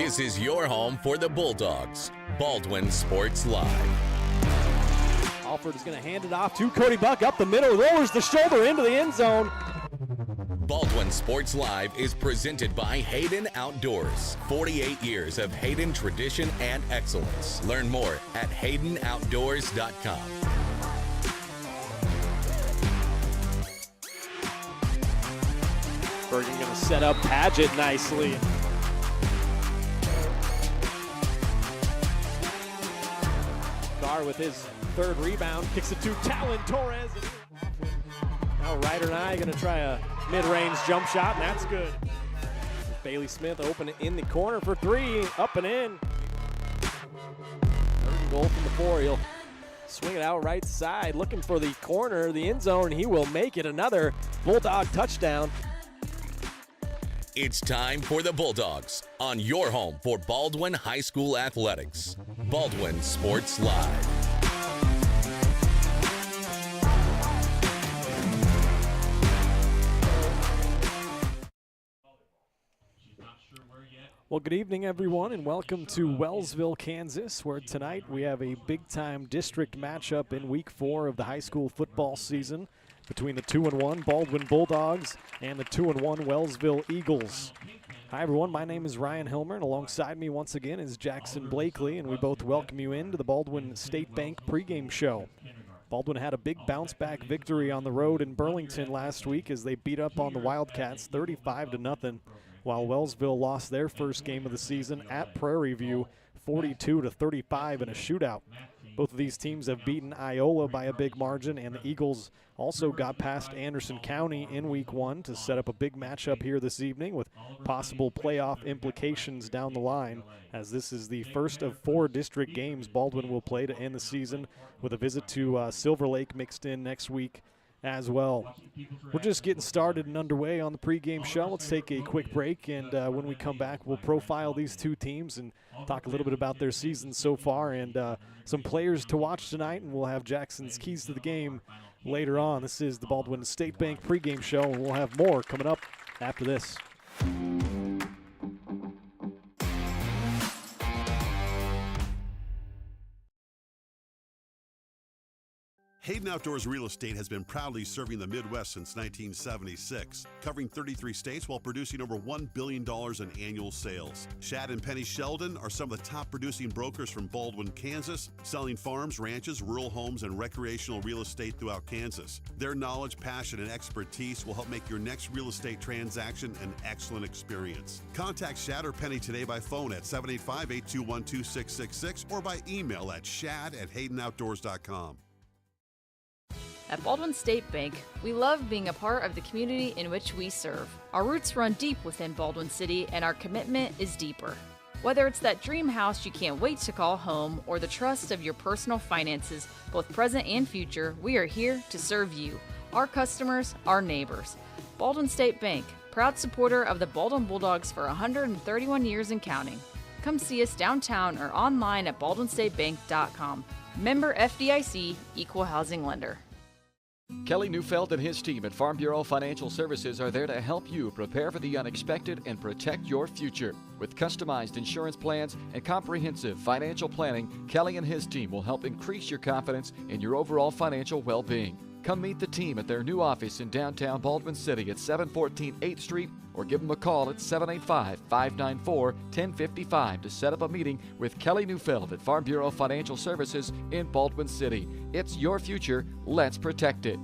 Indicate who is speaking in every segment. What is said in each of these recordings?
Speaker 1: This is your home for the Bulldogs. Baldwin Sports Live.
Speaker 2: Alford is going to hand it off to Cody Buck up the middle, lowers the shoulder into the end zone.
Speaker 1: Baldwin Sports Live is presented by Hayden Outdoors. 48 years of Hayden tradition and excellence. Learn more at haydenoutdoors.com.
Speaker 2: Bergen going to set up Padgett nicely. Carr with his third rebound, kicks it to Talon Torres. Now Ryder and I going to try a mid-range jump shot, and that's good. Bailey Smith open it in the corner for three, up and in. Third goal from the four. He'll swing it out right side, looking for the corner, the end zone, and he will make it. Another Bulldog touchdown.
Speaker 1: It's time for the Bulldogs on your home for Baldwin High School Athletics. Baldwin Sports Live.
Speaker 2: Well, good evening, everyone, and welcome to Wellsville, Kansas, where tonight we have a big-time district matchup in Week 4 of the high school football season between the 2-1 Baldwin Bulldogs and the 2-1 Wellsville Eagles. Hi, everyone. My name is Ryan Hilmer, and alongside me once again is Jackson Blakely, and we both welcome you into the Baldwin State Bank pregame show. Baldwin had a big bounce-back victory on the road in Burlington last week as they beat up on the Wildcats 35-0, while Wellsville lost their first game of the season at Prairie View 42-35 in a shootout. Both of these teams have beaten Iola by a big margin, and the Eagles also got past Anderson County in Week 1 to set up a big matchup here this evening with possible playoff implications down the line, as this is the first of 4 district games Baldwin will play to end the season, with a visit to Silver Lake mixed in next week as well. We're just getting started and underway on the pregame show. Let's take a quick break, and when we come back, we'll profile these two teams and talk a little bit about their season so far and some players to watch tonight, and we'll have Jackson's keys to the game later on. This is the Baldwin State Bank pregame show, and we'll have more coming up after this.
Speaker 3: Hayden Outdoors Real Estate has been proudly serving the Midwest since 1976, covering 33 states while producing over $1 billion in annual sales. Shad and Penny Sheldon are some of the top producing brokers from Baldwin, Kansas, selling farms, ranches, rural homes, and recreational real estate throughout Kansas. Their knowledge, passion, and expertise will help make your next real estate transaction an excellent experience. Contact Shad or Penny today by phone at 785-821-2666 or by email at shad@haydenoutdoors.com.
Speaker 4: At Baldwin State Bank, we love being a part of the community in which we serve. Our roots run deep within Baldwin City, and our commitment is deeper. Whether it's that dream house you can't wait to call home or the trust of your personal finances, both present and future, we are here to serve you, our customers, our neighbors. Baldwin State Bank, proud supporter of the Baldwin Bulldogs for 131 years and counting. Come see us downtown or online at baldwinstatebank.com. Member FDIC, Equal Housing Lender.
Speaker 5: Kelly Neufeld and his team at Farm Bureau Financial Services are there to help you prepare for the unexpected and protect your future. With customized insurance plans and comprehensive financial planning, Kelly and his team will help increase your confidence in your overall financial well-being. Come meet the team at their new office in downtown Baldwin City at 714 8th Street or give them a call at 785-594-1055 to set up a meeting with Kelly Neufeld at Farm Bureau Financial Services in Baldwin City. It's your future. Let's protect it.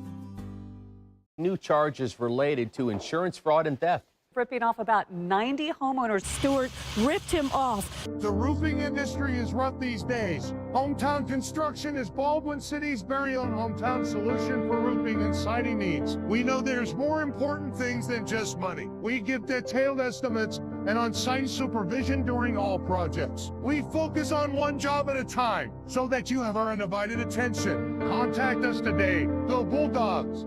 Speaker 6: New charges related to insurance fraud and theft.
Speaker 7: Ripping off about 90 homeowners. Stewart ripped him off.
Speaker 8: The roofing industry is rough these days. Hometown Construction is Baldwin City's very own hometown solution for roofing and siding needs. We know there's more important things than just money. We give detailed estimates and on-site supervision during all projects. We focus on one job at a time so that you have our undivided attention. Contact us today. Go Bulldogs!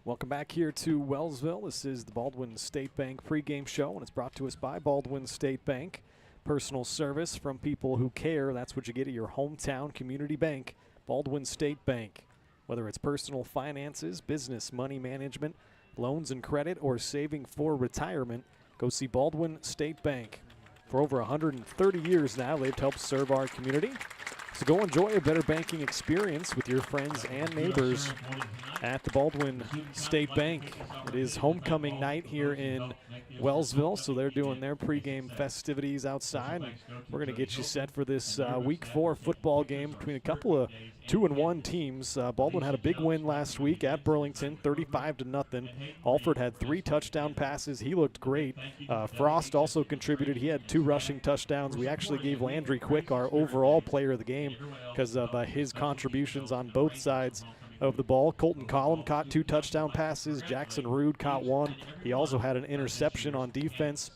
Speaker 2: Welcome back here to Wellsville. This is the Baldwin State Bank pregame show, and it's brought to us by Baldwin State Bank. Personal service from people who care. That's what you get at your hometown community bank, Baldwin State Bank. Whether it's personal finances, business, money management, loans and credit, or saving for retirement, go see Baldwin State Bank. For over 130 years now, they've helped serve our community. So go enjoy a better banking experience with your friends and neighbors at the Baldwin State Bank. It is homecoming night here in Wellsville, so they're doing their pregame festivities outside. And we're going to get you set for this Week 4 football game between a couple of 2-1 teams. Baldwin had a big win last week at Burlington, 35-0. Alford had 3 touchdown passes. He looked great. Frost also contributed. He had 2 rushing touchdowns. We actually gave Landry Quick our overall player of the game because of his contributions on both sides of the ball. Colton Collum caught 2 touchdown passes. Jackson Rude caught 1. He also had an interception on defense.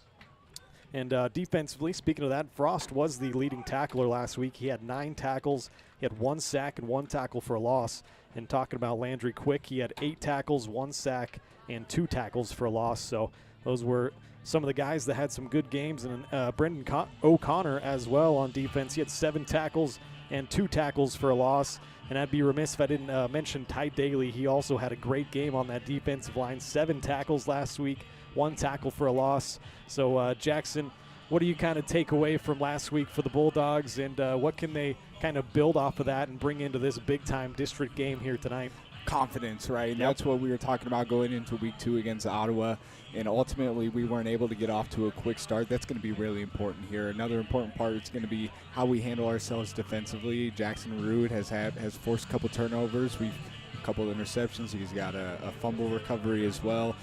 Speaker 2: And defensively, speaking of that, Frost was the leading tackler last week. He had 9 tackles. He had 1 sack and 1 tackle for a loss. And talking about Landry Quick, he had 8 tackles, 1 sack, and 2 tackles for a loss. So those were some of the guys that had some good games. And Brendan O'Connor as well on defense. He had 7 tackles and 2 tackles for a loss. And I'd be remiss if I didn't mention Ty Daly. He also had a great game on that defensive line. 7 tackles last week, 1 tackle for a loss. So, Jackson, what do you kind of take away from last week for the Bulldogs, and what can they kind of build off of that and bring into this big-time district game here tonight?
Speaker 9: Confidence, right? And that's what we were talking about going into week 2 against Ottawa. And ultimately, we weren't able to get off to a quick start. That's going to be really important here. Another important part is going to be how we handle ourselves defensively. Jackson Rude has forced a couple turnovers. We've a couple of interceptions. He's got a fumble recovery as well.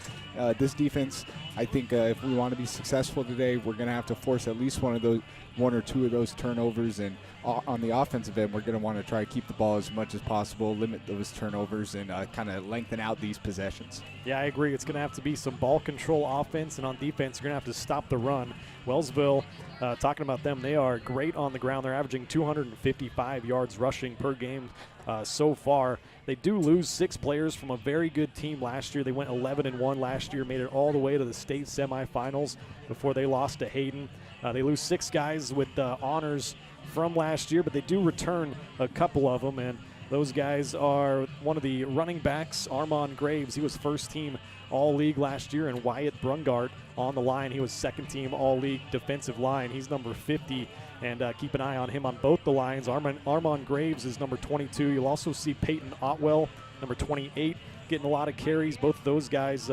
Speaker 9: This defense, I think, if we want to be successful today, we're going to have to force at least one or two of those turnovers. And on the offensive end, we're going to want to try to keep the ball as much as possible, limit those turnovers, and kind of lengthen out these possessions. Yeah, I agree. It's going to have to be some ball control offense, and on defense, you're going to have to stop the run. Wellsville, talking about them, they are great on the ground. They're averaging 255 yards rushing per game so far. They do lose 6 players from a very good team last year. They went 11-1 last year, made it all the way to the state semifinals before they lost to Hayden. They lose 6 guys with honors from last year, but they do return a couple of them, and those guys are one of the running backs, Armand Graves. He was first team All-League last year, and Wyatt Brungart on the line. He was second team All-League defensive line. He's number 50, and keep an eye on him on both the lines. Armand Graves is number 22. You'll also see Peyton Otwell, number 28, getting a lot of carries. Both of those guys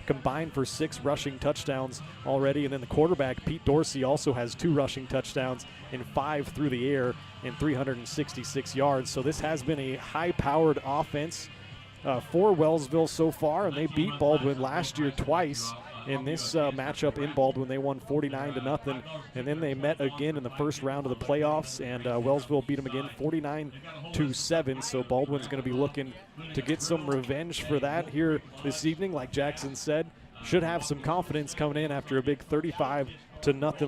Speaker 9: combined for 6 rushing touchdowns already. And then the quarterback, Pete Dorsey, also has 2 rushing touchdowns and 5 through the air and 366 yards. So this has been a high-powered offense for Wellsville so far, and they beat Baldwin last year twice. In this matchup in Baldwin, they won 49-0, and then they met again in the first round of the playoffs, and Wellsville beat them again 49-7. So Baldwin's going to be looking to get some revenge for that here this evening. Like Jackson said, should have some confidence coming in after a big 35-0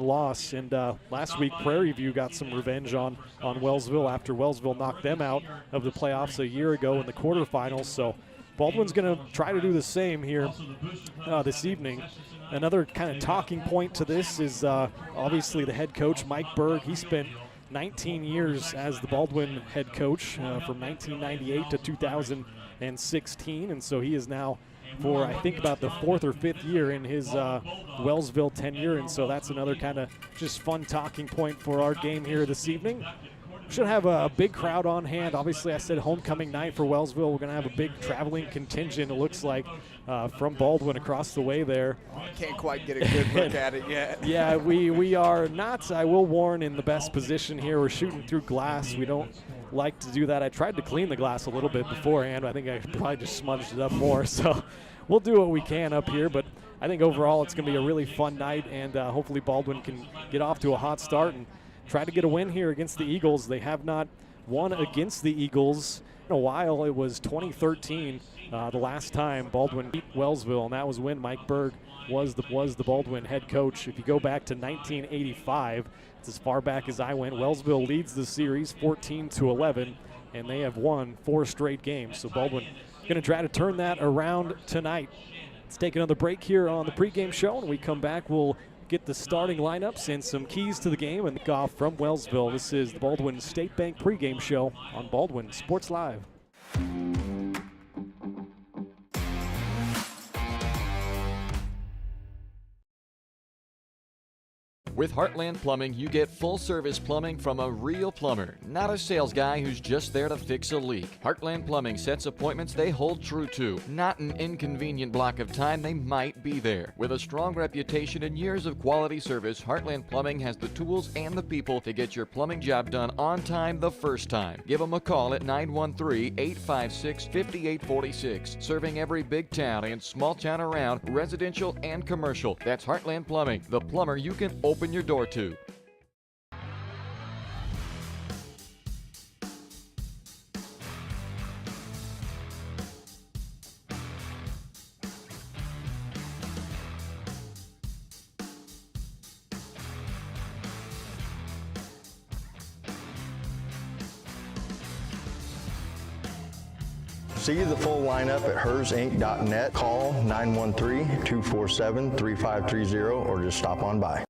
Speaker 9: loss. And last week, Prairie View got some revenge on Wellsville after Wellsville knocked them out of the playoffs a year ago in the quarterfinals. So Baldwin's going to try to do the same here this evening. Another kind of talking point to this is obviously the head coach, Mike Berg. He spent 19 years as the Baldwin head coach from 1998 to 2016, and so he is now for, I think, about the 4th or 5th year in his Wellsville tenure, and so that's another kind of just fun talking point for our game here this evening. Should have a big crowd on hand. Obviously, I said homecoming night for Wellsville. We're going to have a big traveling contingent, it looks like, from Baldwin across the way there.
Speaker 10: Can't quite get a good look at it yet.
Speaker 2: Yeah, we are not, I will warn, in the best position here. We're shooting through glass. We don't like to do that. I tried to clean the glass a little bit beforehand, but I think I probably just smudged it up more. So we'll do what we can up here, but I think overall it's going to be a really fun night, and hopefully Baldwin can get off to a hot start and try to get a win here against the Eagles. They have not won against the Eagles in a while. It was 2013 the last time Baldwin beat Wellsville, and that was when Mike Berg was the Baldwin head coach. If you go back to 1985, it's as far back as I went. Wellsville leads the series 14-11, and they have won 4 straight games. So Baldwin going to try to turn that around tonight. Let's take another break here on the pregame show. When we come back, we'll get the starting lineups and some keys to the game and the off from Wellsville. This is the Baldwin State Bank pregame show on Baldwin Sports Live.
Speaker 5: With Heartland Plumbing, you get full-service plumbing from a real plumber, not a sales guy who's just there to fix a leak. Heartland Plumbing sets appointments they hold true to, not an inconvenient block of time they might be there. With a strong reputation and years of quality service, Heartland Plumbing has the tools and the people to get your plumbing job done on time the first time. Give them a call at 913-856-5846. Serving every big town and small town around, residential and commercial. That's Heartland Plumbing, the plumber you can open your door to.
Speaker 11: See the full lineup at hersinc.net. Call 913-247-3530 or just stop on by.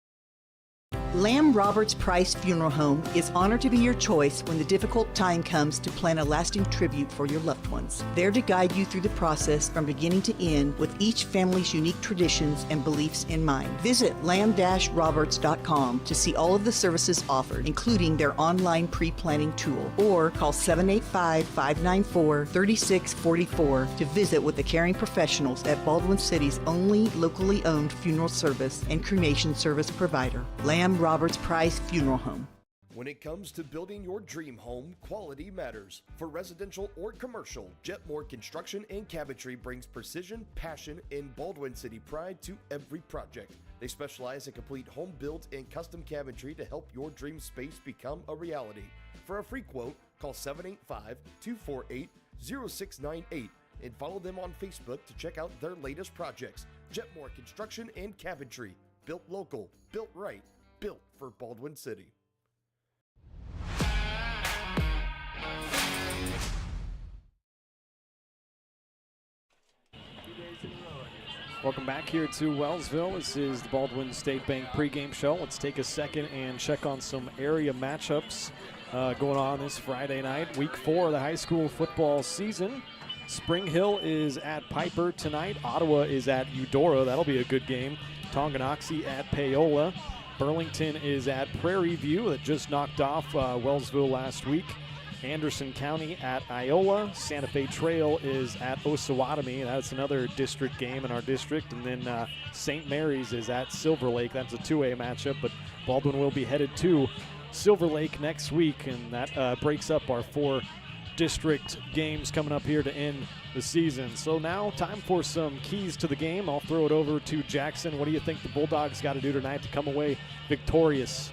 Speaker 12: Lamb Roberts Price Funeral Home is honored to be your choice when the difficult time comes to plan a lasting tribute for your loved ones. There to guide you through the process from beginning to end with each family's unique traditions and beliefs in mind. Visit lamb-roberts.com to see all of the services offered, including their online pre-planning tool, or call 785-594-3644 to visit with the caring professionals at Baldwin City's only locally owned funeral service and cremation service provider, Lamb Roberts Price Funeral Home.
Speaker 13: When it comes to building your dream home, quality matters. For residential or commercial, Jetmore Construction and Cabinetry brings precision, passion, and Baldwin City pride to every project. They specialize in complete home build and custom cabinetry to help your dream space become a reality. For a free quote, call 785-248-0698 and follow them on Facebook to check out their latest projects. Jetmore Construction and Cabinetry. Built local, built right, built for Baldwin City.
Speaker 2: Welcome back here to Wellsville. This is the Baldwin State Bank pregame show. Let's take a second and check on some area matchups going on this Friday night. Week 4 of the high school football season. Spring Hill is at Piper tonight. Ottawa is at Eudora. That'll be a good game. Tonganoxie at Paola. Burlington is at Prairie View that just knocked off Wellsville last week. Anderson County at Iola. Santa Fe Trail is at Osawatomie. That's another district game in our district. And then St. Mary's is at Silver Lake. That's a 2A matchup, but Baldwin will be headed to Silver Lake next week, and that breaks up our 4 district games coming up here to end the season. So now time for some keys to the game. I'll throw it over to Jackson. What do you think the Bulldogs got to do tonight to come away victorious?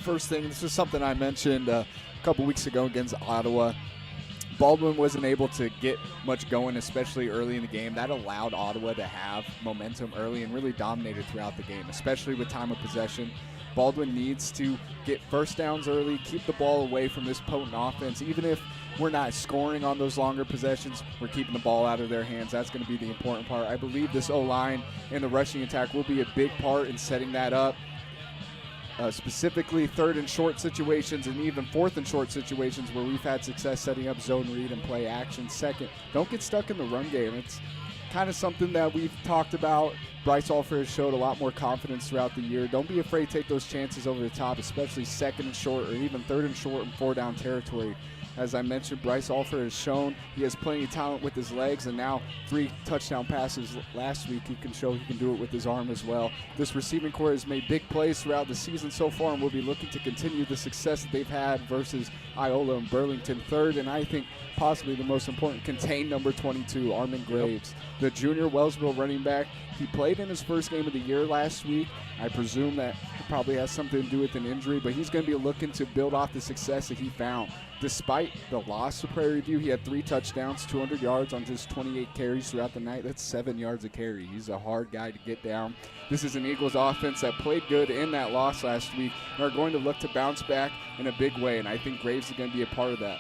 Speaker 10: First thing, this is something I mentioned a couple weeks ago against Ottawa. Baldwin wasn't able to get much going, especially early in the game. That allowed Ottawa to have momentum early and really dominated throughout the game, especially with time of possession. Baldwin needs to get first downs early, keep the ball away from this potent offense. Even if we're not scoring on those longer possessions, we're keeping the ball out of their hands. That's going to be the important part. I believe this O-line and the rushing attack will be a big part in setting that up. Specifically 3rd and short situations and even 4th and short situations where we've had success setting up zone read and play action. Second, don't get stuck in the run game. It's kind of something that we've talked about. Bryce Alford has showed a lot more confidence throughout the year. Don't be afraid to take those chances over the top, especially 2nd and short or even 3rd and short and 4-down territory. As I mentioned, Bryce Alford has shown he has plenty of talent with his legs, and now 3 touchdown passes last week. He can show he can do it with his arm as well. This receiving corps has made big plays throughout the season so far, and we'll be looking to continue the success that they've had versus Iola and Burlington. 3rd, and I think possibly the most important, contain number 22, Armin Graves. The junior Wellsville running back. He played in his first game of the year last week. I presume that probably has something to do with an injury, but he's going to be looking to build off the success that he found. Despite the loss to Prairie View, he had 3 touchdowns, 200 yards on just 28 carries throughout the night. That's 7 yards a carry. He's a hard guy to get down. This is an Eagles offense that played good in that loss last week and are going to look to bounce back in a big way, and I think Graves is going to be a part of that.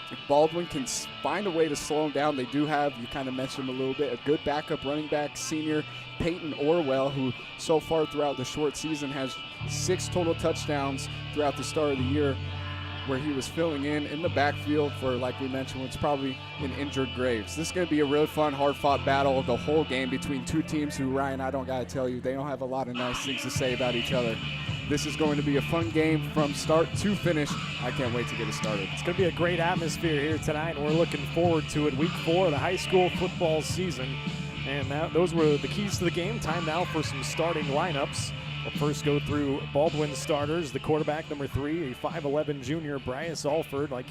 Speaker 10: If Baldwin can find a way to slow him down, they do have, you kind of mentioned him a little bit, a good backup running back, senior Peyton Orwell, who so far throughout the short season has 6 total touchdowns throughout the start of the year. where he was filling in the backfield for, like we mentioned, what's probably an injured Graves. This is going to be a real fun, hard-fought battle of the whole game between two teams who, Ryan, I don't got to tell you, they don't have a lot of nice things to say about each other. This is going to be a fun game from start to finish. I can't wait to get it started.
Speaker 2: It's going to be a great atmosphere here tonight, and we're looking forward to it. Week 4 of the high school football season. And those were the keys to the game. Time now for some starting lineups. We'll first go through Baldwin starters. The quarterback, number 3, a 5'11 junior, Bryce Alford. Like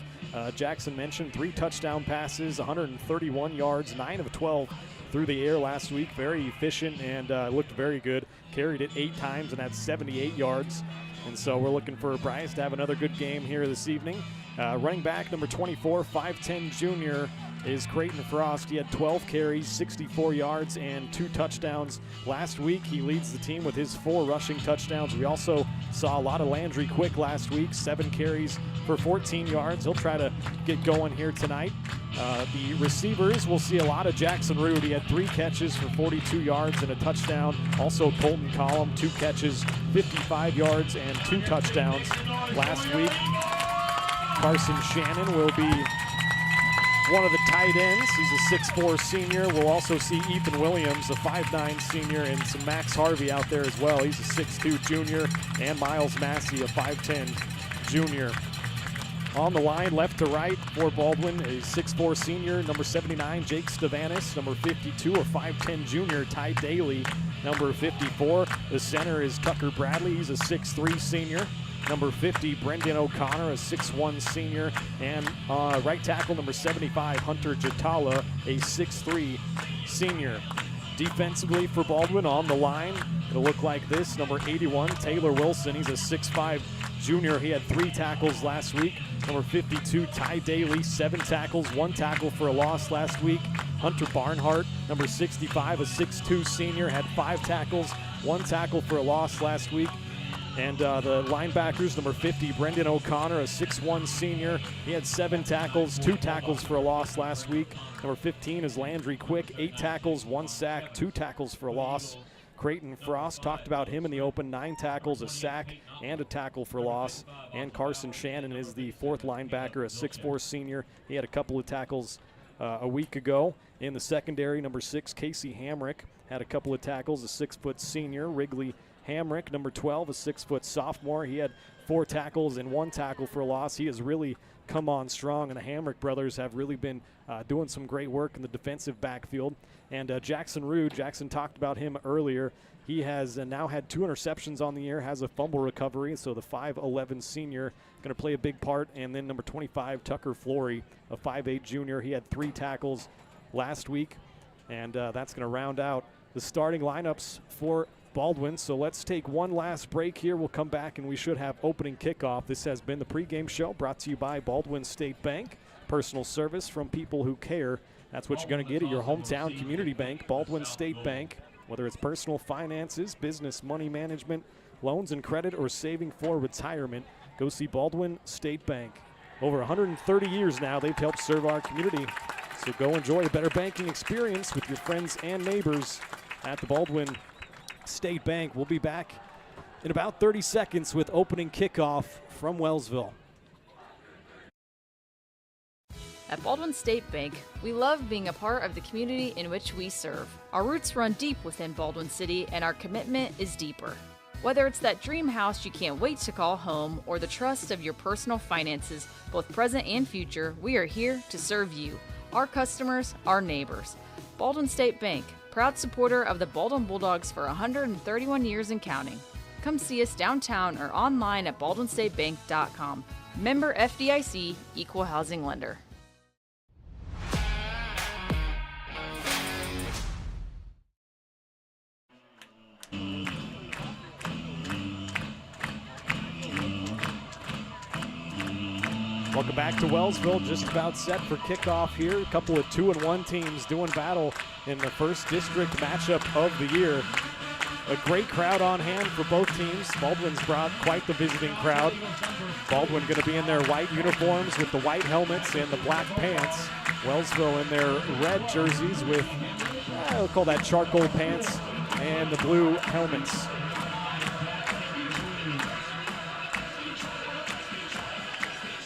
Speaker 2: Jackson mentioned, 3 touchdown passes, 131 yards, 9 of 12 through the air last week. Very efficient and looked very good. Carried it 8 times and had 78 yards. And so we're looking for Bryce to have another good game here this evening. Running back, number 24, 5'10 junior, is Creighton Frost. He had 12 carries, 64 yards, and 2 touchdowns last week. He leads the team with his 4 rushing touchdowns. We also saw a lot of Landry Quick last week, 7 carries for 14 yards. He'll try to get going here tonight. The receivers, we'll see a lot of Jackson Rood. He had 3 catches for 42 yards and a touchdown. Also Colton Collum, 2 catches, 55 yards, and 2 touchdowns last week. Carson Shannon will be one of the tight ends. He's a 6'4 senior. We'll also see Ethan Williams, a 5'9 senior, and some Max Harvey out there as well. He's a 6'2 junior, and Miles Massey, a 5'10 junior. On the line, left to right for Baldwin, a 6'4 senior, number 79, Jake Stavanis, number 52, a 5'10 junior, Ty Daly, number 54. The center is Tucker Bradley. He's a 6'3 senior. Number 50, Brendan O'Connor, a 6'1 senior. And right tackle, number 75, Hunter Jatala, a 6'3 senior. Defensively for Baldwin on the line, it'll look like this. Number 81, Taylor Wilson. He's a 6'5 junior. He had 3 tackles last week. Number 52, Ty Daly, 7 tackles, 1 tackle for a loss last week. Hunter Barnhart, number 65, a 6'2 senior, had 5 tackles, 1 tackle for a loss last week. And the linebackers, number 50, Brendan O'Connor, a 6'1 senior. He had 7 tackles, 2 tackles for a loss last week. Number 15 is Landry Quick, 8 tackles, 1 sack, 2 tackles for a loss. Creighton Frost, talked about him in the open, 9 tackles, a sack, and a tackle for loss. And Carson Shannon is the 4th linebacker, a 6'4 senior. He had a couple of tackles a week ago. In the secondary, number 6, Casey Hamrick, had a couple of tackles, a 6-foot senior. Wrigley Hamrick, number 12, a 6-foot sophomore. He had 4 tackles and 1 tackle for a loss. He has really come on strong, and the Hamrick brothers have really been doing some great work in the defensive backfield. And Jackson Rood, Jackson talked about him earlier. He has now had 2 interceptions on the year, has a fumble recovery, so the 5'11 senior going to play a big part. And then number 25, Tucker Flory, a 5'8 junior. He had 3 tackles last week, and that's going to round out the starting lineups for Baldwin. So let's take one last break here. We'll come back and we should have opening kickoff. This has been the pregame show brought to you by Baldwin State Bank. Personal service from people who care. That's what you're going to get at your hometown community bank, Baldwin State Bank. Whether it's personal finances, business money management, loans and credit, or saving for retirement, go see Baldwin State Bank. Over 130 years now, they've helped serve our community. So go enjoy a better banking experience with your friends and neighbors at the Baldwin State Bank. We'll be back in about 30 seconds with opening kickoff from Wellsville.
Speaker 4: At Baldwin State Bank, we love being a part of the community in which we serve. Our roots run deep within Baldwin City, and our commitment is deeper. Whether it's that dream house you can't wait to call home or the trust of your personal finances, both present and future, we are here to serve you, our customers, our neighbors. Baldwin State Bank, proud supporter of the Baldwin Bulldogs for 131 years and counting. Come see us downtown or online at baldwinstatebank.com. Member FDIC, Equal Housing Lender.
Speaker 2: Welcome back to Wellsville, just about set for kickoff here. A couple of 2-1 teams doing battle in the first district matchup of the year. A great crowd on hand for both teams. Baldwin's brought quite the visiting crowd. Baldwin going to be in their white uniforms with the white helmets and the black pants. Wellsville in their red jerseys with, we'll call that charcoal pants, and the blue helmets.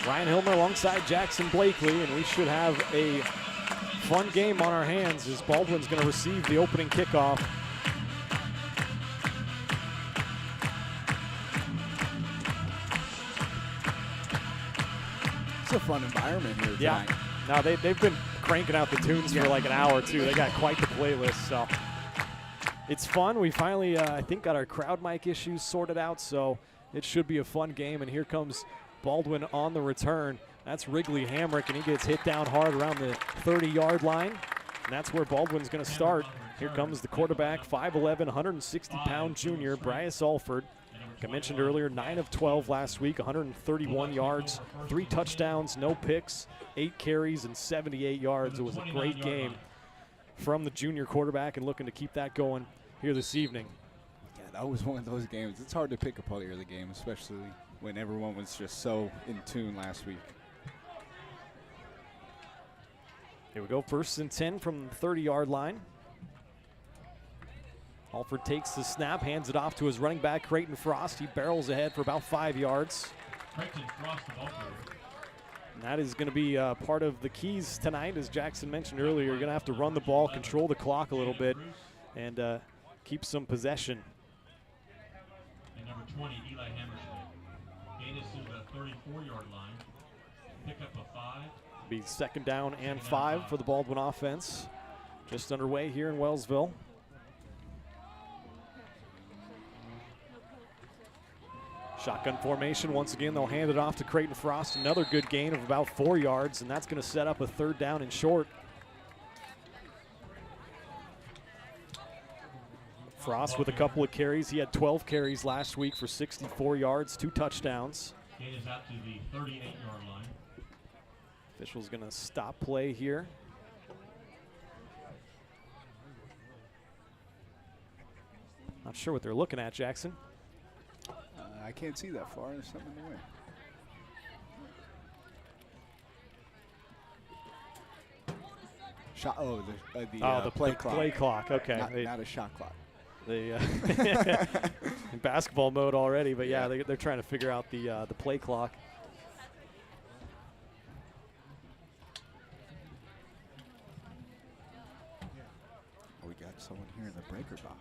Speaker 2: Ryan Hilmer alongside Jackson Blakely, and we should have a fun game on our hands as Baldwin's going to receive the opening kickoff.
Speaker 9: It's a fun environment here tonight.
Speaker 2: Yeah. Now they've been cranking out the tunes for like an hour too. They got quite the playlist, so it's fun. We finally, I think, got our crowd mic issues sorted out, so it should be a fun game. And here comes Baldwin on the return. That's Wrigley Hamrick, and he gets hit down hard around the 30-yard line. And that's where Baldwin's going to start. Here comes the quarterback, 5'11", 160-pound junior, Bryce Alford. Like I mentioned earlier, 9 of 12 last week, 131 yards, 3 touchdowns, no picks, 8 carries, and 78 yards. It was a great game from the junior quarterback, and looking to keep that going here this evening.
Speaker 9: Yeah, that was one of those games. It's hard to pick a player of the game, especially when everyone was just so in tune last week.
Speaker 2: Here we go, 1st and 10 from the 30-yard line. Alford takes the snap, hands it off to his running back, Creighton Frost. He barrels ahead for about 5 yards. And that is going to be part of the keys tonight, as Jackson mentioned earlier. You're going to have to run the ball, control the clock a little bit, and keep some possession.
Speaker 14: And number 20, Eli Hammerschmidt. Gain is to the 34-yard line. Pick up a 5.
Speaker 2: Be 2nd down and 5 for the Baldwin offense. Just underway here in Wellsville. Shotgun formation once again. They'll hand it off to Creighton Frost. Another good gain of about 4 yards, and that's going to set up a 3rd down and short. Frost with a couple of carries. He had 12 carries last week for 64 yards, 2 touchdowns.
Speaker 14: Gain is out to the 38-yard line.
Speaker 2: Official's going to stop play here. Not sure what they're looking at, Jackson.
Speaker 9: I can't see that far. There's something in the way. The play clock.
Speaker 2: Play clock, okay.
Speaker 9: Not a shot clock.
Speaker 2: They in basketball mode already, but yeah, they're trying to figure out the play clock.
Speaker 9: We got someone here in the breaker box.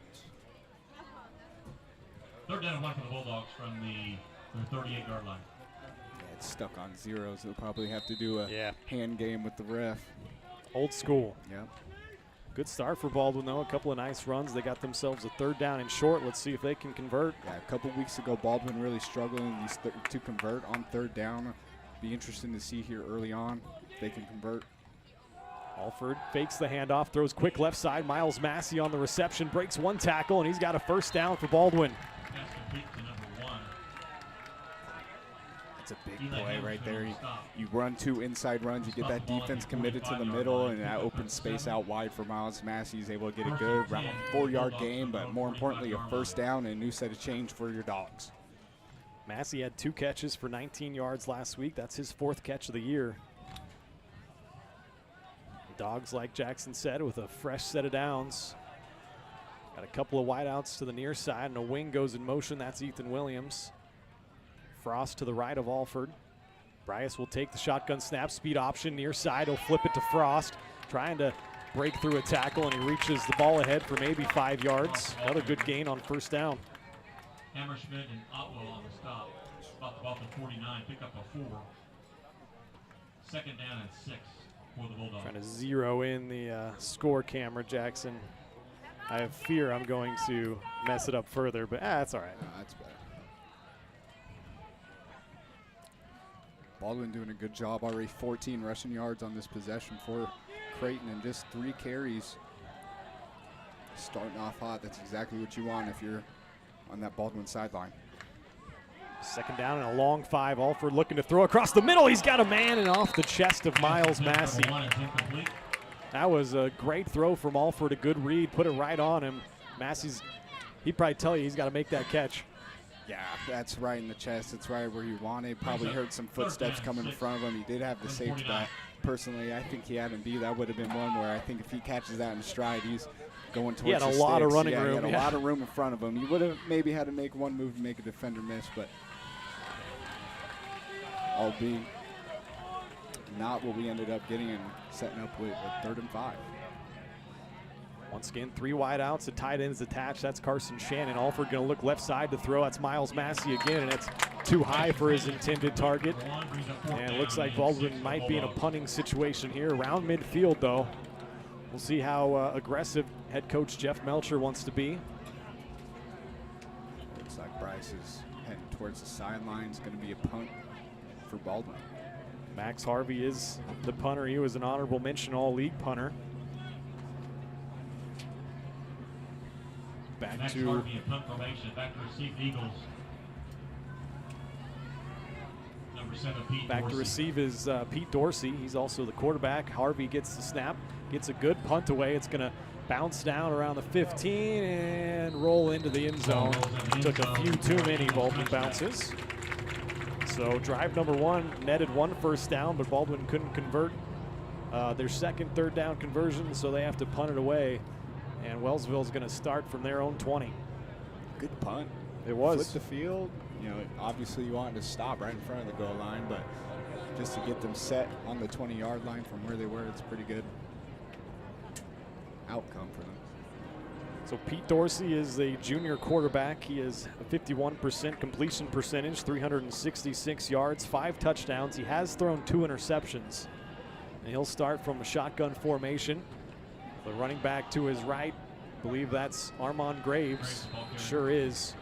Speaker 14: 3rd down and 1 for the Bulldogs from the 38-yard line.
Speaker 9: Yeah, it's stuck on zeros. They'll probably have to do a hand game with the ref.
Speaker 2: Old school.
Speaker 9: Yeah.
Speaker 2: Good start for Baldwin, though. A couple of nice runs. They got themselves a 3rd down and short. Let's see if they can convert.
Speaker 9: Yeah, a couple weeks ago, Baldwin really struggling to convert on 3rd down. Be interesting to see here early on if they can convert.
Speaker 2: Alford fakes the handoff, throws quick left side. Miles Massey on the reception, breaks 1 tackle, and he's got a 1st down for Baldwin.
Speaker 9: That's a big play right there. You run 2 inside runs, you get that defense committed to the middle, and that open space out wide for Miles Massey. He's able to get a good 4-yard gain, but more importantly, a 1st down and a new set of change for your Dogs.
Speaker 2: Massey had 2 catches for 19 yards last week. That's his 4th catch of the year. Dogs, like Jackson said, with a fresh set of downs. Got a couple of wideouts to the near side, and a wing goes in motion. That's Ethan Williams. Frost to the right of Alford. Bryce will take the shotgun snap, speed option, near side. He'll flip it to Frost, trying to break through a tackle, and he reaches the ball ahead for maybe 5 yards. Another good gain on 1st down.
Speaker 14: Hammerschmidt and Otwell on the stop. Spot the ball to 49, pick up a 4. 2nd down and 6 for the Bulldogs.
Speaker 2: Trying to zero in the score camera, Jackson. I have fear I'm going to mess it up further, but that's all right.
Speaker 9: No, that's better. Baldwin doing a good job. Already 14 rushing yards on this possession for Creighton and just 3 carries. Starting off hot. That's exactly what you want if you're on that Baldwin sideline.
Speaker 2: 2nd down and a long 5. Alford looking to throw across the middle. He's got a man and off the chest of Miles Massey. That was a great throw from Alford. A good read. Put it right on him. Massey's, he'd probably tell you he's got to make that catch.
Speaker 9: Yeah, that's right in the chest. That's right where you want it. Probably heard some footsteps coming in front of him. He did have the safety back. Personally, I think he had him beat. That would have been one where I think if he catches that in stride, he's going towards the sticks.
Speaker 2: He had a lot of running room.
Speaker 9: He had a lot of room in front of him. He would have maybe had to make one move to make a defender miss, but not what we ended up getting and setting up with a 3rd and 5.
Speaker 2: Once again, 3 wide outs, the tight end is attached. That's Carson Shannon. Alford going to look left side to throw. That's Miles Massey again, and it's too high for his intended target. And it looks like Baldwin might be in a punting situation here. Around midfield, though. We'll see how aggressive head coach Jeff Melcher wants to be.
Speaker 9: Looks like Bryce is heading towards the sideline. It's going to be a punt for Baldwin.
Speaker 2: Max Harvey is the punter. He was an honorable mention all-league punter. Back
Speaker 14: Max
Speaker 2: to
Speaker 14: Harvey in punt formation, back to receive the Eagles. Number 7, Pete
Speaker 2: back
Speaker 14: Dorsey.
Speaker 2: to receive is Pete Dorsey. He's also the quarterback. Harvey gets the snap, gets a good punt away. It's going to bounce down around the 15 and roll into the end zone. Took a few too many Baldwin bounces. So drive number 1 netted 1 first down, but Baldwin couldn't convert their second 3rd down conversion, so they have to punt it away. And Wellsville's going to start from their own 20.
Speaker 9: Good punt.
Speaker 2: It was.
Speaker 9: Flip the field. You know, obviously you want it to stop right in front of the goal line, but just to get them set on the 20-yard line from where they were, it's pretty good outcome for them.
Speaker 2: So Pete Dorsey is the junior quarterback. He is a 51% completion percentage, 366 yards, 5 touchdowns. He has thrown 2 interceptions. And he'll start from a shotgun formation. The running back to his right, I believe that's Armand Graves. Sure is.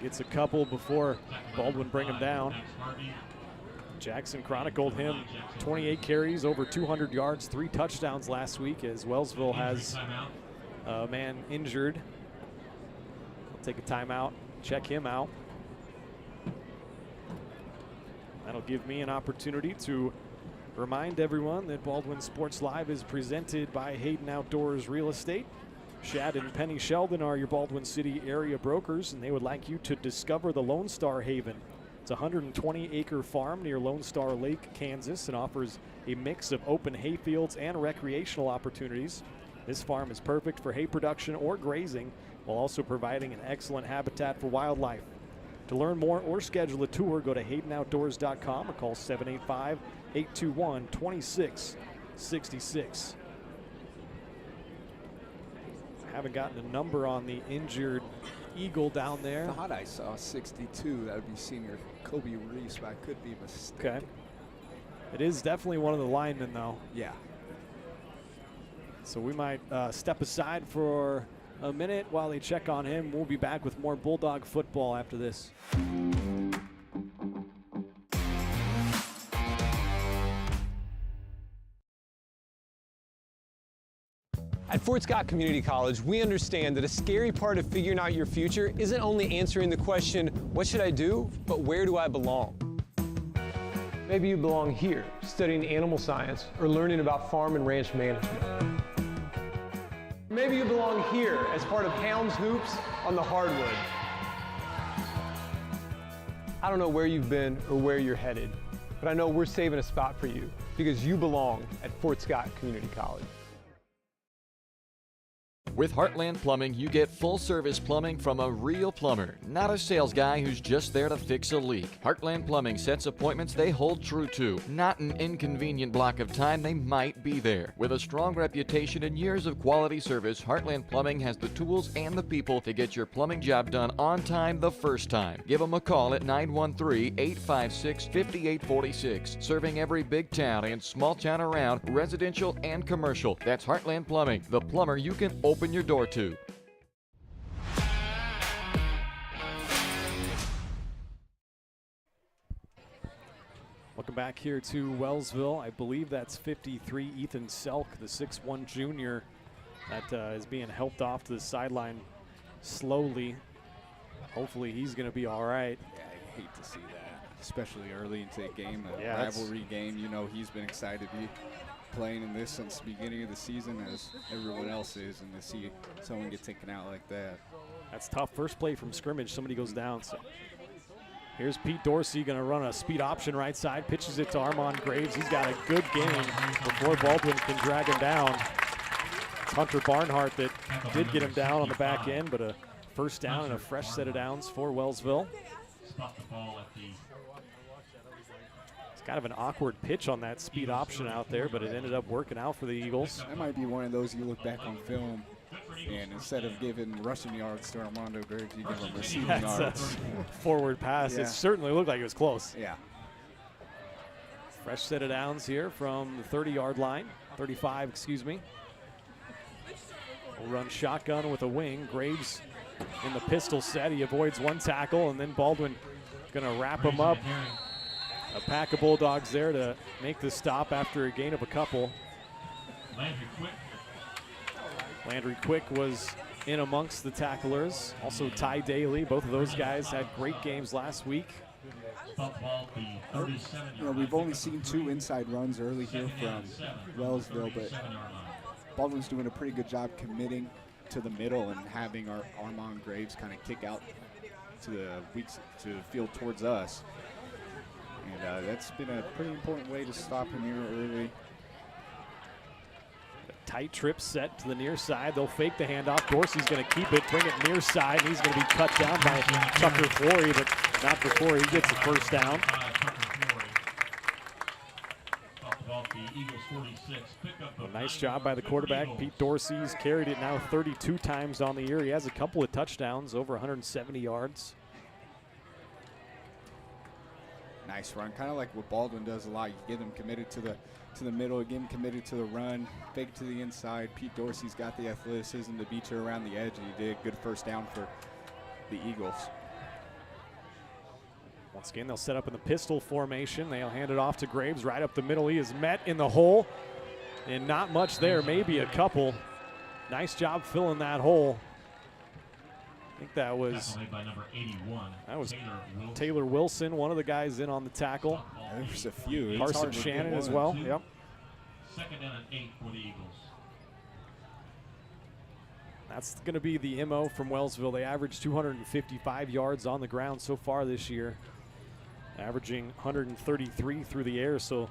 Speaker 2: Gets a couple before Baldwin bring him down. Jackson chronicled him 28 carries, over 200 yards, 3 touchdowns last week as Wellsville has a man injured. I'll take a timeout, check him out. That'll give me an opportunity to remind everyone that Baldwin Sports Live is presented by Hayden Outdoors Real Estate. Shad and Penny Sheldon are your Baldwin City area brokers, and they would like you to discover the Lone Star Haven. It's a 120-acre farm near Lone Star Lake, Kansas, and offers a mix of open hayfields and recreational opportunities. This farm is perfect for hay production or grazing, while also providing an excellent habitat for wildlife. To learn more or schedule a tour, go to HaydenOutdoors.com or call 785-821-2666. Haven't gotten a number on the injured Eagle down there.
Speaker 10: I thought I saw 62. That would be senior Kobe Reese, but I could be mistaken.
Speaker 2: Okay. It is definitely one of the linemen, though.
Speaker 10: Yeah.
Speaker 2: So we might step aside for a minute while they check on him. We'll be back with more Bulldog football after this.
Speaker 15: At Fort Scott Community College, we understand that a scary part of figuring out your future isn't only answering the question, what should I do, but where do I belong? Maybe you belong here, studying animal science or learning about farm and ranch management. Maybe you belong here as part of Helms Hoops on the hardwood. I don't know where you've been or where you're headed, but I know we're saving a spot for you because you belong at Fort Scott Community College.
Speaker 5: With Heartland Plumbing, you get full-service plumbing from a real plumber, not a sales guy who's just there to fix a leak. Heartland Plumbing sets appointments they hold true to, not an inconvenient block of time they might be there. With a strong reputation and years of quality service, Heartland Plumbing has the tools and the people to get your plumbing job done on time the first time. Give them a call at 913-856-5846. Serving every big town and small town around, residential and commercial. That's Heartland Plumbing, the plumber you can open your door to.
Speaker 2: Welcome back here to Wellsville. I believe that's 53 Ethan Selk, the 6'1 junior that is being helped off to the sideline slowly. Hopefully he's going to be all right.
Speaker 9: Yeah, I hate to see that, especially early into the game, a
Speaker 2: Yeah,
Speaker 9: rivalry game. You know, he's been excited to be playing in this since the beginning of the season, as everyone else is, and to see someone get taken out like that.
Speaker 2: That's tough. First play from scrimmage, somebody goes down. So here's Pete Dorsey going to run a speed option right side, pitches it to Armand Graves. He's got a good game before Baldwin can drag him down. It's Hunter Barnhart that did get him down on the back end, but a first down and a fresh set of downs for Wellsville.
Speaker 14: Spot the ball at the
Speaker 2: It's kind of an awkward pitch on that speed option out there, but it ended up working out for the Eagles.
Speaker 9: That might be one of those you look back on film, and instead of giving rushing yards to Armando Graves, you give him receiving yards.
Speaker 2: Forward pass.
Speaker 9: Yeah.
Speaker 2: It certainly looked like it was close.
Speaker 9: Yeah.
Speaker 2: Fresh set of downs here from the 30-yard line. 35, excuse me. We'll run shotgun with a wing. Graves in the pistol set. He avoids one tackle, and then Baldwin going to wrap him up. A pack of Bulldogs there to make the stop after a gain of a couple. Landry Quick was in amongst the tacklers. Also Ty Daly. Both of those guys had great games last week.
Speaker 9: You know, we've only seen 2 inside runs early here from Wellsville, but Baldwin's doing a pretty good job committing to the middle and having our Armand Graves kind of kick out to the field towards us. And that's been a pretty important way to stop him here early.
Speaker 2: A tight trip set to the near side. They'll fake the handoff. Dorsey's going to keep it, bring it near side, and he's going to be cut down by Tucker Flory, but not before he gets the first down. A nice job by the quarterback. Pete Dorsey's carried it now 32 times on the year. He has a couple of touchdowns, over 170 yards.
Speaker 9: Nice run, kind of like what Baldwin does a lot. You get him committed to the middle, get him committed to the run, fake to the inside. Pete Dorsey's got the athleticism to beat you around the edge, and he did. Good first down for the Eagles.
Speaker 2: Once again, they'll set up in the pistol formation. They'll hand it off to Graves right up the middle. He is met in the hole, and not much there, maybe a couple. Nice job filling that hole. I think that was Taylor Wilson, one of the guys in on the tackle.
Speaker 9: There's a few.
Speaker 2: Carson Shannon as well. Yep.
Speaker 14: Second down and 8 for the Eagles.
Speaker 2: That's going to be the MO from Wellsville. They averaged 255 yards on the ground so far this year, averaging 133 through the air, so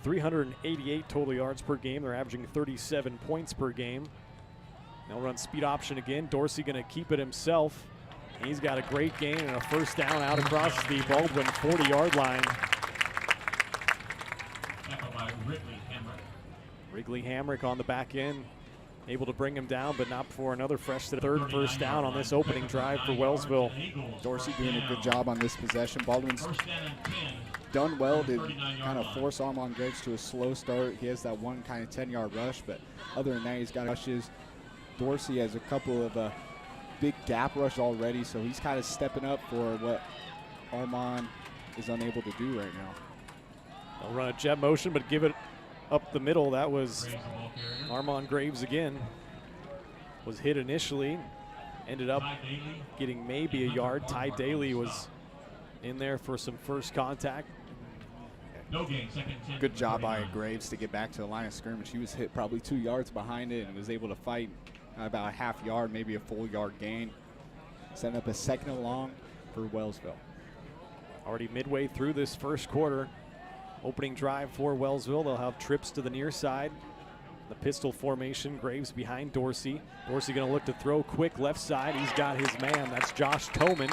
Speaker 2: 388 total yards per game. They're averaging 37 points per game. They'll run speed option again. Dorsey going to keep it himself. He's got a great gain and a first down out across the Baldwin 40-yard line. Wrigley Hamrick on the back end, able to bring him down, but not before another fresh third first down on this opening drive for Wellsville.
Speaker 9: Dorsey doing a good job on this possession. Baldwin's done well to kind of force Armand Graves to a slow start. He has that one kind of 10-yard rush, but other than that, he's got rushes. Dorsey has a couple of big gap rush already, so he's kind of stepping up for what Armand is unable to do right now.
Speaker 2: They'll run a jet motion, but give it up the middle. That was Armand Graves again. Was hit initially, ended up getting maybe a yard. Ty Daly was in there for some first contact.
Speaker 9: Good job by Graves to get back to the line of scrimmage. He was hit probably 2 yards behind it and was able to fight about a half yard, maybe a full yard gain. Setting up a second and long for Wellsville.
Speaker 2: Already midway through this first quarter. Opening drive for Wellsville. They'll have trips to the near side. The pistol formation, Graves behind Dorsey. Dorsey going to look to throw quick left side. He's got his man. That's Josh Toman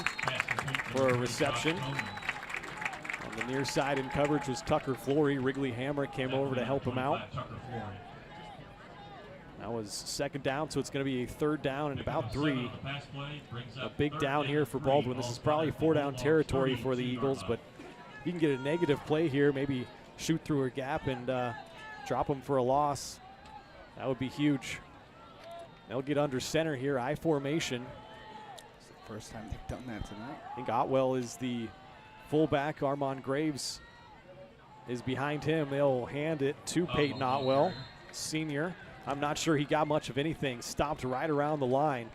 Speaker 2: for a reception. On the near side in coverage was Tucker Flory. Wrigley Hamrick came over to help him out. That was second down, so it's going to be a third down and about 3. A big down here for Baldwin. This is probably 4-down territory for the Eagles, but if you can get a negative play here, maybe shoot through a gap and drop them for a loss, that would be huge. They'll get under center here, I formation.
Speaker 9: It's the first time they've done that tonight.
Speaker 2: I think Otwell is the fullback. Armand Graves is behind him. They'll hand it to Peyton Otwell, senior. I'm not sure he got much of anything. Stopped right around the line.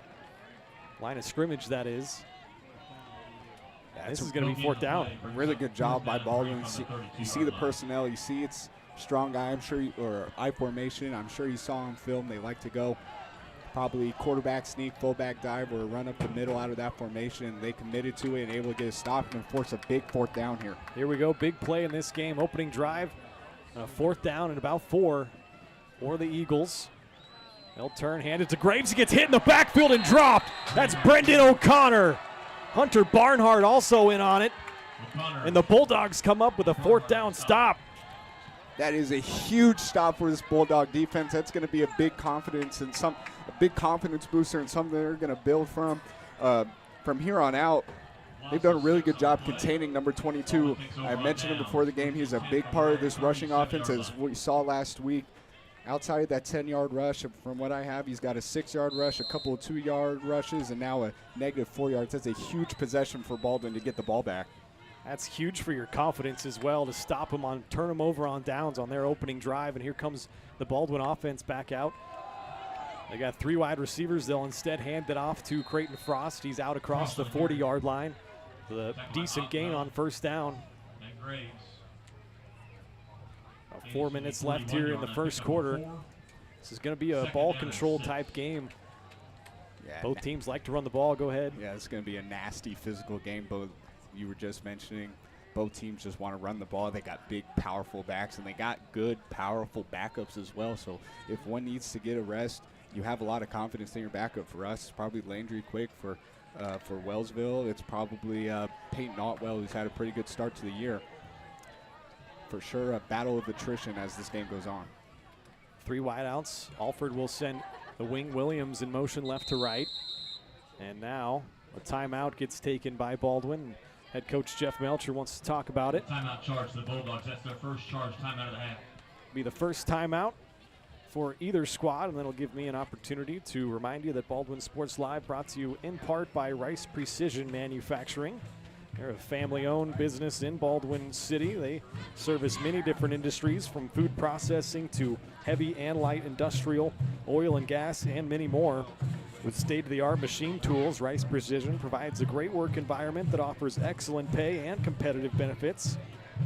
Speaker 2: Line of scrimmage, that is. This is going to be fourth down.
Speaker 9: Really good job by Baldwin. You see the personnel. You see it's strong guy, I'm sure, or I formation. I'm sure you saw on film they like to go probably quarterback sneak, fullback dive, or run up the middle out of that formation. They committed to it and able to get a stop and force a big fourth down here.
Speaker 2: Here we go. Big play in this game. Opening drive. Fourth down and about 4 for the Eagles. They'll turn, hand it to Graves. He gets hit in the backfield and dropped. That's Brendan O'Connor. Hunter Barnhart also in on it. And the Bulldogs come up with a 4th down stop.
Speaker 10: That is a huge stop for this Bulldog defense. That's going to be a big confidence booster and something they're going to build from here on out. They've done a really good job containing number 22. I mentioned him before the game. He's a big part of this rushing offense, as we saw last week. Outside of that 10-yard rush, from what I have, he's got a 6-yard rush, a couple of 2-yard rushes, and now a negative 4 yards. That's a huge possession for Baldwin to get the ball back.
Speaker 2: That's huge for your confidence as well, to stop them turn them over on downs on their opening drive. And here comes the Baldwin offense back out. They got 3 wide receivers. They'll instead hand it off to Creighton Frost. He's out across the 40-yard line. The decent gain on 1st down. About 4 minutes left here in the 1st quarter. This is going to be a ball control type game.
Speaker 10: Yeah,
Speaker 2: both teams like to run the ball. Go ahead.
Speaker 10: Yeah, it's going to be a nasty physical game. Both you were just mentioning, both teams just want to run the ball. They got big, powerful backs, and they got good, powerful backups as well. So if one needs to get a rest, you have a lot of confidence in your backup. For us, it's probably Landry Quick. For Wellsville, it's probably Peyton Otwell, who's had a pretty good start to the year. For sure, a battle of attrition as this game goes on.
Speaker 2: 3 wideouts. Alford will send the wing Williams in motion left to right. And now a timeout gets taken by Baldwin. Head coach Jeff Melcher wants to talk about it.
Speaker 14: Timeout charge to the Bulldogs. That's their first charge timeout of the half.
Speaker 2: Be the first timeout for either squad, and that'll give me an opportunity to remind you that Baldwin Sports Live brought to you in part by Rice Precision Manufacturing. They're a family-owned business in Baldwin City. They service many different industries, from food processing to heavy and light industrial, oil and gas, and many more. With state-of-the-art machine tools, Rice Precision provides a great work environment that offers excellent pay and competitive benefits.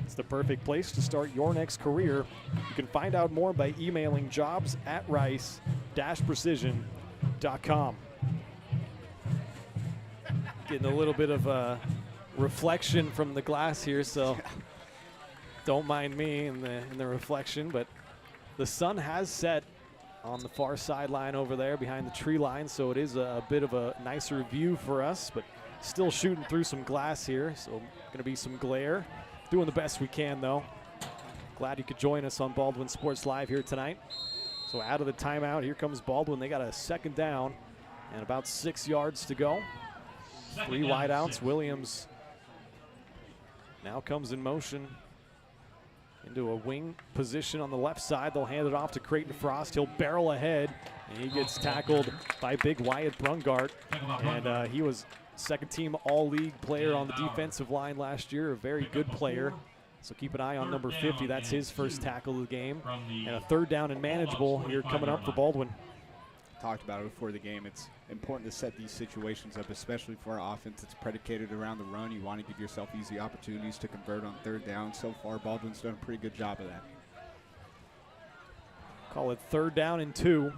Speaker 2: It's the perfect place to start your next career. You can find out more by emailing jobs@rice-precision.com. Getting a little bit of a reflection from the glass here, so don't mind me in the reflection, but the sun has set on the far sideline over there behind the tree line, so it is a bit of a nicer view for us, but still shooting through some glass here, so going to be some glare. Doing the best we can, though. Glad you could join us on Baldwin Sports Live here tonight. So out of the timeout, here comes Baldwin. They got a 2nd down and about 6 yards to go. 3 wideouts. Williams now comes in motion into a wing position on the left side. They'll hand it off to Creighton Frost. He'll barrel ahead, and he gets tackled by big Wyatt Brungart. And he was second-team all-league player on the defensive line last year, a very good player. So keep an eye on number 50. That's his first tackle of the game. And a 3rd down and manageable here coming up for Baldwin.
Speaker 10: Talked about it before the game. It's important to set these situations up, especially for our offense that's predicated around the run. You want to give yourself easy opportunities to convert on 3rd down. So far, Baldwin's done a pretty good job of that.
Speaker 2: Call it 3rd down and 2.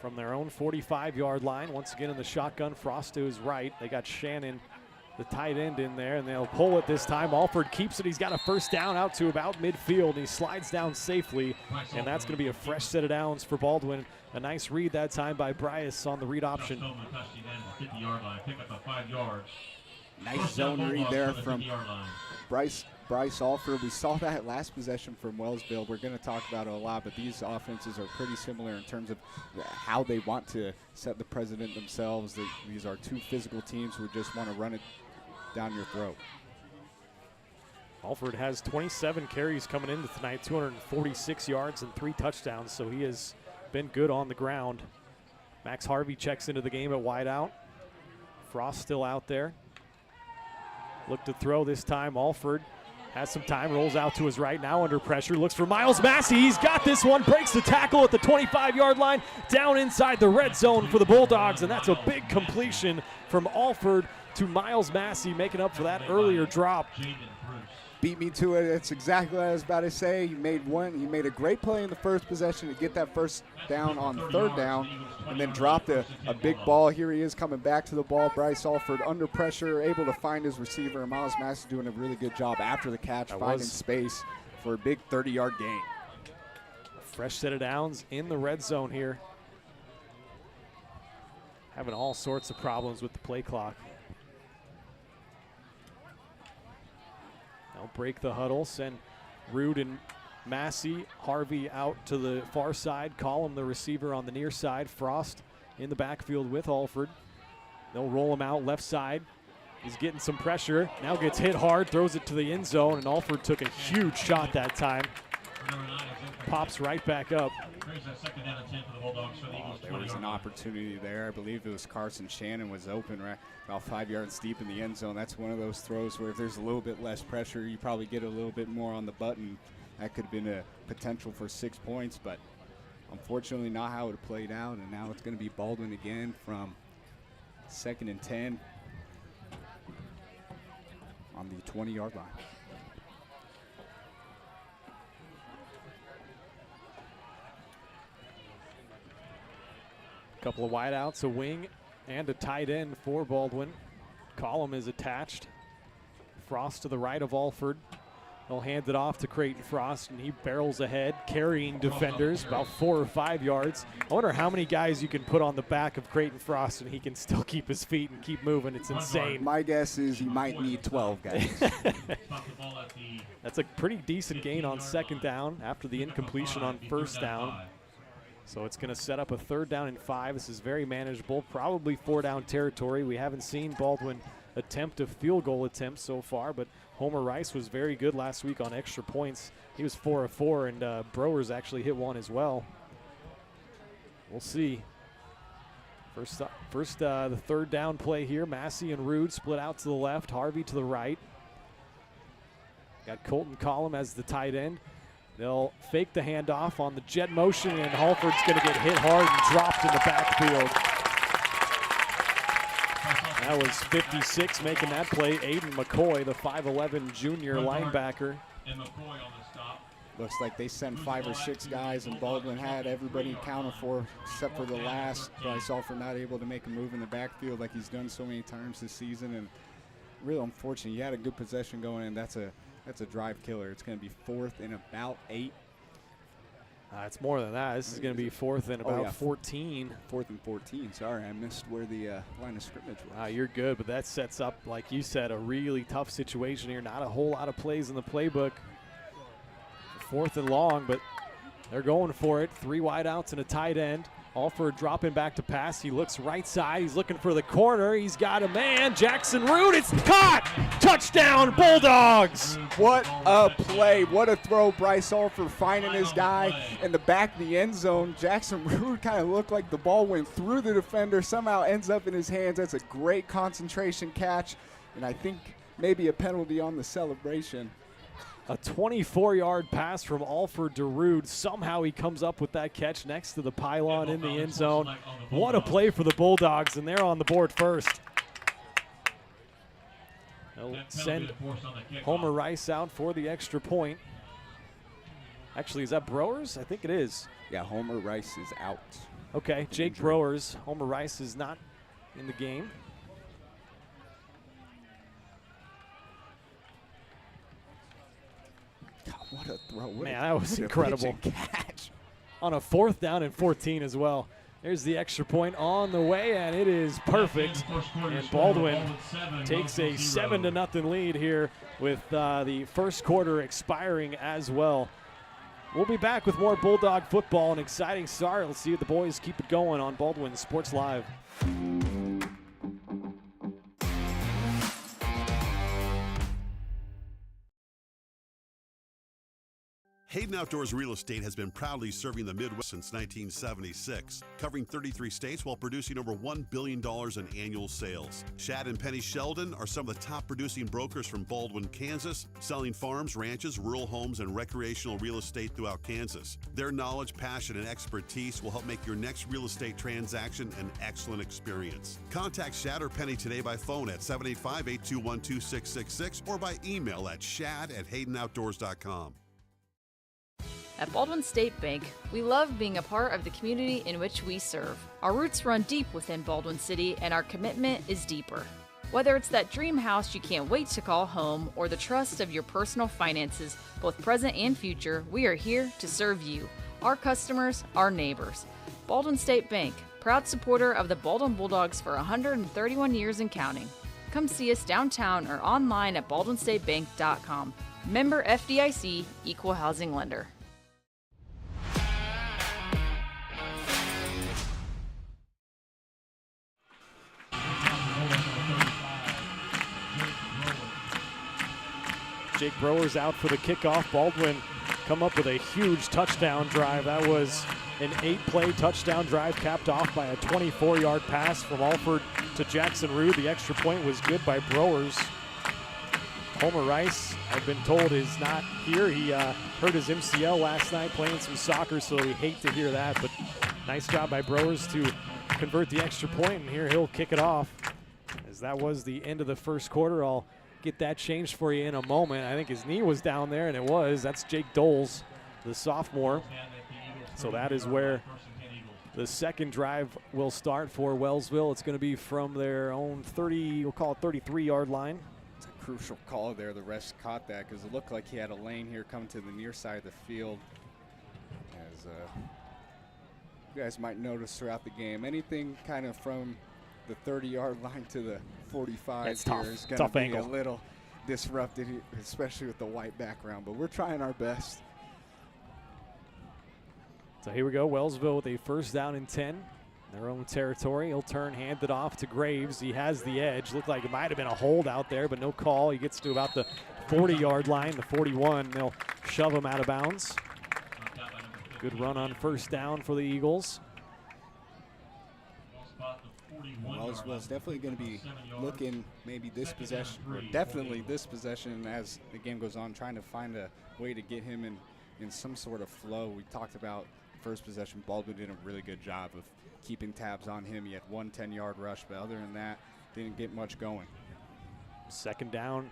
Speaker 2: From their own 45-yard line. Once again in the shotgun, Frost to his right. They got Shannon, the tight end, in there, and they'll pull it this time. Alford keeps it. He's got a 1st down out to about midfield. He slides down safely, and that's going to be a fresh set of downs for Baldwin. A nice read that time by Bryce on the read option.
Speaker 10: Nice zone read there from Bryce Alford. We saw that last possession from Wellsville. We're going to talk about it a lot, but these offenses are pretty similar in terms of how they want to set the precedent themselves. These are 2 physical teams who just want to run it down your throat.
Speaker 2: Alford has 27 carries coming into tonight, 246 yards and 3 touchdowns, so he has been good on the ground. Max Harvey checks into the game at wideout. Frost still out there. Look to throw this time. Alford has some time, rolls out to his right, now under pressure, looks for Miles Massey. He's got this one, breaks the tackle at the 25-yard line, down inside the red zone for the Bulldogs, and that's a big completion from Alford to Miles Massey, making up for that earlier drop.
Speaker 10: Beat me to it. That's exactly what I was about to say. He made a great play in the first possession to get that 1st down on 3rd down, and then dropped a big ball. Here he is coming back to the ball. Bryce Alford under pressure, able to find his receiver. And Miles Massey doing a really good job after the catch, finding space for a big 30-yard gain.
Speaker 2: A fresh set of downs in the red zone here. Having all sorts of problems with the play clock. They'll break the huddle, send Rude and Massey, Harvey out to the far side, Collum the receiver on the near side, Frost in the backfield with Alford. They'll roll him out left side. He's getting some pressure, now gets hit hard, throws it to the end zone, and Alford took a huge shot that time. Pops right back up.
Speaker 10: There was an opportunity there. I believe it was Carson Shannon was open right about 5 yards deep in the end zone. That's one of those throws where if there's a little bit less pressure, you probably get a little bit more on the button. That could have been a potential for 6 points, but unfortunately not how it played out. And now it's going to be Baldwin again from 2nd and 10 on the 20-yard line.
Speaker 2: Couple of wideouts, a wing, and a tight end for Baldwin. Collum is attached. Frost to the right of Alford. They'll hand it off to Creighton Frost, and he barrels ahead, carrying defenders about 4 or 5 yards. I wonder how many guys you can put on the back of Creighton Frost, and he can still keep his feet and keep moving. It's insane.
Speaker 10: My guess is he might need 12 guys.
Speaker 2: That's a pretty decent gain on 2nd down after the incompletion on 1st down. So it's going to set up a 3rd down and 5. This is very manageable, probably 4-down territory. We haven't seen Baldwin attempt a field goal attempt so far, but Homer Rice was very good last week on extra points. He was 4 of 4, and Browers actually hit one as well. We'll see. First, the 3rd down play here. Massey and Rude split out to the left, Harvey to the right. Got Colton Collum as the tight end. They'll fake the handoff on the jet motion, and Halford's going to get hit hard and dropped in the backfield. That was 56 making that play. Aiden McCoy, the 5'11 junior linebacker.
Speaker 10: Looks like they sent 5 or 6 guys, and Baldwin had everybody accounted for except for the last. Bryce Alford not able to make a move in the backfield like he's done so many times this season, and real unfortunate. He had a good possession going in. That's a drive killer. It's going to be 4th and about 8.
Speaker 2: It's more than that. This is going to be 4th and about 14.
Speaker 10: 4th and 14. Sorry, I missed where the line of scrimmage was.
Speaker 2: You're good, but that sets up, like you said, a really tough situation here. Not a whole lot of plays in the playbook. 4th and long, but they're going for it. 3 wideouts and a tight end. Alford dropping back to pass. He looks right side. He's looking for the corner. He's got a man. Jackson Root. It's caught. Touchdown, Bulldogs.
Speaker 10: What a play. What a throw. Bryce Alford finding his guy in the back of the end zone. Jackson Root kind of looked like the ball went through the defender. Somehow ends up in his hands. That's a great concentration catch. And I think maybe a penalty on the celebration.
Speaker 2: A 24-yard pass from Alford to Rude. Somehow he comes up with that catch next to the pylon in the end zone. What a play for the Bulldogs, and they're on the board first. They'll send Homer Rice out for the extra point. Actually, is that Browers? I think it is.
Speaker 10: Yeah, Homer Rice is out.
Speaker 2: Okay, Jake Browers. Homer Rice is not in the game.
Speaker 10: What a throw.
Speaker 2: Man, that was incredible.
Speaker 10: Catch.
Speaker 2: On a 4th down and 14 as well. There's the extra point on the way, and it is perfect. And Baldwin takes a 7-0 lead here with the first quarter expiring as well. We'll be back with more Bulldog football, an exciting start. Let's see if the boys keep it going on Baldwin Sports Live.
Speaker 3: Hayden Outdoors Real Estate has been proudly serving the Midwest since 1976, covering 33 states while producing over $1 billion in annual sales. Shad and Penny Sheldon are some of the top producing brokers from Baldwin, Kansas, selling farms, ranches, rural homes, and recreational real estate throughout Kansas. Their knowledge, passion, and expertise will help make your next real estate transaction an excellent experience. Contact Shad or Penny today by phone at 785-821-2666 or by email at shad@haydenoutdoors.com.
Speaker 4: At Baldwin State Bank, we love being a part of the community in which we serve. Our roots run deep within Baldwin City, and our commitment is deeper. Whether it's that dream house you can't wait to call home or the trust of your personal finances, both present and future, we are here to serve you, our customers, our neighbors. Baldwin State Bank, proud supporter of the Baldwin Bulldogs for 131 years and counting. Come see us downtown or online at baldwinstatebank.com. Member FDIC, Equal Housing Lender.
Speaker 2: Jake Brower's out for the kickoff. Baldwin come up with a huge touchdown drive. That was an 8-play touchdown drive capped off by a 24-yard pass from Alford to Jackson Rood. The extra point was good by Browers. Homer Rice, I've been told, is not here. He hurt his MCL last night playing some soccer, so we hate to hear that. But nice job by Browers to convert the extra point, and here he'll kick it off. As that was the end of the first quarter, I'll get that changed for you in a moment. I think his knee was down there, and it was. That's Jake Doles, the sophomore. So that is where the second drive will start for Wellsville. It's going to be from their own 30, we'll call it 33-yard line.
Speaker 10: It's a crucial call there. The refs caught that because it looked like he had a lane here coming to the near side of the field. As you guys might notice throughout the game, anything kind of from the 30-yard line to the 45
Speaker 2: is
Speaker 10: going to be
Speaker 2: angle.
Speaker 10: a little disrupted, especially with the white background, but we're trying our best.
Speaker 2: So here we go, Wellsville with a first down and 10. Their own territory. He'll turn, hand it off to Graves. He has the edge. Looked like it might have been a hold out there, but no call. He gets to about the 40-yard line, the 41. They'll shove him out of bounds. Good run on first down for the Eagles.
Speaker 10: Wellsville's definitely going to be looking maybe this possession, or definitely this possession as the game goes on, trying to find a way to get him in some sort of flow. We talked about first possession. Baldwin did a really good job of keeping tabs on him. He had one 10-yard rush, but other than that, didn't get much going.
Speaker 2: Second down,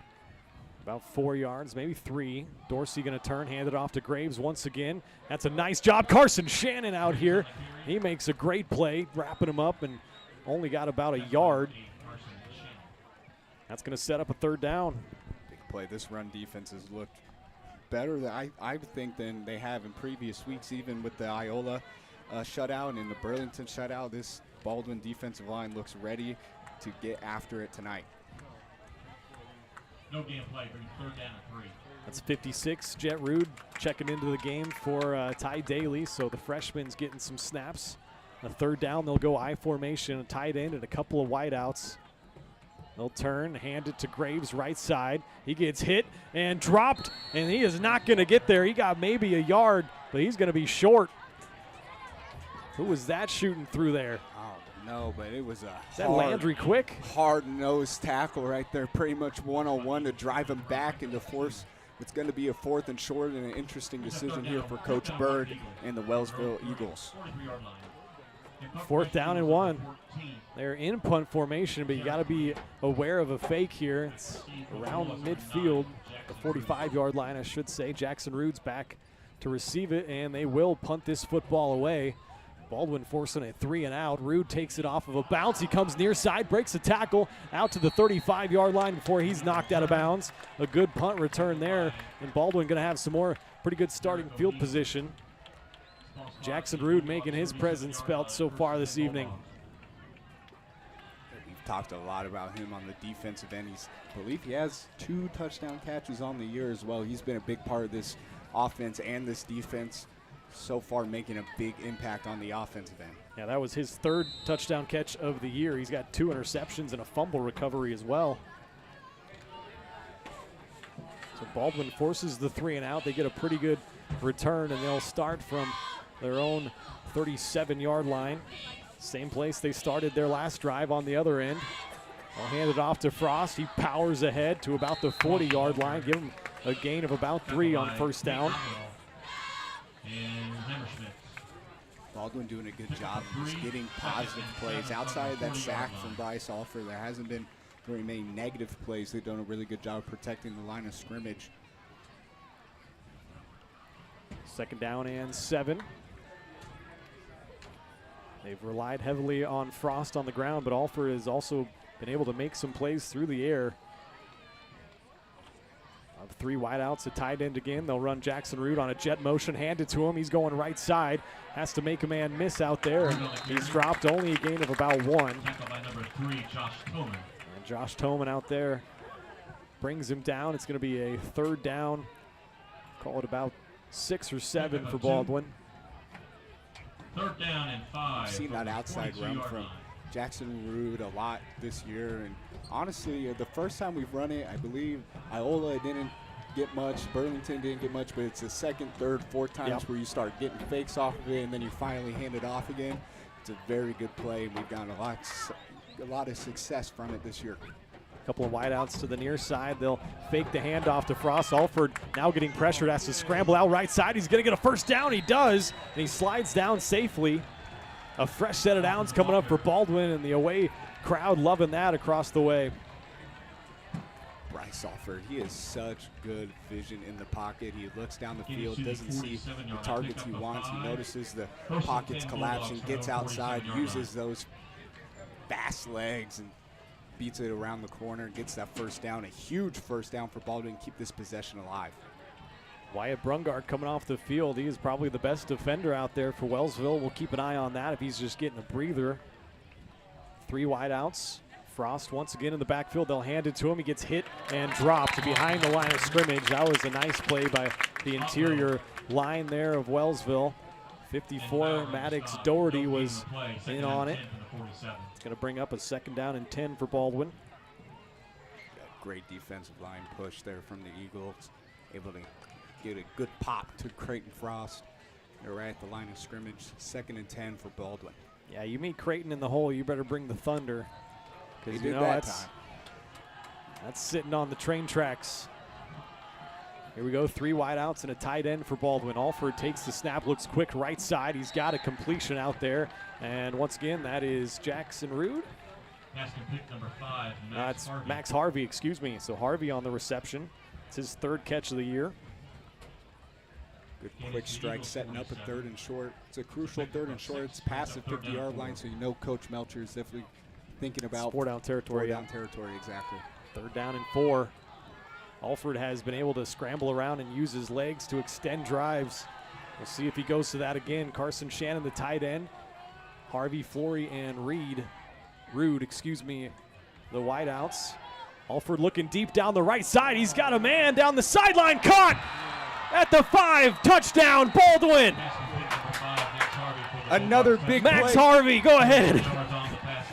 Speaker 2: about 4 yards, maybe 3. Dorsey going to turn, hand it off to Graves once again. That's a nice job. Carson Shannon out here. He makes a great play, wrapping him up, and only got about a yard. That's going to set up a third down.
Speaker 10: Big play. This run defense has looked better than I think than they have in previous weeks, even with the Iola shutout and in the Burlington shutout. This Baldwin defensive line looks ready to get after it tonight.
Speaker 14: No game play, but third down and 3.
Speaker 2: That's 56. Jet Rood checking into the game for Ty Daly, so the freshman's getting some snaps. A third down, they'll go I formation, a tight end, and a couple of wideouts. They'll turn, hand it to Graves, right side. He gets hit and dropped, and he is not going to get there. He got maybe a yard, but he's going to be short. Who was that shooting through there?
Speaker 10: Oh, no, but it was
Speaker 2: Landry Quick?
Speaker 10: Hard-nosed tackle right there, pretty much one-on-one to drive him back into force. It's going to be a 4th and short, and an interesting decision here for Coach Bird and the Wellsville Eagles.
Speaker 2: 4th down and 1. They're in punt formation, but you got to be aware of a fake here. It's around midfield, the 45-yard line, I should say. Jackson Rood's back to receive it, and they will punt this football away. Baldwin forcing a 3 and out. Rood takes it off of a bounce. He comes near side, breaks a tackle out to the 35-yard line before he's knocked out of bounds. A good punt return there, and Baldwin going to have some more pretty good starting field position. Jackson Rood making his presence felt so far this evening.
Speaker 10: We've talked a lot about him on the defensive end. I believe he has 2 touchdown catches on the year as well. He's been a big part of this offense and this defense so far, making a big impact on the offensive end.
Speaker 2: Yeah, that was his 3rd touchdown catch of the year. He's got 2 interceptions and a fumble recovery as well. So Baldwin forces the 3 and out. They get a pretty good return, and they'll start from their own 37-yard line. Same place they started their last drive on the other end. I'll hand it off to Frost. He powers ahead to about the 40-yard line. Give him a gain of about 3 on first down.
Speaker 10: Baldwin doing a good job of just getting positive plays. Outside of that sack from Bryce Alford, there hasn't been very many negative plays. They've done a really good job of protecting the line of scrimmage.
Speaker 2: 2nd down and 7. They've relied heavily on Frost on the ground, but Alford has also been able to make some plays through the air. 3 wideouts, a tight end again. They'll run Jackson Rood on a jet motion, hand it to him. He's going right side, has to make a man miss out there. He's dropped only a gain of about 1.
Speaker 14: Tackled by number 3, Josh Tillman.
Speaker 2: And Josh Toman out there brings him down. It's going to be a 3rd down. Call it about 6 or 7 for Baldwin.
Speaker 14: 3rd down and 5.
Speaker 10: I've seen that outside run from Jackson Rood a lot this year, and honestly, the first time we've run it, I believe Iola didn't get much, Burlington didn't get much, but it's the 2nd, 3rd, 4th times where you start getting fakes off of it, and then you finally hand it off again. It's a very good play, and we've gotten a lot of success from it this year.
Speaker 2: A couple of wideouts to the near side. They'll fake the handoff to Frost. Alford now getting pressured, has to scramble out right side. He's going to get a 1st down. He does, and he slides down safely. A fresh set of downs coming up for Baldwin, and the away crowd loving that across the way.
Speaker 10: Bryce Alford, he has such good vision in the pocket. He looks down the field, doesn't see the targets he wants. He notices the pockets collapsing, gets outside, uses those fast legs, and beats it around the corner, gets that 1st down, a huge 1st down for Baldwin, keep this possession alive.
Speaker 2: Wyatt Brungard coming off the field. He is probably the best defender out there for Wellsville. We'll keep an eye on that if he's just getting a breather. 3 wideouts. Frost once again in the backfield. They'll hand it to him. He gets hit and dropped behind the line of scrimmage. That was a nice play by the interior line there of Wellsville. 54, Maddox Doherty was in on it. It's going to bring up a 2nd down and 10 for Baldwin.
Speaker 10: Great defensive line push there from the Eagles. Able to get a good pop to Creighton Frost. They're right at the line of scrimmage. 2nd and 10 for Baldwin.
Speaker 2: Yeah, you meet Creighton in the hole, you better bring the thunder.
Speaker 10: Because you know
Speaker 2: that's sitting on the train tracks. Here we go, 3 wideouts and a tight end for Baldwin. Alford takes the snap, looks quick right side. He's got a completion out there. And once again, that is Jackson Rood.
Speaker 14: Pick number 5,
Speaker 2: That's Max Harvey, excuse me. So Harvey on the reception. It's his 3rd catch of the year.
Speaker 10: Good quick strike, setting up a 3rd and short. It's a crucial 3rd and short. It's past the 50-yard line, so you know Coach Melcher is definitely thinking about
Speaker 2: 4 down territory.
Speaker 10: 4 down territory, exactly.
Speaker 2: 3rd down and 4. Alford has been able to scramble around and use his legs to extend drives. We'll see if he goes to that again. Carson Shannon, the tight end. Harvey, Flory, and Rood, excuse me, the wideouts. Alford looking deep down the right side. He's got a man down the sideline. Caught at the 5. Touchdown, Baldwin.
Speaker 10: Another big
Speaker 2: Max
Speaker 10: play.
Speaker 2: Harvey, go ahead.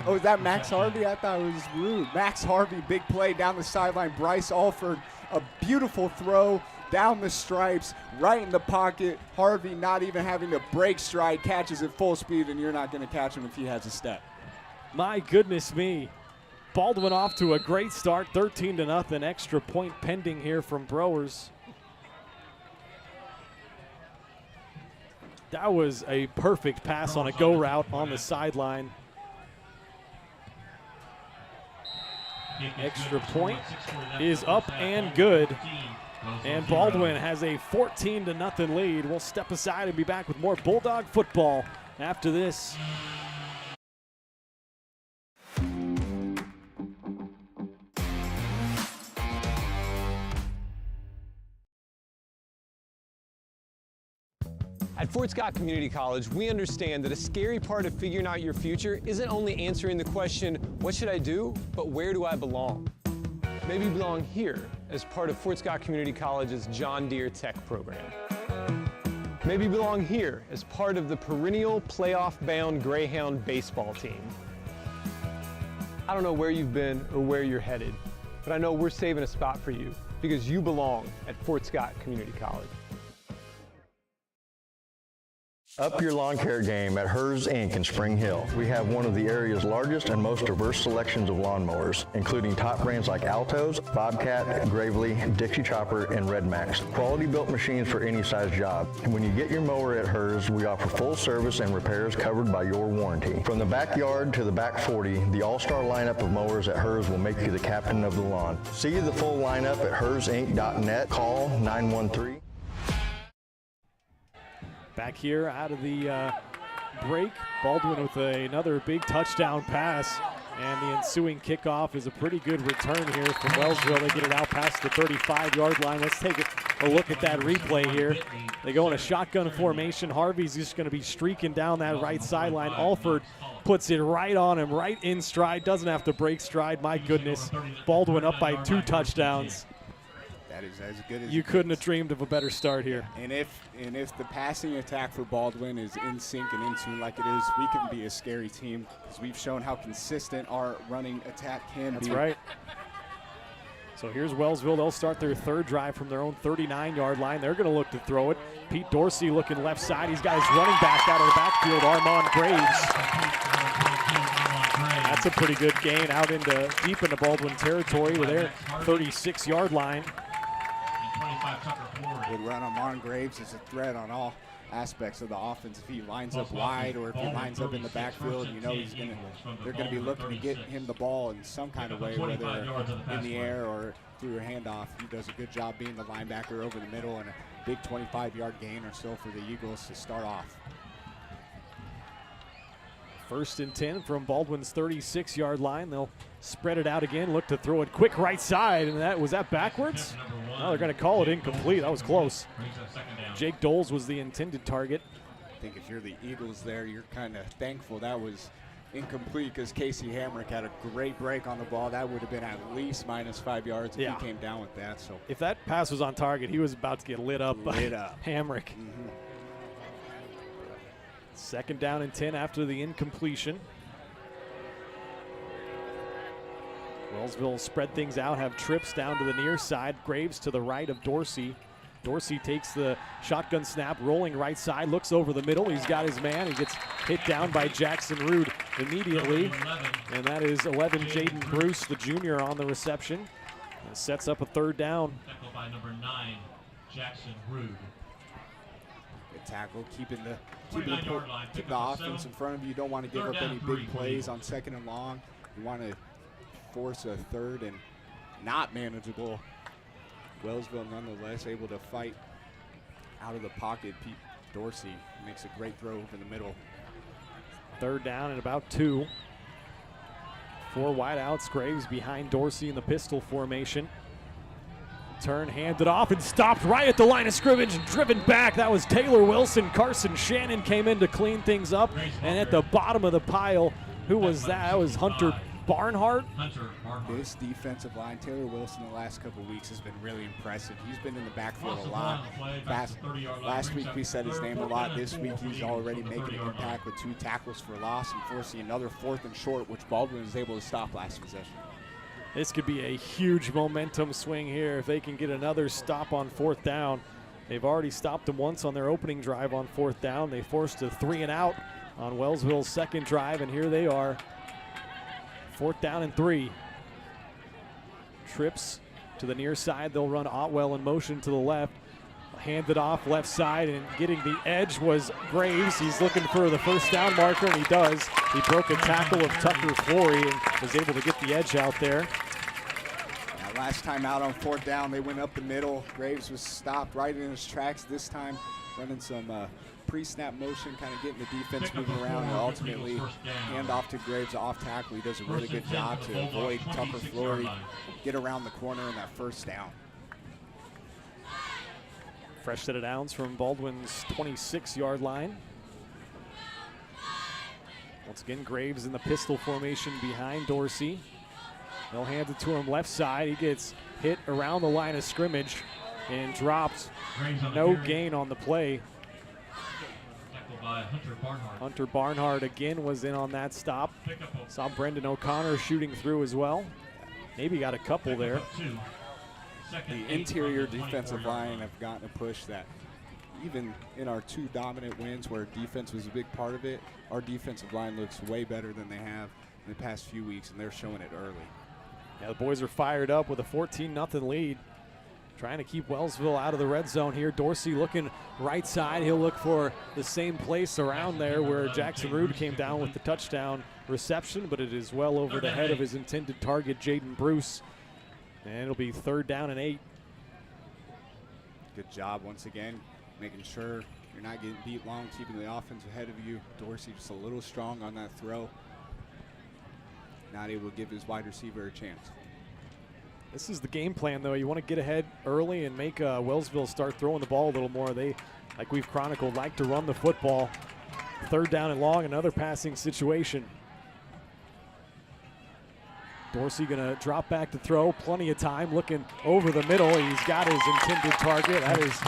Speaker 10: Oh, is that Max Harvey? I thought it was Rood. Max Harvey, big play down the sideline. Bryce Alford, a beautiful throw down the stripes, right in the pocket. Harvey not even having to break stride, catches at full speed, and you're not going to catch him if he has a step.
Speaker 2: My goodness me. Baldwin off to a great start, 13-0. Extra point pending here from Browers. That was a perfect pass on a go route on the sideline. Extra point is up and good. And Baldwin has a 14-0 lead. We'll step aside and be back with more Bulldog football after this.
Speaker 15: At Fort Scott Community College, we understand that a scary part of figuring out your future isn't only answering the question, what should I do, but where do I belong? Maybe you belong here as part of Fort Scott Community College's John Deere Tech program. Maybe you belong here as part of the perennial playoff-bound Greyhound baseball team. I don't know where you've been or where you're headed, but I know we're saving a spot for you because you belong at Fort Scott Community College.
Speaker 11: Up your lawn care game at Hers Inc. in Spring Hill. We have one of the area's largest and most diverse selections of lawnmowers, including top brands like Altos, Bobcat, Gravely, Dixie Chopper, and Red Max. Quality built machines for any size job. And when you get your mower at Hers, we offer full service and repairs covered by your warranty. From the backyard to the back 40, the all-star lineup of mowers at Hers will make you the captain of the lawn. See the full lineup at hersinc.net. Call 913.
Speaker 2: Back here out of the break, Baldwin with another big touchdown pass, and the ensuing kickoff is a pretty good return here from Wellsville. They get it out past the 35-yard line. Let's take a look at that replay here. They go in a shotgun formation. Harvey's just going to be streaking down that right sideline. Alford puts it right on him, right in stride, doesn't have to break stride. My goodness, Baldwin up by 2 touchdowns.
Speaker 9: That is as good as
Speaker 2: you couldn't have dreamed of a better start here.
Speaker 9: And if the passing attack for Baldwin is in sync and in tune like it is, we can be a scary team because we've shown how consistent our running attack can be.
Speaker 2: That's right. So here's Wellsville. They'll start their 3rd drive from their own 39-yard line. They're going to look to throw it. Pete Dorsey looking left side. He's got his running back out of the backfield, Armand Graves. That's a pretty good gain out deep into Baldwin territory to their 36-yard line.
Speaker 9: Good run on Armand Graves is a threat on all aspects of the offense. If he lines up wide or if he lines up in the backfield, you know they're going to be looking to get him the ball in some kind of way, whether in the air or through a handoff. He does a good job being the linebacker over the middle, and a big 25-yard gain or so for the Eagles to start off.
Speaker 2: 1st and 10 from Baldwin's 36-yard line. They'll spread it out again, look to throw it quick right side, and was that backwards? No, they're going to call it incomplete. That was close. Jake Doles was the intended target.
Speaker 9: I think if you're the Eagles there, you're kind of thankful that was incomplete because Casey Hamrick had a great break on the ball. That would have been at least -5 yards if he came down with that. So
Speaker 2: if that pass was on target, he was about to get lit up by Hamrick. 2nd down and 10 after the incompletion. Wellsville spread things out, have trips down to the near side. Graves to the right of Dorsey. Dorsey takes the shotgun snap, rolling right side, looks over the middle. He's got his man. He gets hit down by Jackson Rude immediately. And that is 11, Jaden Bruce, the junior, on the reception. And sets up a 3rd down.
Speaker 14: Tackled by number 9, Jackson Rude.
Speaker 9: Good tackle, keeping the offense in front of you. You don't want to give up any big plays on 2nd and long. You want to force a 3rd and not manageable. Wellsville nonetheless able to fight out of the pocket. Pete Dorsey makes a great throw over the middle.
Speaker 2: 3rd down and about 2. 4 wideouts. Graves behind Dorsey in the pistol formation. Turn, handed off, and stopped right at the line of scrimmage and driven back. That was Taylor Wilson. Carson Shannon came in to clean things up. And at the bottom of the pile, who was that? That was Hunter Barnhart.
Speaker 9: This defensive line, Taylor Wilson, the last couple of weeks has been really impressive. He's been in the backfield a lot. Last week we said his name a lot. This week he's already making an impact with 2 tackles for loss and forcing another 4th and short, which Baldwin was able to stop last possession.
Speaker 2: This could be a huge momentum swing here if they can get another stop on 4th down. They've already stopped them once on their opening drive on 4th down. They forced a 3 and out on Wellsville's 2nd drive, and here they are. 4th down and 3. Trips to the near side. They'll run Otwell in motion to the left. Handed off left side, and getting the edge was Graves. He's looking for the 1st down marker, and he does. He broke a tackle of Tucker Flory and was able to get the edge out there.
Speaker 9: Last time out on 4th down, they went up the middle. Graves was stopped right in his tracks. This time running some pre-snap motion, kind of getting the defense moving around, and ultimately hand off to Graves off tackle. He does a really good job to avoid Tucker Flory, get around the corner in that 1st down.
Speaker 2: Fresh set of downs from Baldwin's 26-yard line. Once again, Graves in the pistol formation behind Dorsey. They'll hand it to him left side. He gets hit around the line of scrimmage and dropped. No gain on the play. Hunter Barnhart again was in on that stop. Saw Brendan O'Connor shooting through as well. Maybe got a couple there.
Speaker 9: The interior defensive line have gotten a push that even in our 2 dominant wins where defense was a big part of it, our defensive line looks way better than they have in the past few weeks, and they're showing it early.
Speaker 2: Yeah, the boys are fired up with a 14-0 lead. Trying to keep Wellsville out of the red zone here. Dorsey looking right side. He'll look for the same place around there where Jackson Rude came down with the touchdown reception, but it is well over the head of his intended target, Jaden Bruce. And it'll be 3rd down and 8.
Speaker 9: Good job once again, making sure you're not getting beat long, keeping the offense ahead of you. Dorsey just a little strong on that throw. Not able to give his wide receiver a chance.
Speaker 2: This is the game plan, though. You want to get ahead early and make Wellsville start throwing the ball a little more. They, like we've chronicled, like to run the football. Third down and long, another passing situation. Dorsey gonna drop back to throw, plenty of time, looking over the middle. He's got his intended target. That is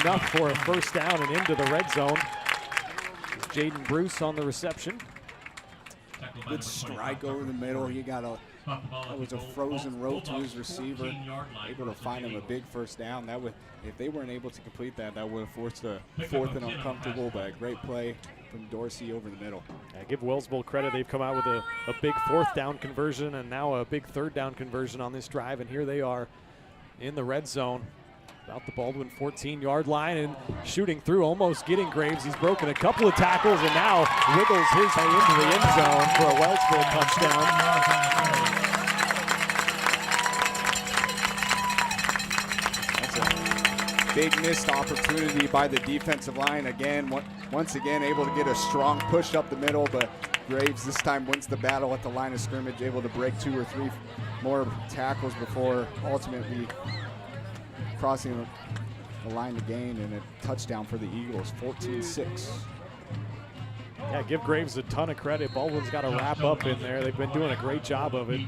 Speaker 2: enough for a first down and into the red zone. Jaden Bruce on the reception.
Speaker 10: Good strike over the middle. He got that was a frozen rope to his receiver, able to find him a big first down. That would, if they weren't able to complete that, that would have forced a fourth and uncomfortable, but a great play from Dorsey over the middle.
Speaker 2: Yeah, give Wellsville credit. They've come out with a big fourth down conversion and now a big third down conversion on this drive, and here they are in the red zone. About the Baldwin 14-yard line and shooting through, almost getting Graves. He's broken a couple of tackles and now wiggles his way into the end zone for a Wellsville touchdown.
Speaker 10: That's a big missed opportunity by the defensive line. Again, once again, able to get a strong push up the middle, but Graves this time wins the battle at the line of scrimmage, able to break 2 or 3 more tackles before ultimately crossing the line to gain, and a touchdown for the Eagles, 14-6.
Speaker 2: Yeah, give Graves a ton of credit. Baldwin's got to wrap up in there. They've been doing a great job of it.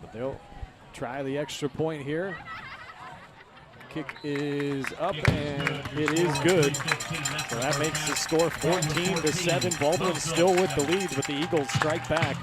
Speaker 2: But they'll try the extra point here. Kick is up, and it is good. So that makes the score 14-7. Baldwin still with the lead, but the Eagles strike back.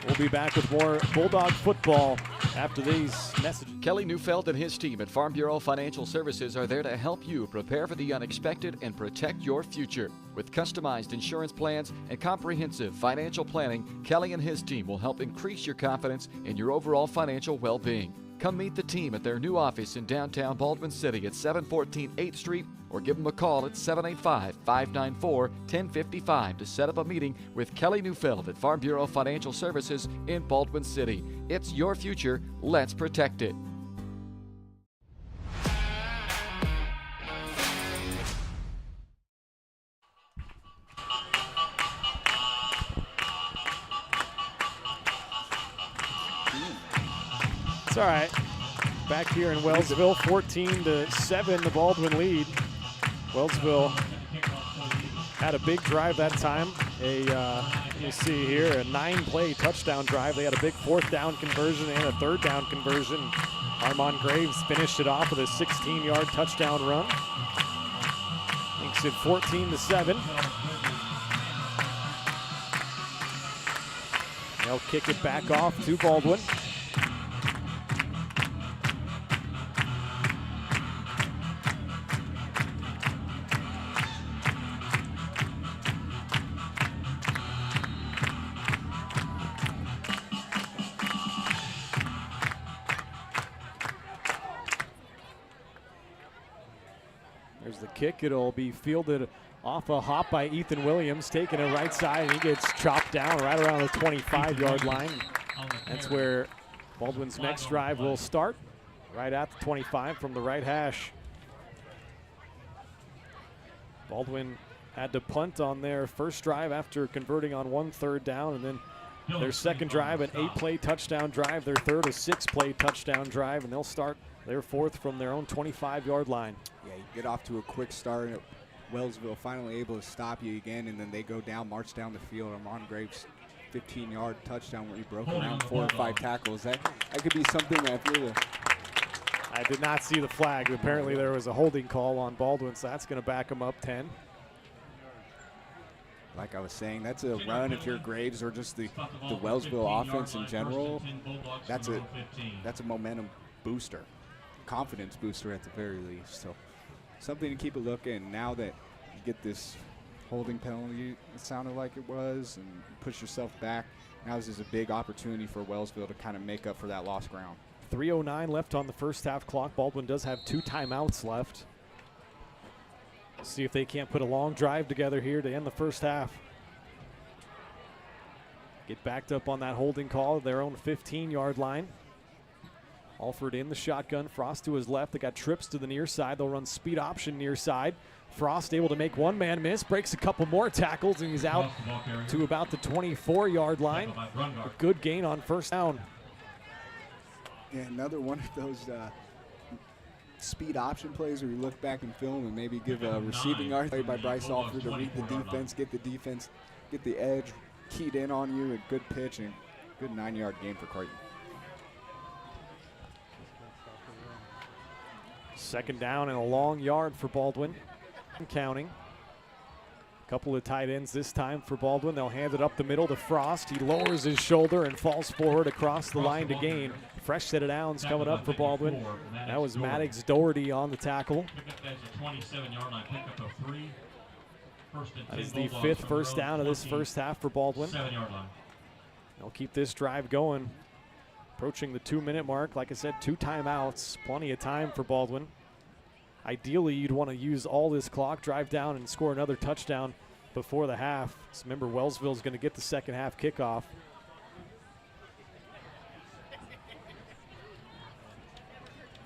Speaker 2: We'll be back with more Bulldog football after these messages.
Speaker 5: Kelly Neufeld and his team at Farm Bureau Financial Services are there to help you prepare for the unexpected and protect your future. With customized insurance plans and comprehensive financial planning, Kelly and his team will help increase your confidence in your overall financial well-being. Come meet the team at their new office in downtown Baldwin City at 714 8th Street, or give them a call at 785-594-1055 to set up a meeting with Kelly Neufeld at Farm Bureau Financial Services in Baldwin City. It's your future. Let's protect it.
Speaker 2: It's all right. Back here in Wellsville, 14-7, the Baldwin lead. Wellsville had a big drive that time. Let me see here, a 9-play touchdown drive. They had a big fourth down conversion and a third down conversion. Armand Graves finished it off with a 16-yard touchdown run. Makes it 14-7. They'll kick it back off to Baldwin. There's the kick. It'll be fielded off a hop by Ethan Williams, taking it right side, and he gets chopped down right around the 25-yard line. That's where Baldwin's next drive will start, right at the 25 from the right hash. Baldwin had to punt on their first drive after converting on 1 third down, and then their second drive, an 8-play touchdown drive, their third, a 6-play touchdown drive, and they'll start their fourth from their own 25-yard line.
Speaker 10: Yeah, you get off to a quick start. Wellsville finally able to stop you again, and then they go down, march down the field. Armand Graves' 15-yard touchdown where he broke around 4 or 5 tackles. That could be something that if you're
Speaker 2: I did not see the flag. Apparently there was a holding call on Baldwin, so that's going to back him up 10.
Speaker 10: Like I was saying, that's a run if you're Graves or just the Wellsville offense in general. That's a momentum booster, confidence booster at the very least. So something to keep a look in. Now that you get this holding penalty, it sounded like it was, and push yourself back. Now this is a big opportunity for Wellsville to kind of make up for that lost ground.
Speaker 2: 3:09 left on the first half clock. Baldwin does have 2 timeouts left. See if they can't put a long drive together here to end the first half. Get backed up on that holding call at their own 15-yard line. Alford in the shotgun. Frost to his left. They got trips to the near side. They'll run speed option near side. Frost able to make one man miss. Breaks a couple more tackles, and he's out to about the 24-yard line. A good gain on first down.
Speaker 10: Yeah, another one of those speed option plays where you look back in film and maybe give a receiving yard play by Bryce Alford to read the defense, get the edge keyed in on you, a good pitch, and a good 9-yard gain for Creighton.
Speaker 2: Second down and a long yard for Baldwin. Counting. Couple of tight ends this time for Baldwin. They'll hand it up the middle to Frost. He lowers his shoulder and falls forward across the line to gain. Fresh set of downs coming up for Baldwin. That was Maddox Doherty on the tackle. That is the 5th first down of this first half for Baldwin. They'll keep this drive going. Approaching the 2-minute mark. Like I said, 2 timeouts. Plenty of time for Baldwin. Ideally, you'd want to use all this clock, drive down, and score another touchdown before the half. So remember, Wellsville's going to get the second half kickoff.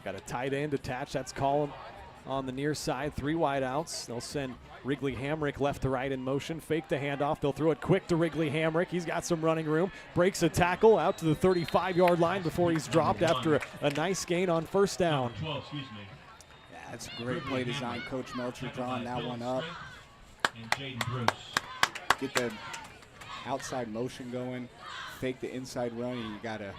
Speaker 2: Got a tight end attached. That's Collum on the near side. 3 wideouts. They'll send Wrigley Hamrick left to right in motion. Fake the handoff. They'll throw it quick to Wrigley Hamrick. He's got some running room. Breaks a tackle out to the 35-yard line before he's dropped after a nice gain on first down.
Speaker 10: That's a great play design. Coach Melcher drawing that one up. Get the outside motion going. Fake the inside run, and you got a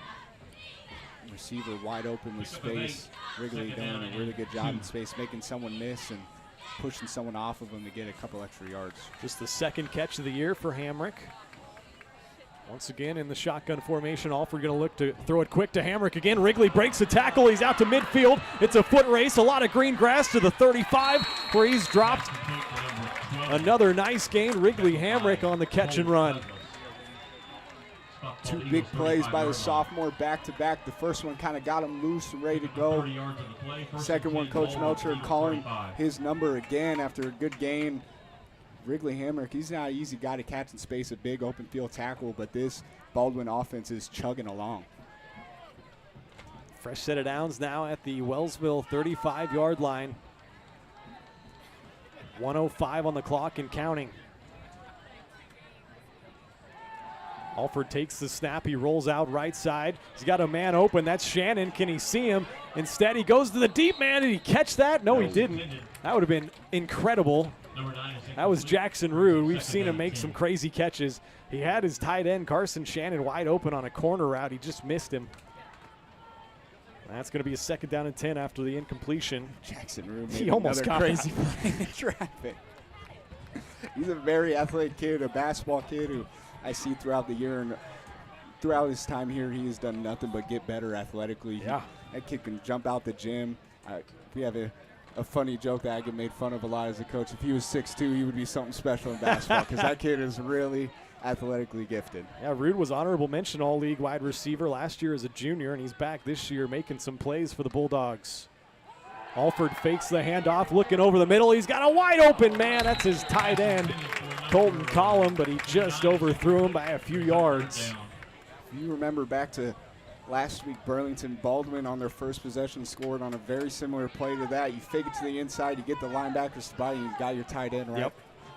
Speaker 10: receiver wide open with space. Wrigley doing a really good job in space, making someone miss and pushing someone off of him to get a couple extra yards.
Speaker 2: Just the 2nd catch of the year for Hamrick. Once again in the shotgun formation, Alford going to look to throw it quick to Hamrick again. Wrigley breaks the tackle. He's out to midfield. It's a foot race. A lot of green grass to the 35 where he's dropped. Another nice gain. Wrigley Hamrick on the catch and run.
Speaker 10: 2 big plays by the sophomore back-to-back. The first one kind of got him loose and ready to go. Second one, Coach Melcher calling his number again after a good gain. Wrigley Hamrick, he's not an easy guy to catch in space, a big open field tackle, but this Baldwin offense is chugging along.
Speaker 2: Fresh set of downs now at the Wellsville 35-yard line. 1:05 on the clock and counting. Alford takes the snap. He rolls out right side. He's got a man open. That's Shannon. Can he see him? Instead, he goes to the deep man. Did he catch that? No, he didn't. That would have been incredible. That was Jackson Rude. We've seen him make some crazy catches. He had his tight end, Carson Shannon, wide open on a corner route. He just missed him. That's going to be a 2nd down and 10 after the incompletion.
Speaker 10: Jackson Rude
Speaker 2: he almost got
Speaker 10: crazy play in traffic. He's a very athletic kid, a basketball kid who I see throughout the year, and throughout his time here, he has done nothing but get better athletically.
Speaker 2: Yeah.
Speaker 10: That kid can jump out the gym. We have a funny joke that I get made fun of a lot as a coach. If he was 6'2", he would be something special in basketball because that kid is really athletically gifted.
Speaker 2: Yeah, Rude was honorable mention all-league wide receiver last year as a junior, and he's back this year making some plays for the Bulldogs. Alford fakes the handoff, looking over the middle. He's got a wide open man. That's his tight end, Colton Collum, but he just overthrew him by a few yards.
Speaker 10: If you remember back to last week, Burlington, Baldwin on their first possession scored on a very similar play to that. You fake it to the inside, you get the linebackers to buy, you got your tight end right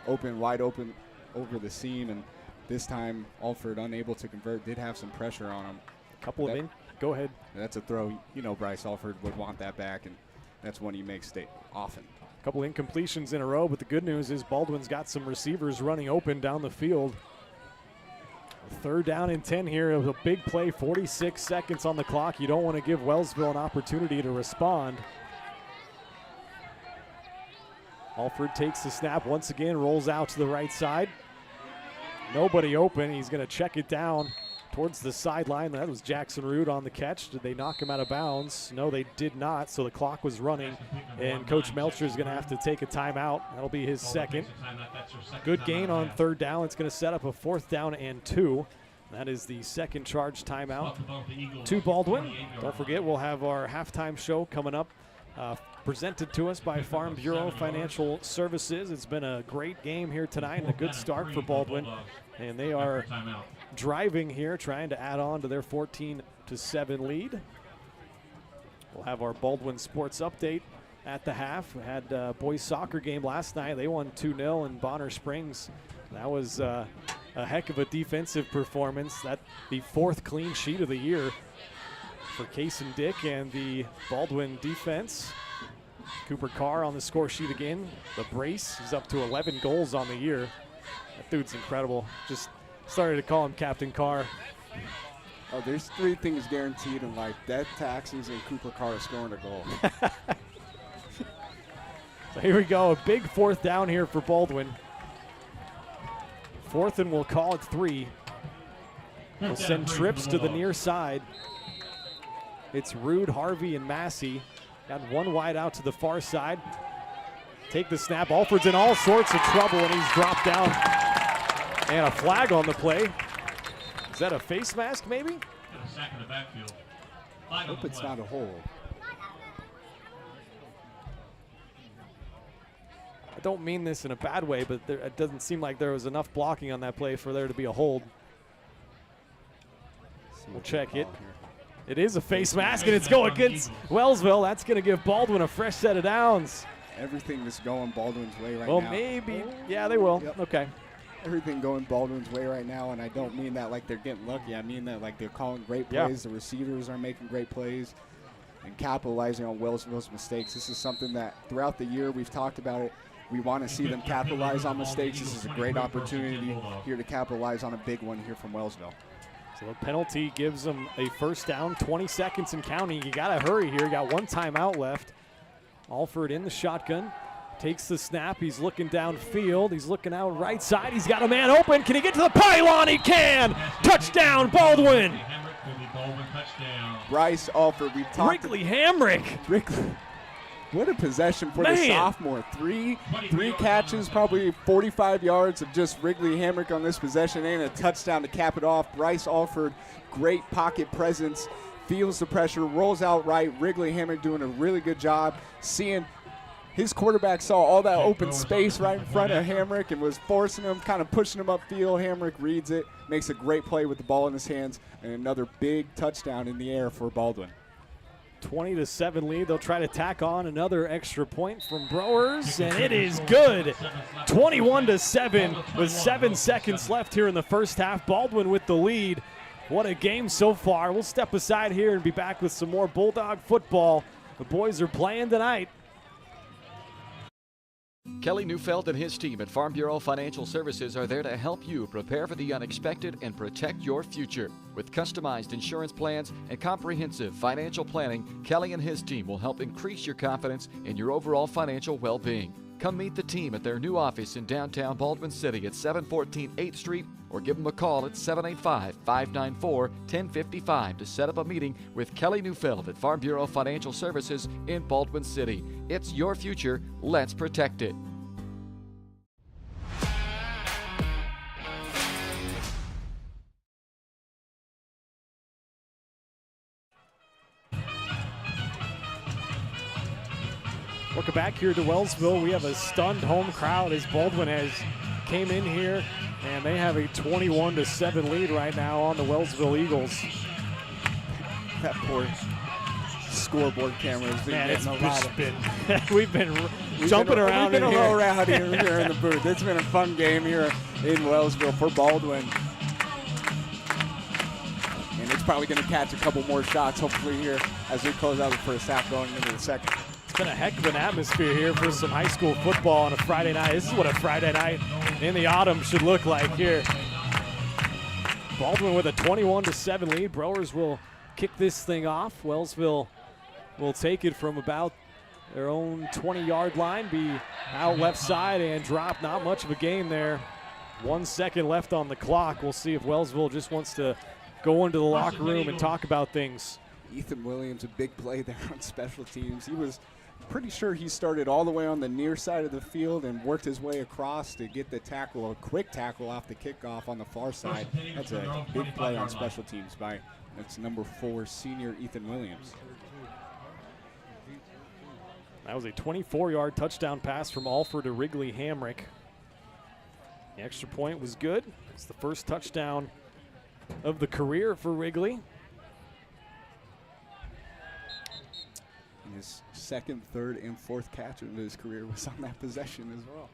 Speaker 10: open, wide open over the seam, and this time Alford unable to convert, did have some pressure on him.
Speaker 2: Go ahead.
Speaker 10: That's a throw. You know Bryce Alford would want that back, and that's one he makes often.
Speaker 2: A couple incompletions in a row, but the good news is Baldwin's got some receivers running open down the field. 3rd down and 10 here. It was a big play, 46 seconds on the clock. You don't want to give Wellsville an opportunity to respond. Alford takes the snap once again, rolls out to the right side. Nobody open. He's going to check it down towards the sideline. That was Jackson Rude on the catch. Did they knock him out of bounds? No, they did not. So the clock was running, and Coach Melcher is going to have to take a timeout. That'll be his 2nd. Good gain on 3rd down. It's going to set up a 4th down and 2. That is the 2nd charge timeout to Baldwin. Don't forget, we'll have our halftime show coming up, presented to us by Farm Bureau Financial Services. It's been a great game here tonight and a good start for Baldwin, and they are driving here, trying to add on to their 14-7 lead. We'll have our Baldwin sports update at the half. We had a boys soccer game last night. They won 2-0 in Bonner Springs. That was a heck of a defensive performance. That the 4th clean sheet of the year for Case and Dick and the Baldwin defense. Cooper Carr on the score sheet again. The brace, he's up to 11 goals on the year. That dude's incredible. Just started to call him Captain Carr.
Speaker 10: Oh, there's 3 things guaranteed in life: death, taxes, and Cooper Carr scoring a goal.
Speaker 2: So here we go, a big 4th down here for Baldwin. 4th, and we'll call it 3. We'll send trips to the near side. It's Rude, Harvey, and Massey. Got one wide out to the far side. Take the snap. Alford's in all sorts of trouble, and he's dropped down. And a flag on the play. Is that a face mask, maybe?
Speaker 14: A sack in the backfield.
Speaker 10: I hope it's not a hold.
Speaker 2: I don't mean this in a bad way, but it doesn't seem like there was enough blocking on that play for there to be a hold. We'll check it. It is a face mask, and it's going against Wellsville. That's going to give Baldwin a fresh set of downs.
Speaker 10: Everything is going Baldwin's way right now.
Speaker 2: Well, maybe. Yeah, they will. Yep. Okay.
Speaker 10: Everything going Baldwin's way right now, and I don't mean that like they're getting lucky. I mean that like they're calling great plays. The receivers are making great plays and capitalizing on Wellsville's mistakes. This is something that throughout the year we've talked about it. We want to see them capitalize on mistakes. This is a great opportunity here to capitalize on a big one here from Wellsville.
Speaker 2: So the penalty gives them a first down, 20 seconds and counting. You got to hurry here. You got one timeout left. Alford in the shotgun. Takes the snap. He's looking downfield. He's looking out right side. He's got a man open. Can he get to the pylon? He can. Touchdown, Baldwin.
Speaker 10: Bryce Alford. We've talked.
Speaker 2: Wrigley Hamrick.
Speaker 10: What a possession for the sophomore. Three catches, probably 45 yards of just Wrigley Hamrick on this possession, and a touchdown to cap it off. Bryce Alford, great pocket presence, feels the pressure, rolls out right. Wrigley Hamrick doing a really good job seeing his quarterback saw all that open space right in front of Hamrick and was forcing him, kind of pushing him upfield. Hamrick reads it, makes a great play with the ball in his hands, and another big touchdown in the air for Baldwin.
Speaker 2: 20-7 lead. They'll try to tack on another extra point from Browers, and it is good. 21-7 with 7 seconds left here in the first half. Baldwin with the lead. What a game so far. We'll step aside here and be back with some more Bulldog football. The boys are playing tonight.
Speaker 5: Kelly Neufeld and his team at Farm Bureau Financial Services are there to help you prepare for the unexpected and protect your future. With customized insurance plans and comprehensive financial planning, Kelly and his team will help increase your confidence in your overall financial well-being. Come meet the team at their new office in downtown Baldwin City at 714 8th Street, or give them a call at 785-594-1055 to set up a meeting with Kelly Neufeld at Farm Bureau Financial Services in Baldwin City. It's your future. Let's protect it.
Speaker 2: Welcome back here to Wellsville. We have a stunned home crowd as Baldwin has came in here, and they have a 21-7 lead right now on the Wellsville Eagles.
Speaker 10: That poor scoreboard camera has been getting a lot of
Speaker 2: we've been jumping around.
Speaker 10: We've been a little rowdy here in the booth. It's been a fun game here in Wellsville for Baldwin. And it's probably going to catch a couple more shots, hopefully, here as we close out the first half going into the second.
Speaker 2: It's been a heck of an atmosphere here for some high school football on a Friday night. This is what a Friday night in the autumn should look like here. Baldwin with a 21-7 lead. Browers will kick this thing off. Wellsville will take it from about their own 20-yard line, be out left side and drop. Not much of a game there. 1 second left on the clock. We'll see if Wellsville just wants to go into the locker room and talk about things.
Speaker 10: Ethan Williams, a big play there on special teams. He was pretty sure he started all the way on the near side of the field and worked his way across to get the tackle, a quick tackle off the kickoff on the far side. That's a big play on special teams by, that's number 4, senior Ethan Williams.
Speaker 2: That was a 24-yard touchdown pass from Alford to Wrigley Hamrick. The extra point was good. It's the first touchdown of the career for Wrigley.
Speaker 10: His second, third, and fourth catch of his career was on that possession as well.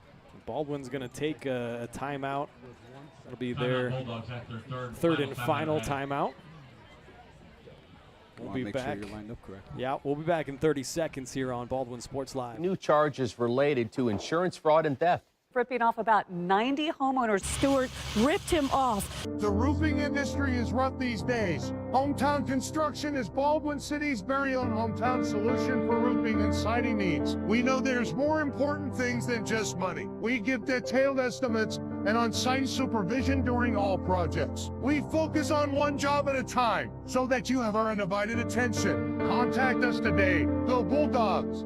Speaker 2: Baldwin's going to take a timeout. That'll be their third and final timeout. We'll be
Speaker 10: make
Speaker 2: back.
Speaker 10: sure you're lined up correct.
Speaker 2: Yeah, we'll be back in 30 seconds here on Baldwin Sports Live.
Speaker 6: New charges related to insurance fraud and theft.
Speaker 7: Ripping off about 90 homeowners. Stewart ripped him off.
Speaker 8: The roofing industry is rough these days. Hometown Construction is Baldwin City's very own hometown solution for roofing and siding needs. We know there's more important things than just money. We give detailed estimates and on-site supervision during all projects. We focus on one job at a time so that you have our undivided attention. Contact us today. Go Bulldogs!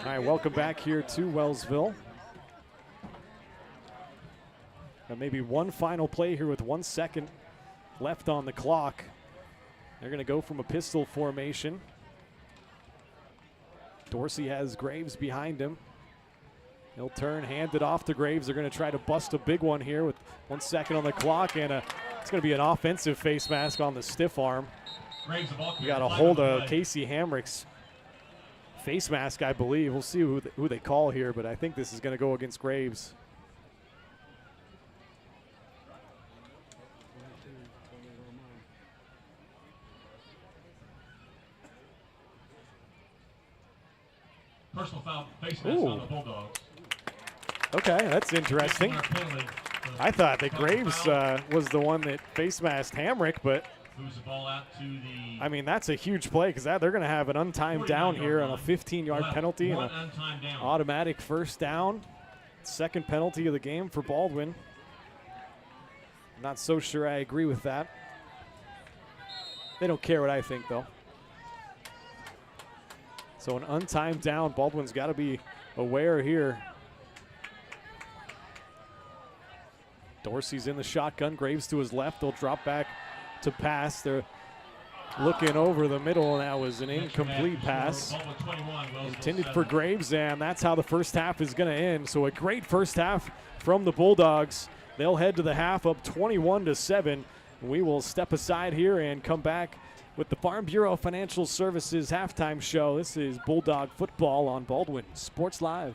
Speaker 2: All right, welcome back here to Wellsville. And maybe one final play here with 1 second left on the clock. They're going to go from a pistol formation. Dorsey has Graves behind him. He'll turn, hand it off to Graves. They're going to try to bust a big one here with 1 second on the clock, and it's going to be an offensive face mask on the stiff arm. You got a hold of Casey Hamrick's face mask, I believe. We'll see who they call here, but I think this is going to go against Graves.
Speaker 14: Personal foul, face mask on the Bulldogs.
Speaker 2: Okay, that's interesting. I thought that Graves was the one that face masked Hamrick, but
Speaker 14: moves the ball out to the.
Speaker 2: I mean, that's a huge play because they're going to have an untimed down here on a 15-yard penalty and an automatic first down. Second penalty of the game for Baldwin. Not so sure I agree with that. They don't care what I think, though. So an untimed down. Baldwin's got to be aware here. Dorsey's in the shotgun. Graves to his left. They'll drop back to pass. They're looking over the middle, and that was an incomplete pass intended for Graves, and that's how the first half is going to end. So a great first half from the Bulldogs. They'll head to the half up 21-7. We will step aside here and come back with the Farm Bureau Financial Services halftime show. This is Bulldog football on Baldwin Sports Live.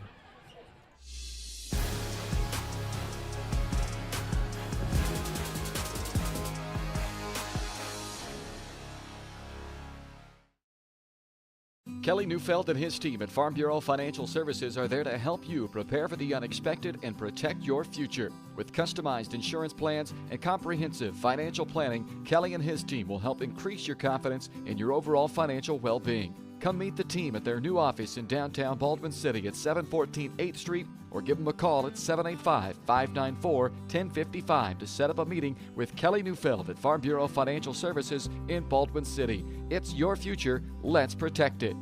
Speaker 5: Kelly Neufeld and his team at Farm Bureau Financial Services are there to help you prepare for the unexpected and protect your future. With customized insurance plans and comprehensive financial planning, Kelly and his team will help increase your confidence in your overall financial well-being. Come meet the team at their new office in downtown Baldwin City at 714 8th Street or give them a call at 785-594-1055 to set up a meeting with Kelly Neufeld at Farm Bureau Financial Services in Baldwin City. It's your future. Let's protect it.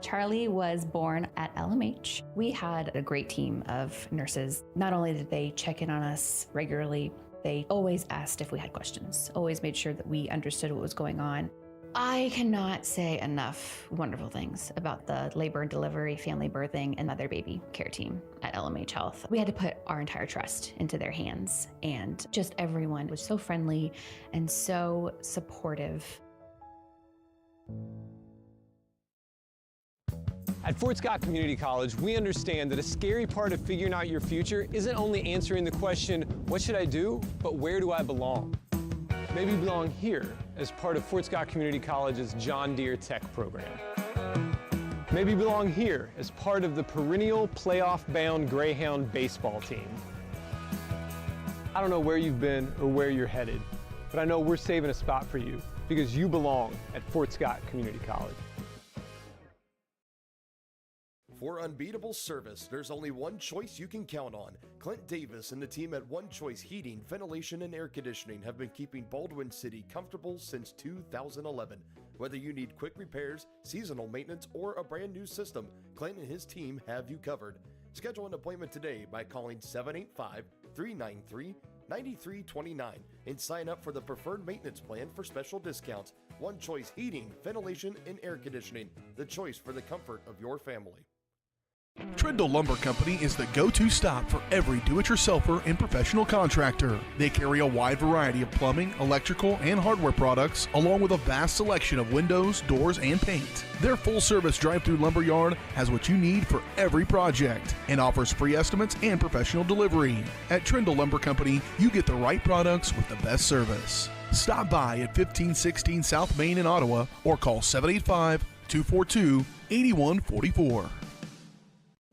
Speaker 16: Charlie was born at LMH. We had a great team of nurses. Not only did they check in on us regularly, they always asked if we had questions, always made sure that we understood what was going on. I cannot say enough wonderful things about the labor and delivery, family birthing, and mother baby care team at LMH Health. We had to put our entire trust into their hands, and just everyone was so friendly and so supportive.
Speaker 15: At Fort Scott Community College, we understand that a scary part of figuring out your future isn't only answering the question, what should I do, but where do I belong? Maybe you belong here as part of Fort Scott Community College's John Deere Tech program. Maybe you belong here as part of the perennial playoff-bound Greyhound baseball team. I don't know where you've been or where you're headed, but I know we're saving a spot for you because you belong at Fort Scott Community College.
Speaker 13: For unbeatable service, there's only one choice you can count on. Clint Davis and the team at One Choice Heating, Ventilation, and Air Conditioning have been keeping Baldwin City comfortable since 2011. Whether you need quick repairs, seasonal maintenance, or a brand new system, Clint and his team have you covered. Schedule an appointment today by calling 785-393-9329 and sign up for the preferred maintenance plan for special discounts. One Choice Heating, Ventilation, and Air Conditioning, the choice for the comfort of your family.
Speaker 17: Trindle Lumber Company is the go-to stop for every do-it-yourselfer and professional contractor. They carry a wide variety of plumbing, electrical, and hardware products, along with a vast selection of windows, doors, and paint. Their full-service drive-through lumber yard has what you need for every project and offers free estimates and professional delivery. At Trindle Lumber Company, you get the right products with the best service. Stop by at 1516 South Main in Ottawa or call 785-242-8144.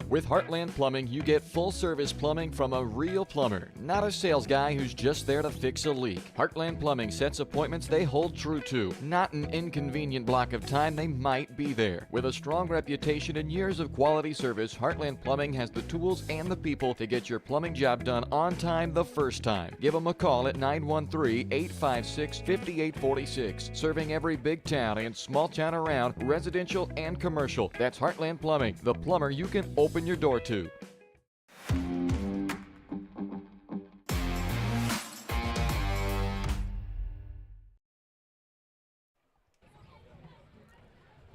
Speaker 5: With Heartland Plumbing, you get full-service plumbing from a real plumber, not a sales guy who's just there to fix a leak. Heartland Plumbing sets appointments they hold true to, not an inconvenient block of time they might be there. With a strong reputation and years of quality service, Heartland Plumbing has the tools and the people to get your plumbing job done on time the first time. Give them a call at 913-856-5846, serving every big town and small town around, residential and commercial. That's Heartland Plumbing, the plumber you can open your door to.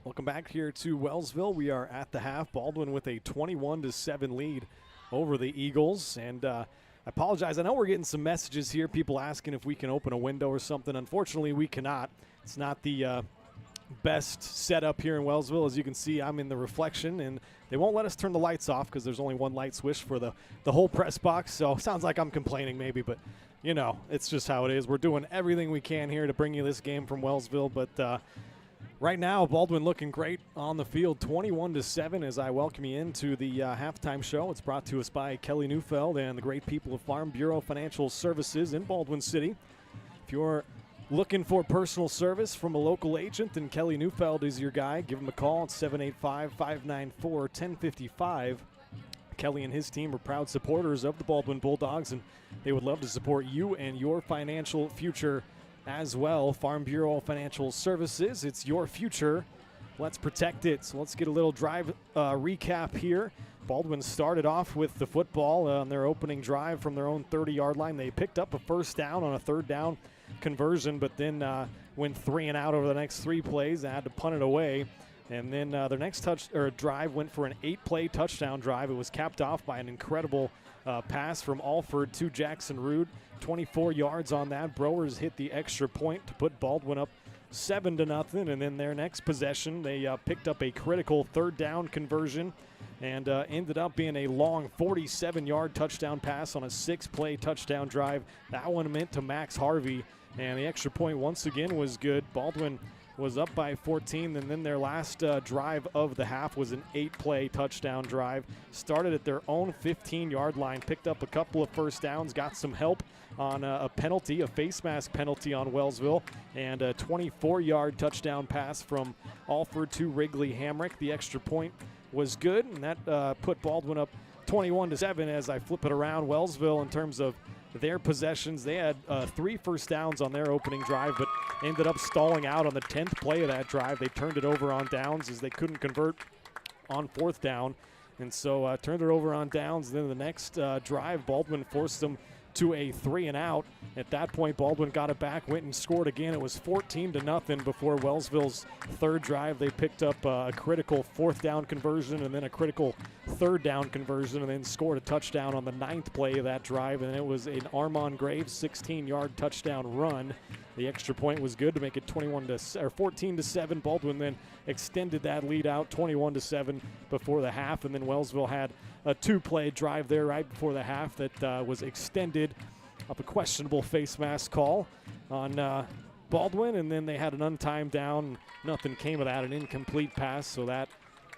Speaker 2: Welcome back here to Wellsville. We are at the half. Baldwin with a 21-7 lead over the Eagles. And I apologize. I know we're getting some messages here, people asking if we can open a window or something. Unfortunately, we cannot. It's not the best setup here in Wellsville. As you can see, I'm in the reflection, and they won't let us turn the lights off because there's only one light switch for the whole press box. So sounds like I'm complaining maybe, but you know, it's just how it is. We're doing everything we can here to bring you this game from Wellsville, but right now Baldwin looking great on the field, 21-7. As I welcome you into the halftime show. It's brought to us by Kelly Neufeld and the great people of Farm Bureau Financial Services in Baldwin City. If you're looking for personal service from a local agent, then Kelly Neufeld is your guy. Give him a call at 785-594-1055. Kelly and his team are proud supporters of the Baldwin Bulldogs, and they would love to support you and your financial future as well. Farm Bureau Financial Services, it's your future. Let's protect it. So let's get a little drive recap here. Baldwin started off with the football on their opening drive from their own 30-yard line. They picked up a first down on a third down conversion, but then went 3 and out over the next 3 plays and had to punt it away. And then their next drive went for an 8-play touchdown drive. It was capped off by an incredible pass from Alford to Jackson Rood. 24 yards on that. Browers hit the extra point to put Baldwin up 7-0. And then their next possession, they picked up a critical third down conversion and ended up being a long 47-yard touchdown pass on a 6-play touchdown drive. That one meant to Max Harvey, and the extra point once again was good. Baldwin was up by 14, and then their last drive of the half was an 8-play touchdown drive. Started at their own 15-yard line, picked up a couple of first downs, got some help on a penalty, a face mask penalty on Wellsville, and a 24-yard touchdown pass from Alford to Wrigley Hamrick. The extra point was good, and that put Baldwin up 21-7. As I flip it around, Wellsville, in terms of their possessions, they had 3 first downs on their opening drive, but ended up stalling out on the 10th play of that drive. They turned it over on downs as they couldn't convert on 4th down, and so turned it over on downs. Then the next drive, Baldwin forced them to a 3 and out. At that point, Baldwin got it back, went and scored again. It was 14-0 before Wellsville's third drive. They picked up a critical 4th down conversion and then a critical 3rd down conversion, and then scored a touchdown on the 9th play of that drive, and it was an Armand Graves 16-yard touchdown run. The extra point was good to make it 14-7. Baldwin then extended that lead out 21-7 before the half, and then Wellsville had a 2-play drive there right before the half that was extended up a questionable face mask call on Baldwin, and then they had an untimed down. Nothing came of that, an incomplete pass, so that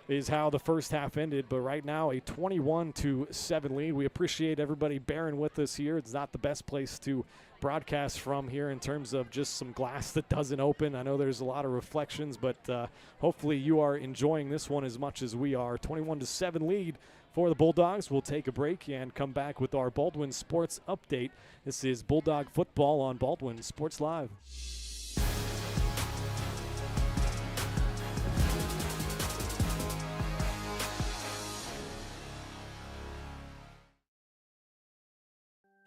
Speaker 2: is how the first half ended. But right now, a 21-7 lead. We appreciate everybody bearing with us here. It's not the best place to broadcast from here in terms of just some glass that doesn't open. I know there's a lot of reflections, but hopefully you are enjoying this one as much as we are. 21-7 lead for the Bulldogs. We'll take a break and come back with our Baldwin Sports Update. This is Bulldog Football on Baldwin Sports Live.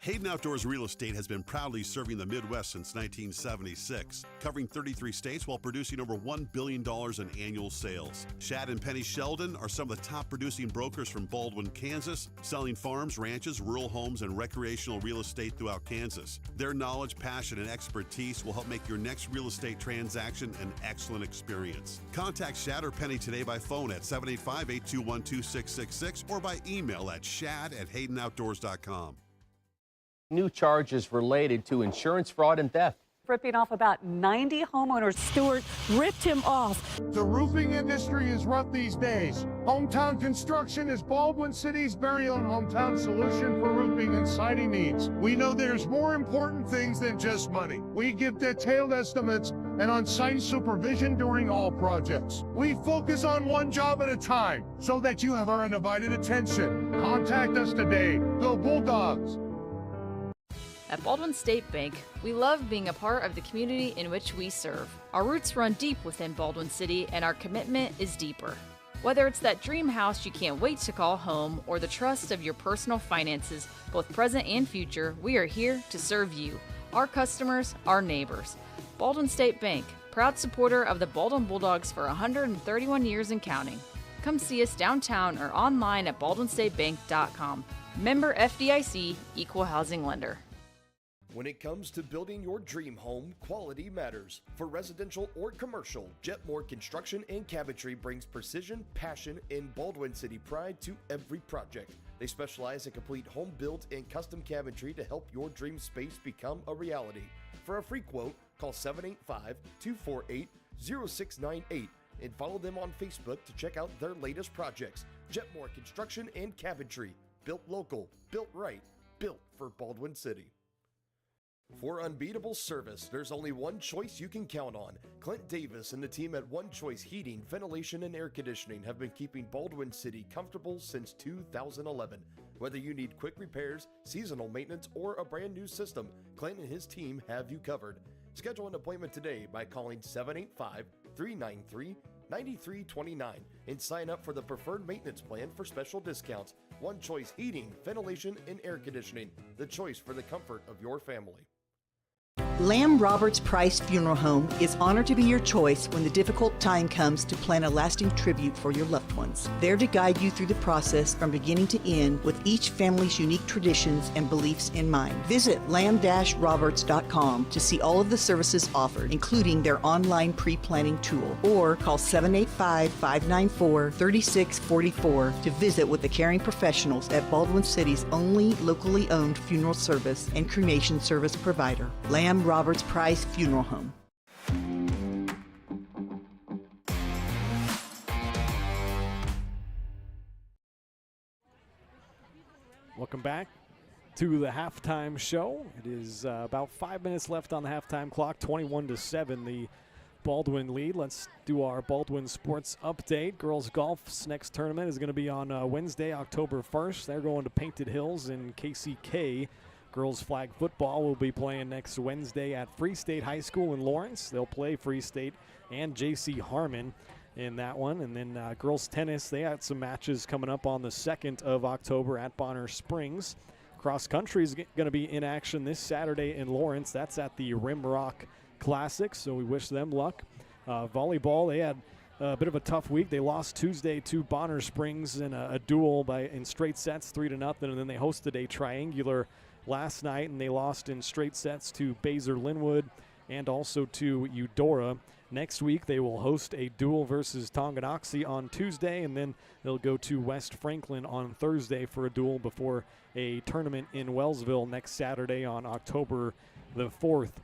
Speaker 3: Hayden Outdoors Real Estate has been proudly serving the Midwest since 1976, covering 33 states while producing over $1 billion in annual sales. Shad and Penny Sheldon are some of the top producing brokers from Baldwin, Kansas, selling farms, ranches, rural homes, and recreational real estate throughout Kansas. Their knowledge, passion, and expertise will help make your next real estate transaction an excellent experience. Contact Shad or Penny today by phone at 785-821-2666 or by email at shad@haydenoutdoors.com.
Speaker 6: New charges related to insurance fraud and theft.
Speaker 7: Ripping off about 90 homeowners. Stewart ripped him off.
Speaker 8: The roofing industry is rough these days. Hometown Construction is Baldwin City's very own hometown solution for roofing and siding needs. We know there's more important things than just money. We give detailed estimates and on-site supervision during all projects. We focus on one job at a time so that you have our undivided attention. Contact us today. Go Bulldogs!
Speaker 4: At Baldwin State Bank, we love being a part of the community in which we serve. Our roots run deep within Baldwin City, and our commitment is deeper. Whether it's that dream house you can't wait to call home or the trust of your personal finances, both present and future, we are here to serve you, our customers, our neighbors. Baldwin State Bank, proud supporter of the Baldwin Bulldogs for 131 years and counting. Come see us downtown or online at baldwinstatebank.com. Member FDIC, Equal Housing Lender.
Speaker 13: When it comes to building your dream home, quality matters. For residential or commercial, Jetmore Construction and Cabinetry brings precision, passion, and Baldwin City pride to every project. They specialize in complete home build and custom cabinetry to help your dream space become a reality. For a free quote, call 785-248-0698 and follow them on Facebook to check out their latest projects. Jetmore Construction and Cabinetry. Built local, built right, built for Baldwin City. For unbeatable service, there's only one choice you can count on. Clint Davis and the team at One Choice Heating, Ventilation, and Air Conditioning have been keeping Baldwin City comfortable since 2011. Whether you need quick repairs, seasonal maintenance, or a brand new system, Clint and his team have you covered. Schedule an appointment today by calling 785-393-9329 and sign up for the preferred maintenance plan for special discounts. One Choice Heating, Ventilation, and Air Conditioning, the choice for the comfort of your family.
Speaker 12: Lamb Roberts Price Funeral Home is honored to be your choice when the difficult time comes to plan a lasting tribute for your loved ones. There to guide you through the process from beginning to end with each family's unique traditions and beliefs in mind. Visit lamb-roberts.com to see all of the services offered, including their online pre-planning tool, or call 785-594-3644 to visit with the caring professionals at Baldwin City's only locally owned funeral service and cremation service provider, Lamb Roberts Price Funeral Home.
Speaker 2: Welcome back to the halftime show. It is about 5 minutes left on the halftime clock, 21-7, the Baldwin lead. Let's do our Baldwin sports update. Girls golf's next tournament is going to be on Wednesday, October 1st. They're going to Painted Hills in KCK. Girls flag football will be playing next Wednesday at Free State High School in Lawrence. They'll play Free State and J.C. Harmon in that one. And then girls tennis, they had some matches coming up on the 2nd of October at Bonner Springs. Cross country is going to be in action this Saturday in Lawrence. That's at the Rimrock Classic, so we wish them luck. Volleyball, they had a bit of a tough week. They lost Tuesday to Bonner Springs in a duel in straight sets, 3-0, and then they hosted a triangular last night, and they lost in straight sets to Baser Linwood and also to Eudora. Next week, they will host a duel versus Tonganoxie on Tuesday, and then they'll go to West Franklin on Thursday for a duel before a tournament in Wellsville next Saturday on October the 4th.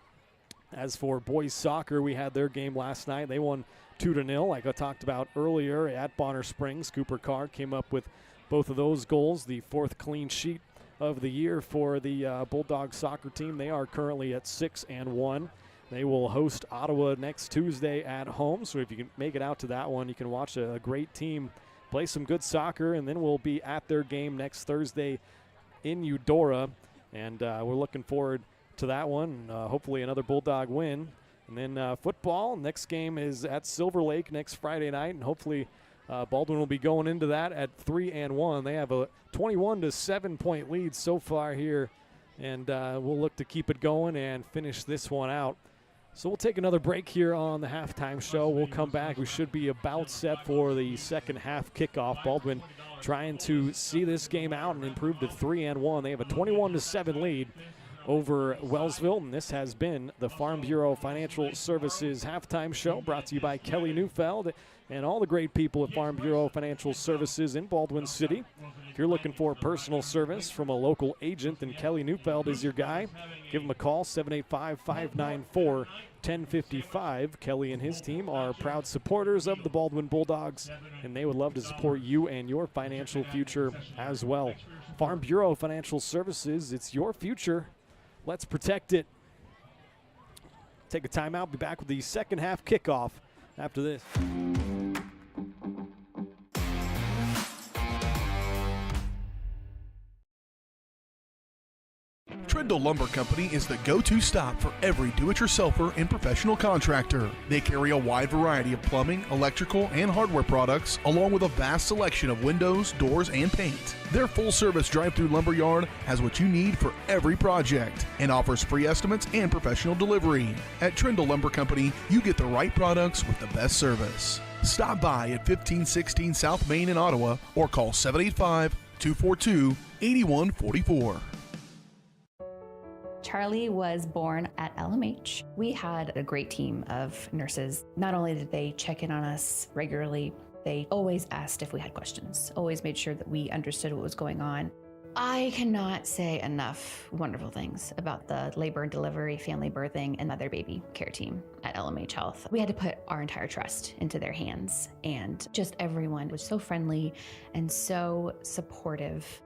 Speaker 2: As for boys soccer, we had their game last night. They won 2-0, like I talked about earlier at Bonner Springs. Cooper Carr came up with both of those goals, the 4th clean sheet of the year for the Bulldogs soccer team. They are currently at 6-1. They will host Ottawa next Tuesday at home, so if you can make it out to that one, you can watch a great team play some good soccer, and then we'll be at their game next Thursday in Eudora, and we're looking forward to that one. Hopefully another Bulldog win. And then football, next game is at Silver Lake next Friday night, and hopefully Baldwin will be going into that at 3-1. They have a 21-7 point lead so far here and we'll look to keep it going and finish this one out. So we'll take another break here on the halftime show. We'll come back. We should be about set for the second half kickoff. Baldwin trying to see this game out and improve to 3-1. They have a 21-7 lead over Wellsville, and this has been the Farm Bureau Financial Services halftime show, brought to you by Kelly Neufeld and all the great people at Farm Bureau Financial Services in Baldwin City. If you're looking for personal service from a local agent, then Kelly Neufeld is your guy. Give him a call, 785-594-1055. Kelly and his team are proud supporters of the Baldwin Bulldogs, and they would love to support you and your financial future as well. Farm Bureau Financial Services, it's your future. Let's protect it. Take a timeout. Be back with the second half kickoff after this.
Speaker 17: Trindle Lumber Company is the go-to stop for every do-it-yourselfer and professional contractor. They carry a wide variety of plumbing, electrical, and hardware products, along with a vast selection of windows, doors, and paint. Their full-service drive-through lumber yard has what you need for every project and offers free estimates and professional delivery. At Trindle Lumber Company, you get the right products with the best service. Stop by at 1516 South Main in Ottawa or call 785-242-8144.
Speaker 16: Charlie was born at LMH. We had a great team of nurses. Not only did they check in on us regularly, they always asked if we had questions, always made sure that we understood what was going on. I cannot say enough wonderful things about the labor and delivery, family birthing, and mother baby care team at LMH Health. We had to put our entire trust into their hands, and just everyone was so friendly and so supportive.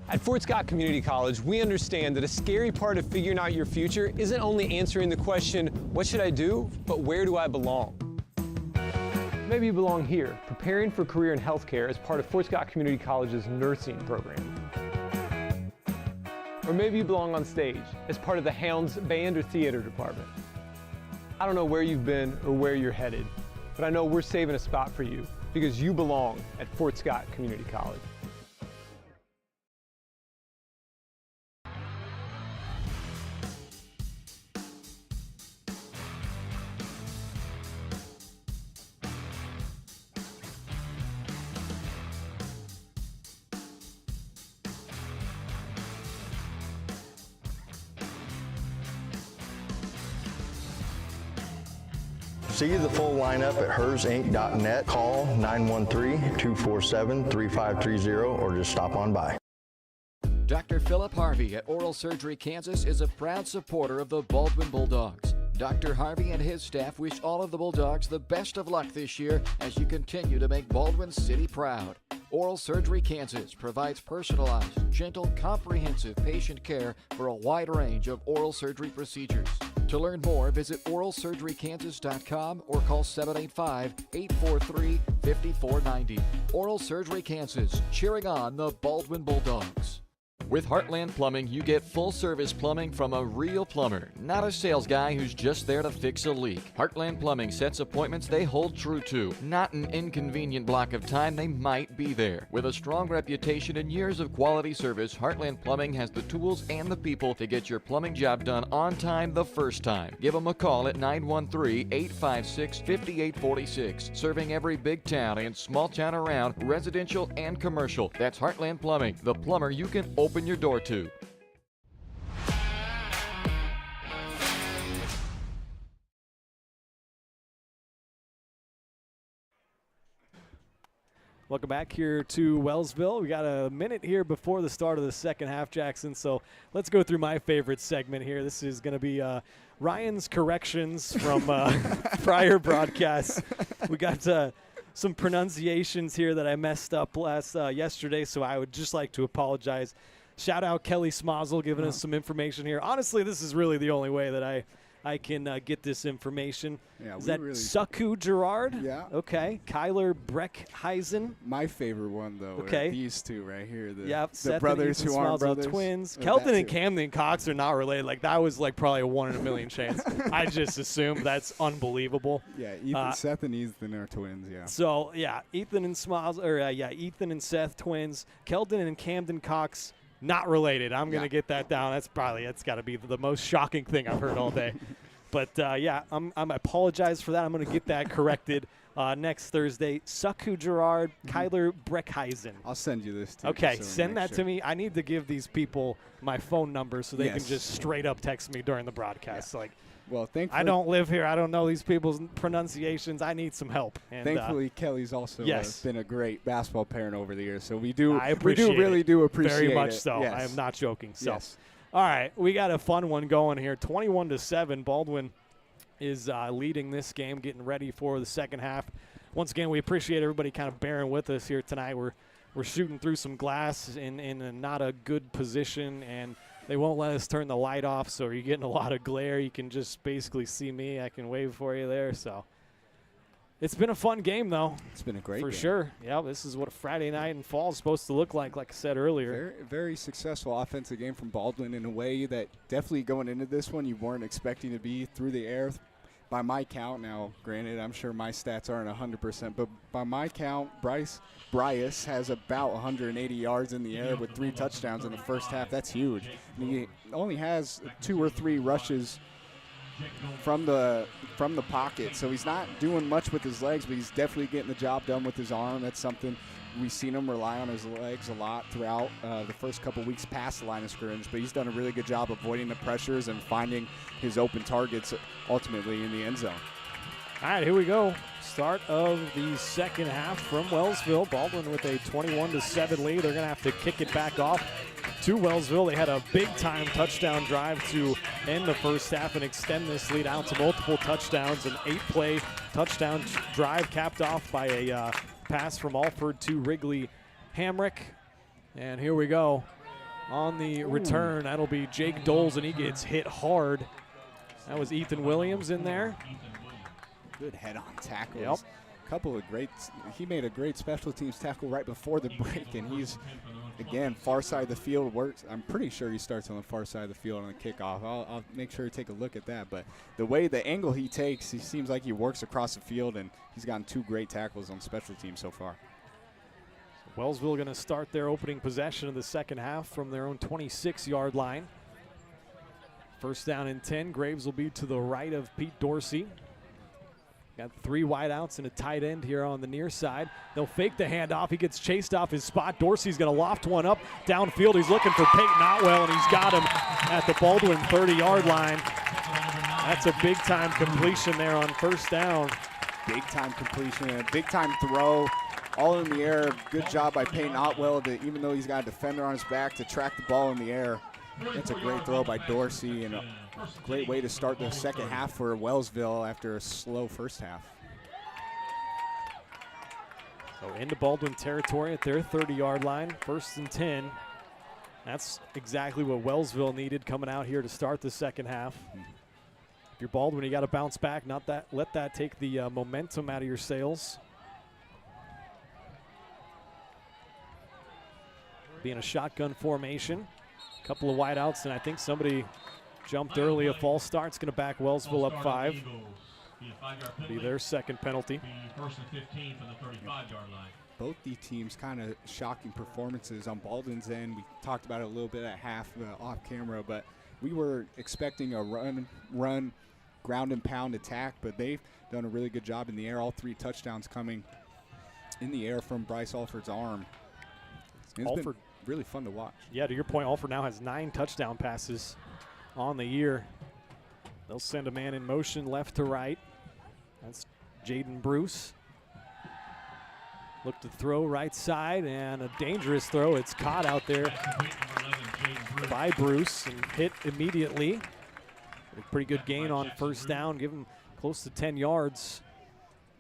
Speaker 15: At Fort Scott Community College, we understand that a scary part of figuring out your future isn't only answering the question, what should I do, but where do I belong? Maybe you belong here, preparing for a career in healthcare as part of Fort Scott Community College's nursing program. Or maybe you belong on stage as part of the Hounds band or theater department. I don't know where you've been or where you're headed, but I know we're saving a spot for you because you belong at Fort Scott Community College.
Speaker 11: See the full lineup at hersinc.net. Call 913-247-3530 or just stop on by.
Speaker 5: Dr. Philip Harvey at Oral Surgery Kansas is a proud supporter of the Baldwin Bulldogs. Dr. Harvey and his staff wish all of the Bulldogs the best of luck this year as you continue to make Baldwin City proud. Oral Surgery Kansas provides personalized, gentle, comprehensive patient care for a wide range of oral surgery procedures. To learn more, visit oralsurgerykansas.com or call 785-843-5490. Oral Surgery Kansas, cheering on the Baldwin Bulldogs. With Heartland Plumbing, you get full-service plumbing from a real plumber, not a sales guy who's just there to fix a leak. Heartland Plumbing sets appointments they hold true to, not an inconvenient block of time they might be there. With a strong reputation and years of quality service, Heartland Plumbing has the tools and the people to get your plumbing job done on time the first time. Give them a call at 913-856-5846, serving every big town and small town around, residential and commercial. That's Heartland Plumbing, the plumber you can open your door to.
Speaker 2: Welcome back here to Wellsville. We got a minute here before the start of the second half, Jackson, so let's go through my favorite segment here. This is going to be Ryan's corrections from prior broadcasts. We got some pronunciations here that I messed up yesterday, so I would just like to apologize. Shout out Kelly Smozzle giving us some information here. Honestly, this is really the only way that I I can get this information.
Speaker 9: Yeah,
Speaker 2: Is that Saku Gerard?
Speaker 9: Yeah.
Speaker 2: Okay. Kyler Breckheisen.
Speaker 9: My favorite one, though,
Speaker 2: okay.
Speaker 9: are these two right here.
Speaker 2: The
Speaker 9: brothers who aren't brothers.
Speaker 2: Twins. Kelton and Camden Cox are not related. Like, that was, like, probably a 1 in a million chance. I just assumed. That's unbelievable.
Speaker 9: Yeah, Seth and Ethan are twins, yeah.
Speaker 2: So, yeah, Ethan and Seth, twins. Kelton and Camden Cox, not related. I'm going to get that down. That's got to be the most shocking thing I've heard all day. But, I apologize for that. I'm going to get that corrected next Thursday. Saku Gerard, Kyler Breckheisen.
Speaker 9: I'll send you this, too.
Speaker 2: Okay, send that to me. I need to give these people my phone number so they can just straight up text me during the broadcast.
Speaker 9: Yeah. Well, thankfully,
Speaker 2: I don't live here. I don't know these people's pronunciations. I need some help. And,
Speaker 9: thankfully, Kelly's also been a great basketball parent over the years. So we
Speaker 2: really do appreciate it. Very much so.
Speaker 9: Yes.
Speaker 2: I am not joking. So,
Speaker 9: yes.
Speaker 2: All right, we got a fun one going here. 21-7. Baldwin is leading this game, getting ready for the second half. Once again, we appreciate everybody kind of bearing with us here tonight. We're shooting through some glass in a not a good position, and they won't let us turn the light off, so you're getting a lot of glare. You can just basically see me. I can wave for you there. So it's been a fun game, though.
Speaker 9: It's been a great game.
Speaker 2: For sure. Yeah, this is what a Friday night in fall is supposed to look like I said earlier.
Speaker 9: Very, very successful offensive game from Baldwin in a way that definitely going into this one you weren't expecting to be through the air. By my count, now, granted, I'm sure my stats aren't 100%, but by my count, Bryce has about 180 yards in the air with 3 touchdowns in the first half. That's huge. And he only has 2 or 3 rushes from the pocket, so he's not doing much with his legs, but he's definitely getting the job done with his arm. That's something we've seen him rely on his legs a lot throughout the first couple weeks past the line of scrimmage, but he's done a really good job avoiding the pressures and finding his open targets ultimately in the end zone.
Speaker 2: All right, here we go. Start of the second half from Wellsville. Baldwin with a 21-7 lead. They're going to have to kick it back off to Wellsville. They had a big-time touchdown drive to end the first half and extend this lead out to multiple touchdowns. An 8-play touchdown drive capped off by a pass from Alford to Wrigley Hamrick. And here we go. On the return, that'll be Jake Doles, and he gets hit hard. That was Ethan Williams in there.
Speaker 9: Good head-on tackles.
Speaker 2: Yep.
Speaker 9: Couple of he made a great special teams tackle right before the break, and he's, again, far side of the field works. I'm pretty sure he starts on the far side of the field on the kickoff. I'll make sure to take a look at that. But the angle he takes, he seems like he works across the field, and he's gotten 2 great tackles on special teams so far.
Speaker 2: Wellsville going to start their opening possession of the second half from their own 26-yard line. First down and 10. Graves will be to the right of Pete Dorsey. Got 3 wideouts and a tight end here on the near side. They'll fake the handoff. He gets chased off his spot. Dorsey's going to loft one up downfield. He's looking for Peyton Otwell, and he's got him at the Baldwin 30-yard line. That's a big-time completion there on first down.
Speaker 9: Big-time completion and a big-time throw. All in the air. Good job by Peyton Otwell, even though he's got a defender on his back, to track the ball in the air. That's a great throw by Dorsey, and a great way to start the second half for Wellsville after a slow first half.
Speaker 2: So into Baldwin territory at their 30-yard line, 1st and 10. That's exactly what Wellsville needed coming out here to start the second half. If you're Baldwin, you got to bounce back, let that take the momentum out of your sails. Being a shotgun formation. Couple of wideouts, and I think somebody jumped early. A false start's going to back Wellsville up 5. Be their second penalty.
Speaker 14: 1st and 15 from the 35-yard line.
Speaker 9: Both the teams kind of shocking performances on Baldwin's end. We talked about it a little bit at half off camera, but we were expecting a run, ground and pound attack, but they've done a really good job in the air. All 3 touchdowns coming in the air from Bryce Alford's arm. It's been really fun to watch.
Speaker 2: Yeah, to your point, Alford now has 9 touchdown passes on the year. They'll send a man in motion left to right. That's Jaden Bruce. Look to throw right side, and a dangerous throw. It's caught out there by Bruce and hit immediately. A pretty good gain on first down. Give him close to 10 yards.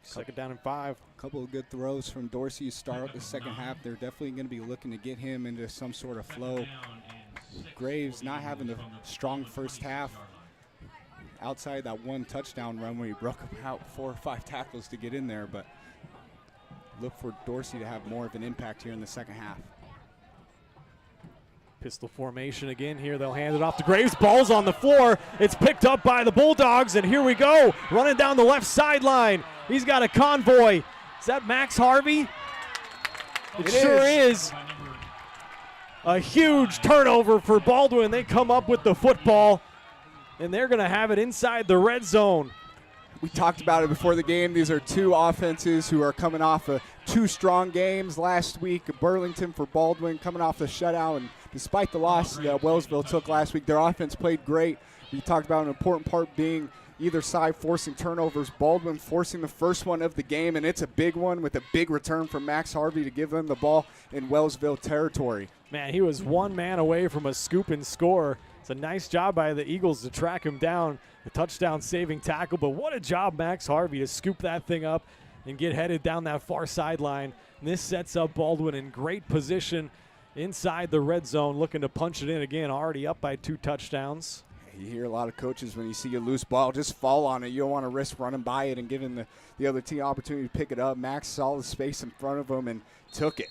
Speaker 2: Second down and 5.
Speaker 9: Couple of good throws from Dorsey to start the second half. They're definitely going to be looking to get him into some sort of flow. Graves not having the strong first half outside that one touchdown run where he broke out 4 or 5 tackles to get in there, but look for Dorsey to have more of an impact here in the second half.
Speaker 2: Pistol formation again here. They'll hand it off to Graves. Ball's on the floor. It's picked up by the Bulldogs, and here we go. Running down the left sideline. He's got a convoy. Is that Max Harvey? It sure is. A huge turnover for Baldwin. They come up with the football, and they're going to have it inside the red zone.
Speaker 10: We talked about it before the game. These are two offenses who are coming off of 2 strong games last week. Burlington for Baldwin coming off the shutout, and despite the loss that Wellsville took last week, their offense played great. We talked about an important part being either side forcing turnovers. Baldwin forcing the first one of the game, and it's a big one with a big return from Max Harvey to give them the ball in Wellsville territory.
Speaker 2: Man, he was one man away from a scoop and score. It's a nice job by the Eagles to track him down, a touchdown-saving tackle, but what a job, Max Harvey, to scoop that thing up and get headed down that far sideline. And this sets up Baldwin in great position inside the red zone, looking to punch it in again, already up by 2 touchdowns.
Speaker 10: You hear a lot of coaches when you see a loose ball, just fall on it. You don't want to risk running by it and giving the other team opportunity to pick it up. Max saw the space in front of him and took it.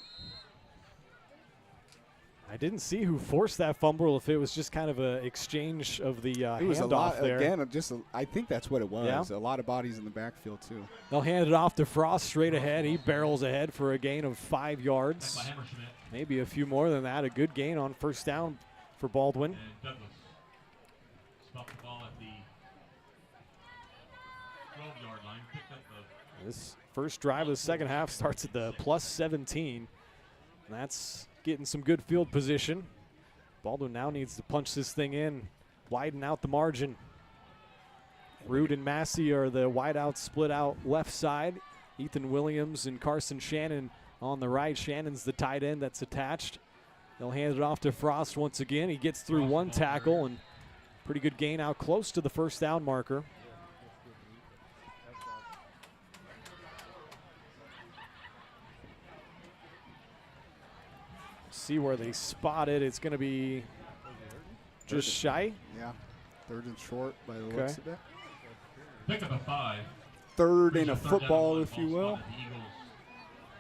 Speaker 2: I didn't see who forced that fumble, if it was just kind of an exchange of the
Speaker 10: it was
Speaker 2: handoff
Speaker 10: a lot,
Speaker 2: there.
Speaker 10: Again, I think that's what it was.
Speaker 2: Yeah.
Speaker 10: A lot of bodies in the backfield, too.
Speaker 2: They'll hand it off to Frost straight ahead. He barrels ahead for a gain of 5 yards. Maybe a few more than that. A good gain on first down for Baldwin.
Speaker 14: And Douglas stopped the ball at the 12-yard line. Picked up the
Speaker 2: This first drive of the second half starts at the plus 17. And that's getting some good field position. Baldwin now needs to punch this thing in, widen out the margin. Root and Massey are the wideouts split out left side. Ethan Williams and Carson Shannon on the right. Shannon's the tight end that's attached. They'll hand it off to Frost once again. He gets through 1 tackle and pretty good gain out close to the first down marker. See where they spot it. It's going to be just shy.
Speaker 10: Yeah, 3rd and short by the looks of it.
Speaker 14: pick up a 5.
Speaker 10: 3rd and a football, if you will.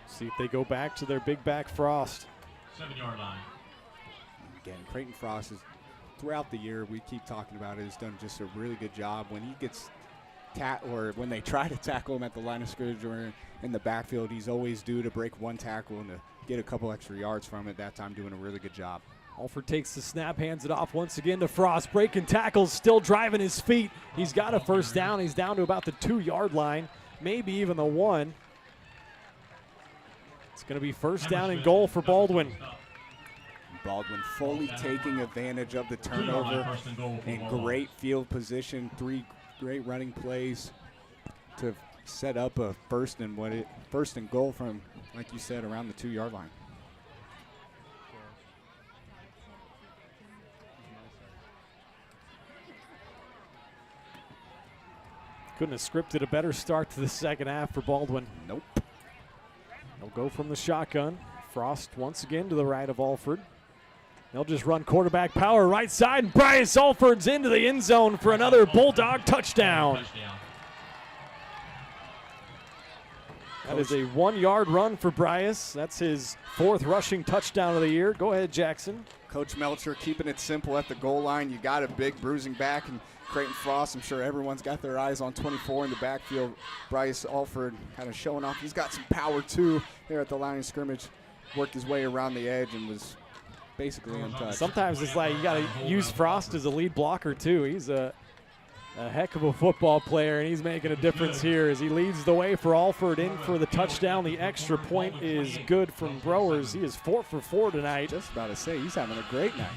Speaker 2: See if they go back to their big back Frost.
Speaker 14: 7-yard line.
Speaker 10: Again, Creighton Frost is, throughout the year, we keep talking about it, has done just a really good job. When he gets or when they try to tackle him at the line of scrimmage or in the backfield, he's always due to break 1 tackle and to get a couple extra yards from it. That time doing a really good job.
Speaker 2: Alford takes the snap, hands it off once again to Frost. Breaking tackles, still driving his feet. He's got a first down. He's down to about the 2-yard line, maybe even the 1. It's going to be first down and goal for Baldwin.
Speaker 10: Baldwin fully taking advantage of the turnover and great field position. 3 great running plays to set up a first and goal from, like you said, around the 2-yard line.
Speaker 2: Couldn't have scripted a better start to the second half for Baldwin.
Speaker 10: Nope.
Speaker 2: They'll go from the shotgun. Frost once again to the right of Alford. They'll just run quarterback power right side, and Bryce Alford's into the end zone for another Bulldog touchdown. That is a 1-yard run for Bryce. That's his 4th rushing touchdown of the year. Go ahead, Jackson.
Speaker 10: Coach Melcher keeping it simple at the goal line. You got a big bruising back, and Creighton Frost, I'm sure everyone's got their eyes on 24 in the backfield. Bryce Alford kind of showing off. He's got some power, too, there at the line of scrimmage. Worked his way around the edge and was basically untouched.
Speaker 2: Sometimes it's like you got to use Frost as a lead blocker, too. He's a heck of a football player, and he's making a difference here as he leads the way for Alford in for the touchdown. The extra point is good from Browers. He is 4 for 4 tonight.
Speaker 10: Just about to say, he's having a great night.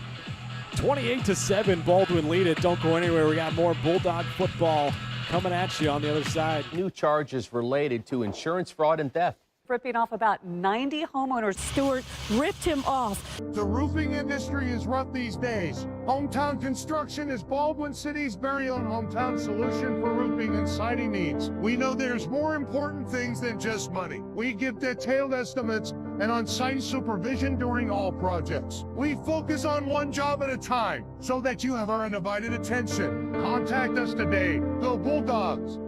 Speaker 2: 28-7, Baldwin lead it. Don't go anywhere. We got more Bulldog football coming at you on the other side.
Speaker 6: New charges related to insurance fraud and theft.
Speaker 7: Ripping off about 90 homeowners. Stewart ripped him off.
Speaker 8: The roofing industry is rough these days. Hometown Construction is Baldwin City's very own hometown solution for roofing and siding needs. We know there's more important things than just money. We give detailed estimates and on-site supervision during all projects. We focus on one job at a time so that you have our undivided attention. Contact us today. Go Bulldogs!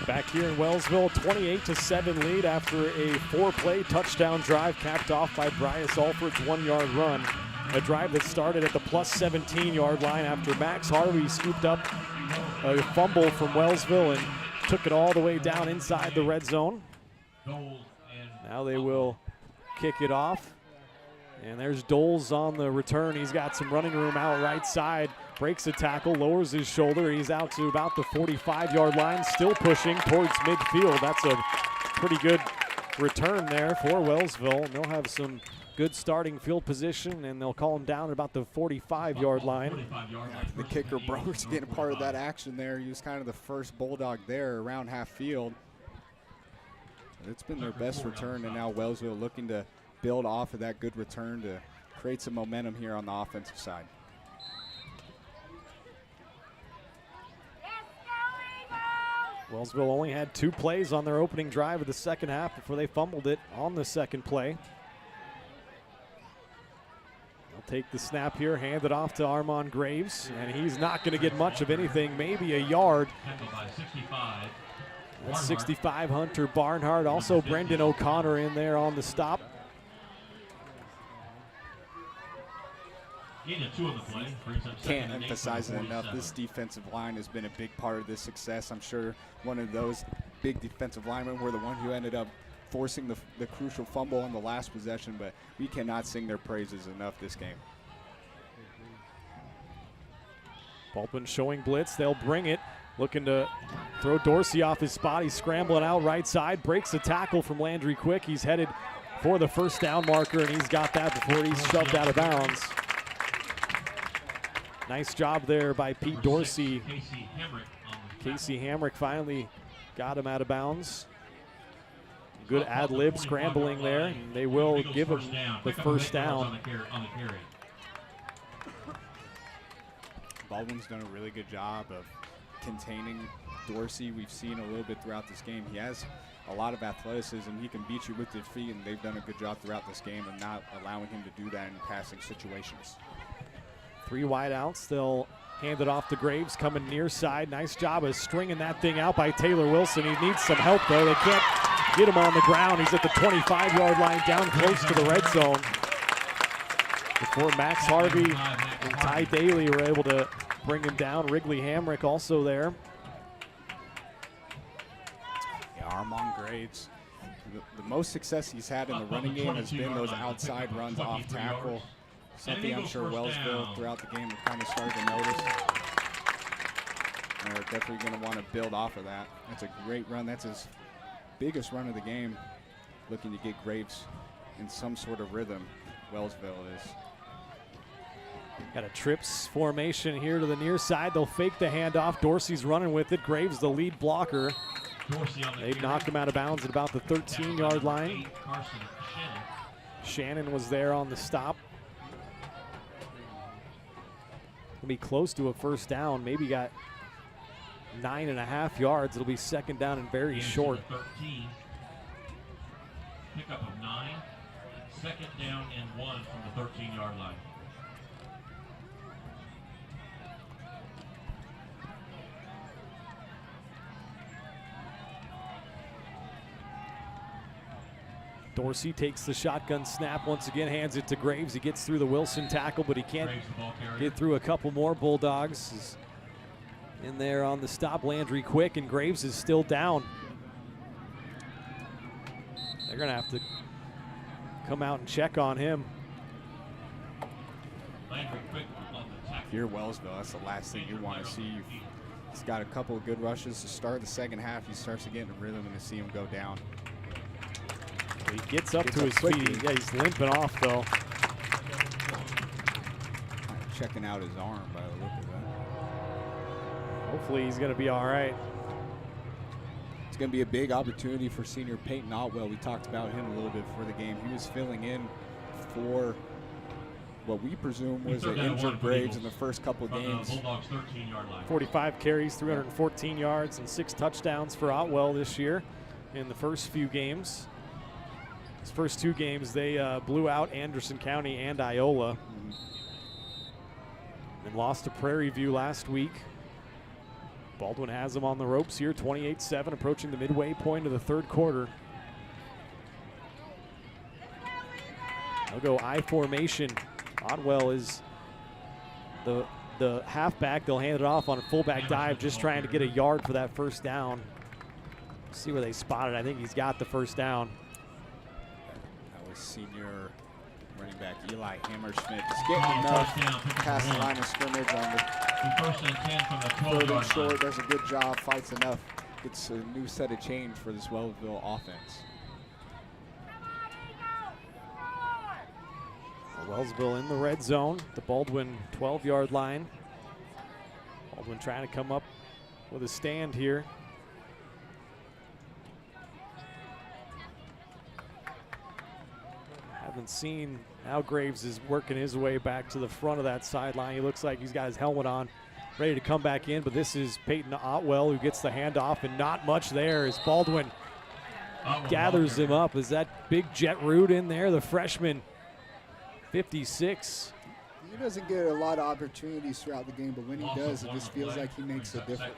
Speaker 2: Back here in Wellsville, 28-7 lead after a 4-play touchdown drive capped off by Bryce Alford's 1-yard run. A drive that started at the plus 17-yard line after Max Harvey scooped up a fumble from Wellsville and took it all the way down inside the red zone. Now they will kick it off. And there's Doles on the return. He's got some running room out right side. Breaks a tackle, lowers his shoulder. He's out to about the 45-yard line, still pushing towards midfield. That's a pretty good return there for Wellsville. And they'll have some good starting field position, and they'll call him down at about the 45-yard line.
Speaker 10: The kicker, Brothers, getting a part of that action there. He was kind of the first Bulldog there around half field. It's been their best return, and now Wellsville looking to build off of that good return to create some momentum here on the offensive side.
Speaker 2: Wellsville only had 2 plays on their opening drive of the second half before they fumbled it on the second play. They'll take the snap here, hand it off to Armand Graves, and he's not going to get much of anything, maybe a yard. That's 65 Hunter Barnhart, also Brendan O'Connor in there on the stop.
Speaker 10: Can't emphasize it enough. This defensive line has been a big part of this success. I'm sure one of those big defensive linemen were the one who ended up forcing the crucial fumble on the last possession, but we cannot sing their praises enough this game.
Speaker 2: Baldwin showing blitz. They'll bring it. Looking to throw Dorsey off his spot. He's scrambling out right side. Breaks a tackle from Landry Quick. He's headed for the first down marker, and he's got that before he's shoved out of bounds. Nice job there by Pete Dorsey. Casey Hamrick finally got him out of bounds. Good ad-lib scrambling there, and they will give him the first down.
Speaker 10: Baldwin's done a really good job of containing Dorsey. We've seen a little bit throughout this game. He has a lot of athleticism. He can beat you with his feet, and they've done a good job throughout this game of not allowing him to do that in passing situations.
Speaker 2: 3 wide outs. They'll hand it off to Graves, coming near side. Nice job of stringing that thing out by Taylor Wilson. He needs some help, though. They can't get him on the ground. He's at the 25-yard line, down close to the red zone. Before Max Harvey and Ty Daly were able to bring him down. Wrigley Hamrick also there.
Speaker 10: Yeah, Armand Graves. The most success he's had in the running game has been those outside runs off tackle. Something I'm sure Wellsville throughout the game have kind of started to notice. And they're definitely going to want to build off of that. That's a great run. That's his biggest run of the game. Looking to get Graves in some sort of rhythm, Wellsville is.
Speaker 2: Got a trips formation here to the near side. They'll fake the handoff. Dorsey's running with it. Graves the lead blocker. They knocked him out of bounds at about the 13-yard line. Shannon was there on the stop. Will be close to a first down. Maybe got 9.5 yards. It'll be second down and very short.
Speaker 14: 13. Pickup of 9. Second down and 1 from the 13-yard line.
Speaker 2: Dorsey takes the shotgun snap once again, hands it to Graves. He gets through the Wilson tackle, but he can't get through a couple more. Bulldogs is in there on the stop. Landry Quick, and Graves is still down. They're going to have to come out and check on him.
Speaker 10: If you're Wellsville, that's the last thing you want to see. He's got a couple of good rushes to start the second half. He starts to get in a rhythm and to see him go down.
Speaker 2: He gets up to his feet. Yeah, he's limping off, though.
Speaker 10: Checking out his arm by the look of that.
Speaker 2: Hopefully he's going to be all right.
Speaker 10: It's
Speaker 9: going to be a big opportunity for senior Peyton Otwell. We talked about him a little bit before the game. He was filling in for what we presume was an injured Graves in the first couple of games.
Speaker 14: Bulldogs 13-yard line.
Speaker 2: 45 carries, 314 yards, and 6 touchdowns for Otwell this year in the first few games. His first 2 games, they blew out Anderson County and Iola. And lost to Prairie View last week. Baldwin has them on the ropes here, 28-7, approaching the midway point of the third quarter. They'll go I formation. Otwell is the halfback. They'll hand it off on a fullback dive, just trying to get a yard for that first down. See where they spot it. I think he's got the first down.
Speaker 9: That was senior running back Eli Hammerschmidt. Just getting enough past the line of scrimmage on the
Speaker 14: first and 10 from the
Speaker 9: 12
Speaker 14: 12-yard
Speaker 9: short.
Speaker 14: line.
Speaker 9: Does a good job, fights enough. Gets a new set of change for this Wellsville offense.
Speaker 2: Wellsville in the red zone, the Baldwin 12-yard line. Baldwin trying to come up with a stand here. Haven't seen, now Graves is working his way back to the front of that sideline. He looks like he's got his helmet on, ready to come back in, but this is Peyton Otwell who gets the handoff, and not much there as Baldwin gathers him up. Is that big Jet Root in there, the freshman? 56.
Speaker 10: He doesn't get a lot of opportunities throughout the game, but when he does, it just feels like he makes a difference.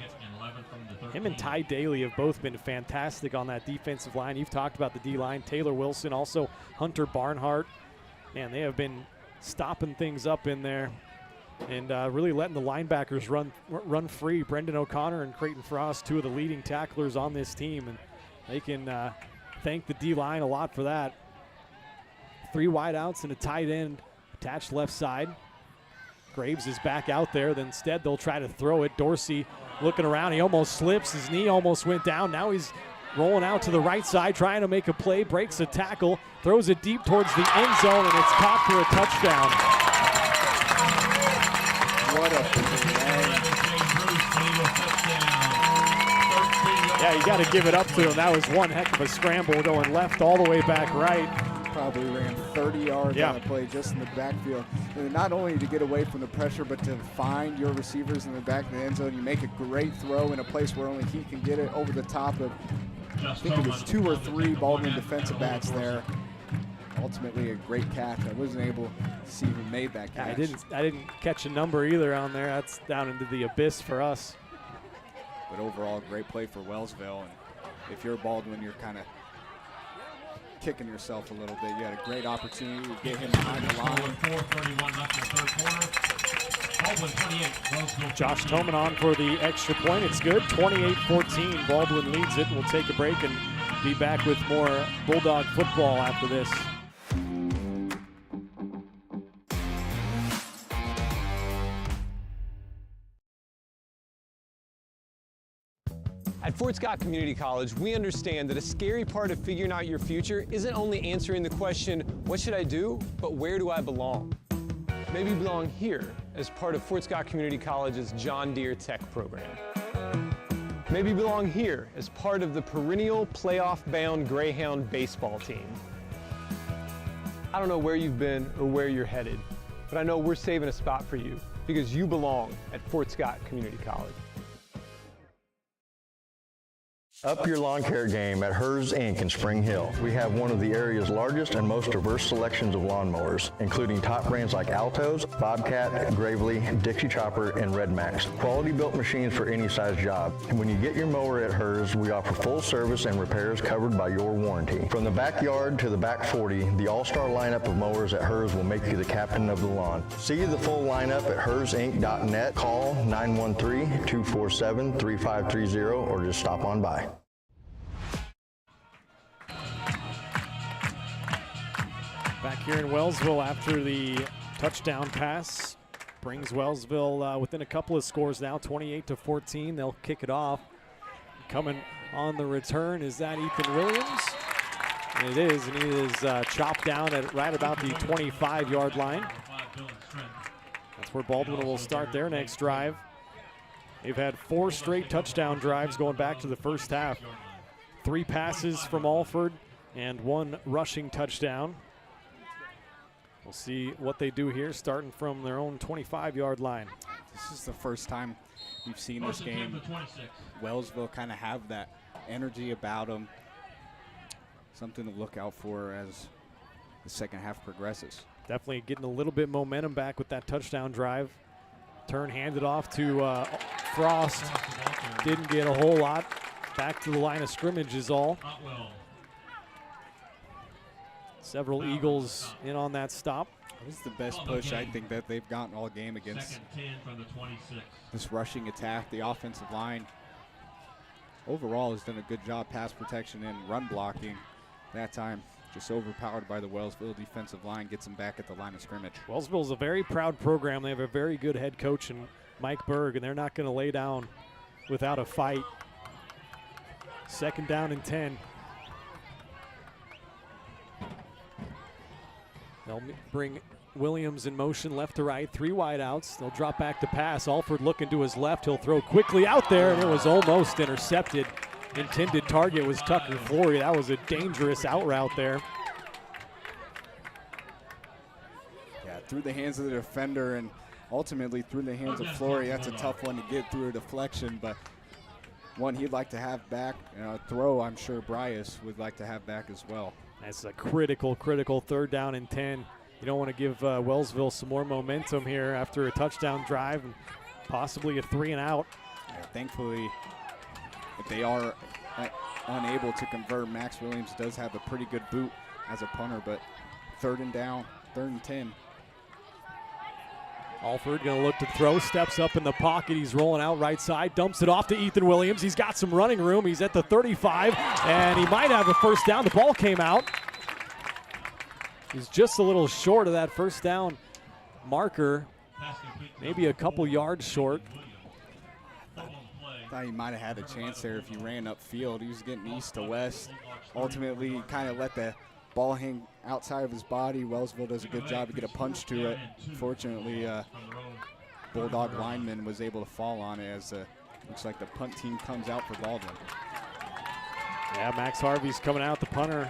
Speaker 2: Him and Ty Daly have both been fantastic on that defensive line. You've talked about the D-line. Taylor Wilson, also Hunter Barnhart. Man, they have been stopping things up in there and really letting the linebackers run free. Brendan O'Connor and Creighton Frost, 2 of the leading tacklers on this team, and they can thank the D-line a lot for that. 3 wideouts and a tight end attached left side. Graves is back out there. Then instead they'll try to throw it. Dorsey looking around. He almost slips. His knee almost went down. Now he's rolling out to the right side, trying to make a play. Breaks a tackle. Throws it deep towards the end zone, and it's caught for a touchdown.
Speaker 10: What a
Speaker 2: Yeah, you got to give it up to him. That was one heck of a scramble going left all the way back right.
Speaker 10: Probably ran 30 yards on the play just in the backfield. And not only to get away from the pressure, but to find your receivers in the back of the end zone. You make a great throw in a place where only he can get it over the top of, I think it was 2 or 3 Baldwin defensive backs there. Ultimately a great catch. I wasn't able to see who made that catch.
Speaker 2: I didn't catch a number either on there. That's down into the abyss for us.
Speaker 9: But overall, great play for Wellsville. And if you're Baldwin, you're kind of kicking yourself a little bit. You had a great opportunity to get him behind the line.
Speaker 14: 4:31 left in the third quarter. Baldwin 28.
Speaker 2: Josh Toman on for the extra point. It's good. 28-14. Baldwin leads it. We'll take a break and be back with more Bulldog football after this.
Speaker 15: At Fort Scott Community College, we understand that a scary part of figuring out your future isn't only answering the question, what should I do, but where do I belong? Maybe you belong here as part of Fort Scott Community College's John Deere Tech program. Maybe you belong here as part of the perennial playoff-bound Greyhound baseball team. I don't know where you've been or where you're headed, but I know we're saving a spot for you because you belong at Fort Scott Community College.
Speaker 11: Up your lawn care game at Hers Inc. in Spring Hill. We have one of the area's largest and most diverse selections of lawnmowers, including top brands like Altos, Bobcat, Gravely, Dixie Chopper, and Red Max. Quality built machines for any size job. And when you get your mower at Hers, we offer full service and repairs covered by your warranty. From the backyard to the back 40, the all-star lineup of mowers at Hers will make you the captain of the lawn. See the full lineup at hersinc.net. Call 913-247-3530 or just stop on by.
Speaker 2: Back here in Wellsville after the touchdown pass brings Wellsville within a couple of scores now, 28-14. They'll kick it off. Coming on the return, is that Ethan Williams? And it is, and he is chopped down at right about the 25-yard line. That's where Baldwin will start their next drive. They've had 4 straight touchdown drives going back to the first half. 3 passes from Alford and 1 rushing touchdown. We'll see what they do here, starting from their own 25-yard line.
Speaker 9: This is the first time we've seen this game. Wellsville kind of have that energy about them. Something to look out for as the second half progresses.
Speaker 2: Definitely getting a little bit momentum back with that touchdown drive. Turn handed off to Frost. Didn't get a whole lot. Back to the line of scrimmage is all. Several Eagles in on that stop.
Speaker 9: This is the best push I think that they've gotten all game against this rushing attack. The offensive line overall has done a good job pass protection and run blocking. That time just overpowered by the Wellsville defensive line, gets them back at the line of scrimmage.
Speaker 2: Wellsville's a very proud program. They have a very good head coach in Mike Berg, and they're not going to lay down without a fight. 2nd down and 10. They'll bring Williams in motion left to right, 3 wide outs. They'll drop back to pass. Alford looking to his left. He'll throw quickly out there, and it was almost intercepted. Intended target was Tucker Flory. That was a dangerous out route there.
Speaker 9: Yeah, through the hands of the defender and ultimately through the hands of Flory. That's a tough one to get through a deflection, but one he'd like to have back. A throw I'm sure Bryce would like to have back as well.
Speaker 2: That's a critical 3rd down and 10. You don't want to give Wellsville some more momentum here after a touchdown drive and possibly a 3 and out.
Speaker 9: Yeah, thankfully, if they are unable to convert, Max Williams does have a pretty good boot as a punter, but 3rd and down, 3rd and 10.
Speaker 2: Alford going to look to throw, steps up in the pocket. He's rolling out right side, dumps it off to Ethan Williams. He's got some running room. He's at the 35, and he might have a 1st down. The ball came out. He's just a little short of that 1st down marker, maybe a couple yards short.
Speaker 9: I thought he might have had a chance there if he ran upfield. He was getting east to west. Ultimately, he kind of let the ball hang outside of his body. Wellsville does a good job to get a punch to it. Fortunately, Bulldog lineman was able to fall on it as looks like the punt team comes out for Baldwin.
Speaker 2: Yeah, Max Harvey's coming out, the punter.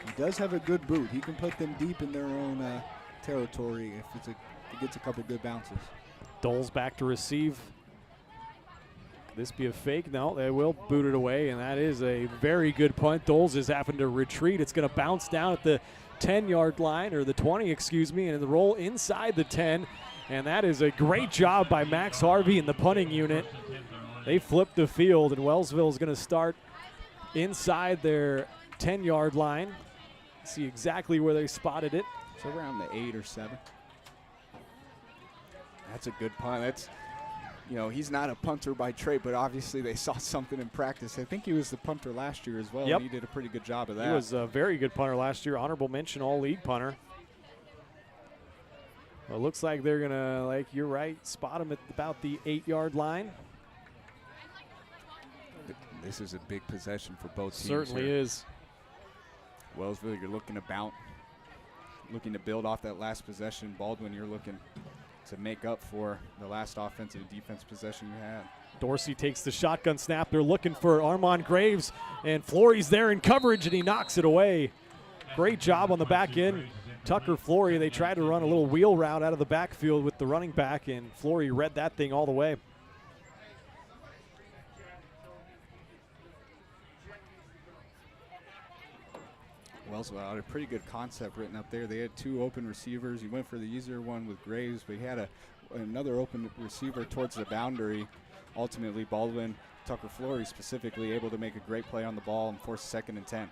Speaker 9: He does have a good boot. He can put them deep in their own territory if he gets a couple good bounces.
Speaker 2: Doles back to receive. Could this be a fake? No, they will boot it away, and that is a very good punt. Doles is having to retreat. It's going to bounce down at the 10-yard line, or the 20, excuse me, and the roll inside the 10. And that is a great job by Max Harvey and the punting unit. They flipped the field, and Wellsville is going to start inside their 10-yard line. See exactly where they spotted it.
Speaker 9: It's around the 8 or 7. That's a good punt. That's, he's not a punter by trade, but obviously they saw something in practice. I think he was the punter last year as well.
Speaker 2: Yep.
Speaker 9: And he did a pretty good job of that.
Speaker 2: He was a very good punter last year. Honorable mention all-league punter. Well, it looks like they're going to, you're right, spot him at about the 8-yard line.
Speaker 9: This is a big possession for both teams.
Speaker 2: Certainly is.
Speaker 9: Wellsville, you're looking to build off that last possession. Baldwin, you're looking to make up for the last offensive and defense possession you had.
Speaker 2: Dorsey takes the shotgun snap. They're looking for Armand Graves, and Flory's there in coverage, and he knocks it away. Great job on the back end. Tucker Flory, they tried to run a little wheel route out of the backfield with the running back, and Flory read that thing all the way.
Speaker 9: Wellsville had a pretty good concept written up there. They had 2 open receivers. He went for the easier one with Graves, but he had another open receiver towards the boundary. Ultimately, Baldwin, Tucker Flory specifically, able to make a great play on the ball and force 2nd and 10.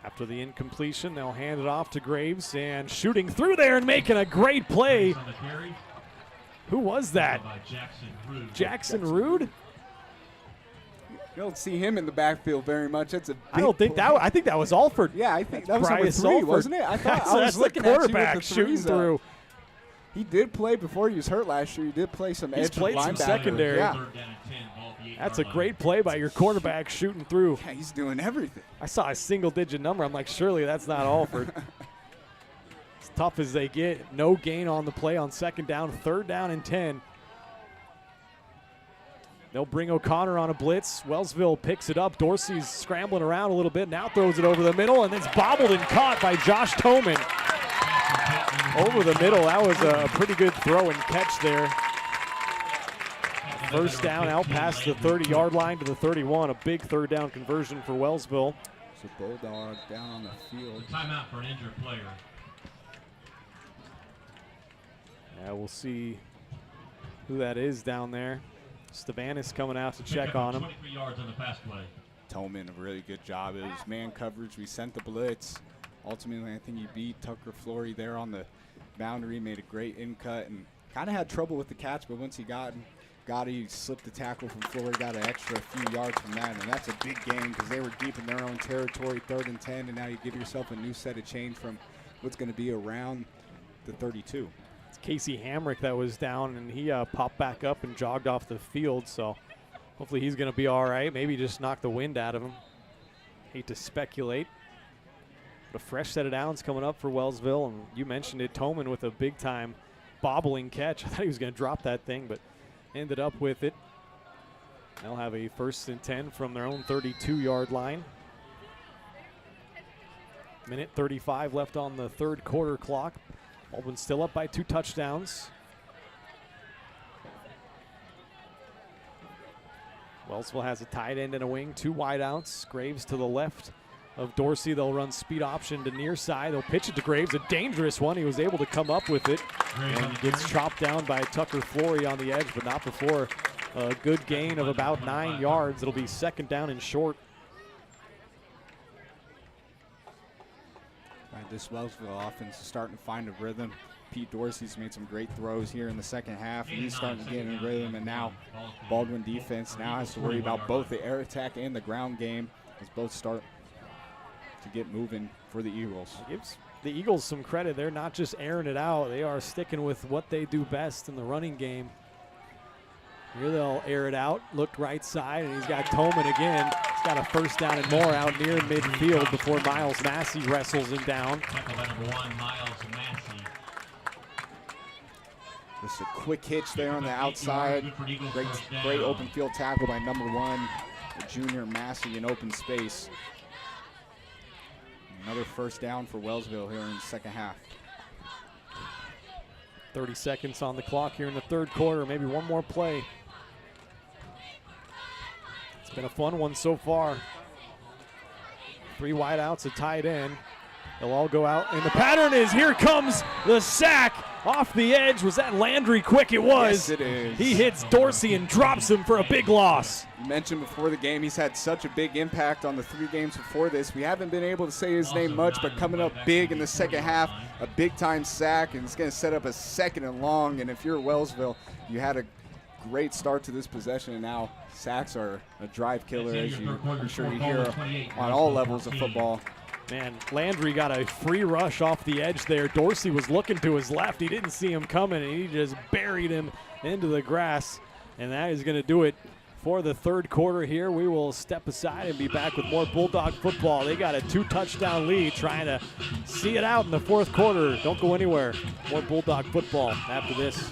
Speaker 2: After the incompletion, they'll hand it off to Graves, and shooting through there and making a great play. Who was that? Jackson Rude?
Speaker 10: You don't see him in the backfield very much. That's a big
Speaker 2: I don't think that. I think that was Alford.
Speaker 10: Yeah, I think that was
Speaker 2: Bryce
Speaker 10: number 3,
Speaker 2: Alford.
Speaker 10: wasn't it? I thought I was looking
Speaker 2: the quarterback
Speaker 10: at you with the
Speaker 2: shooting
Speaker 10: threes
Speaker 2: through.
Speaker 10: He did play before he was hurt last year. He did play some edge
Speaker 2: He's played some secondary.
Speaker 10: Yeah.
Speaker 2: That's a great play by your quarterback shooting through.
Speaker 10: Yeah, he's doing everything.
Speaker 2: I saw a single-digit number. I'm like, surely that's not Alford. As tough as they get. No gain on the play on 2nd down, 3rd down and 10. They'll bring O'Connor on a blitz. Wellsville picks it up. Dorsey's scrambling around a little bit. Now throws it over the middle, and it's bobbled and caught by Josh Toman. Over the middle. That was a pretty good throw and catch there. First down out past the 30-yard line to the 31. A big third down conversion for Wellsville.
Speaker 10: So Bulldogs down on the field.
Speaker 14: Timeout for an injured player.
Speaker 2: Yeah, we'll see who that is down there. Stavanis coming out to check on him.
Speaker 14: 23 yards on the pass play.
Speaker 10: Toman, a really good job. It was man coverage. We sent the blitz. Ultimately, I think he beat Tucker Flory there on the boundary, made a great in cut, and kind of had trouble with the catch, but once he got it, he slipped the tackle from Flory, got an extra few yards from that, and that's a big game because they were deep in their own territory, 3rd and 10, and now you give yourself a new set of change from what's going to be around the 32.
Speaker 2: It's Casey Hamrick that was down, and he popped back up and jogged off the field, so hopefully he's going to be all right. Maybe just knock the wind out of him. Hate to speculate. But a fresh set of downs coming up for Wellsville, and you mentioned it, Toman with a big-time bobbling catch. I thought he was going to drop that thing, but ended up with it. They'll have a 1st and 10 from their own 32-yard line. Minute 35 left on the 3rd quarter clock. Baldwin still up by 2 touchdowns. Wellsville has a tight end and a wing, 2 wideouts. Graves to the left of Dorsey. They'll run speed option to near side. They'll pitch it to Graves, a dangerous one. He was able to come up with it and gets chopped down by Tucker Flory on the edge, but not before a good gain of about 9 yards. It'll be 2nd down and short.
Speaker 10: This Wellsville offense is starting to find a rhythm. Pete Dorsey's made some great throws here in the second half. He's starting to get in a rhythm, and now Baldwin defense now has to worry about both the air attack and the ground game as both start to get moving for the Eagles.
Speaker 2: Gives the Eagles some credit. They're not just airing it out. They are sticking with what they do best in the running game. Here they'll air it out, look right side, and he's got Toman again. He's got a 1st down and more out near midfield before Miles Massey wrestles him down.
Speaker 10: Just a quick hitch there on the outside. Great open field tackle by number 1, the junior Massey in open space. Another 1st down for Wellsville here in the second half.
Speaker 2: 30 seconds on the clock here in the 3rd quarter. Maybe one more play. It's been a fun one so far. 3 wideouts, a tight end. They'll all go out, and the pattern is here comes the sack off the edge. Was that Landry quick? It was.
Speaker 10: Yes, it is.
Speaker 2: He hits Dorsey and drops him for a big loss.
Speaker 10: You mentioned before the game he's had such a big impact on the 3 games before this. We haven't been able to say his name much, but coming up big in the second half, a big-time sack, and it's going to set up a 2nd and long. And if you're Wellsville, you had a great start to this possession, and now sacks are a drive killer, as I'm sure you hear on all levels of football.
Speaker 2: Man, Landry got a free rush off the edge there. Dorsey was looking to his left. He didn't see him coming, and he just buried him into the grass. And that is going to do it for the 3rd quarter here. We will step aside and be back with more Bulldog football. They got a 2-touchdown lead, trying to see it out in the 4th quarter. Don't go anywhere. More Bulldog football after this.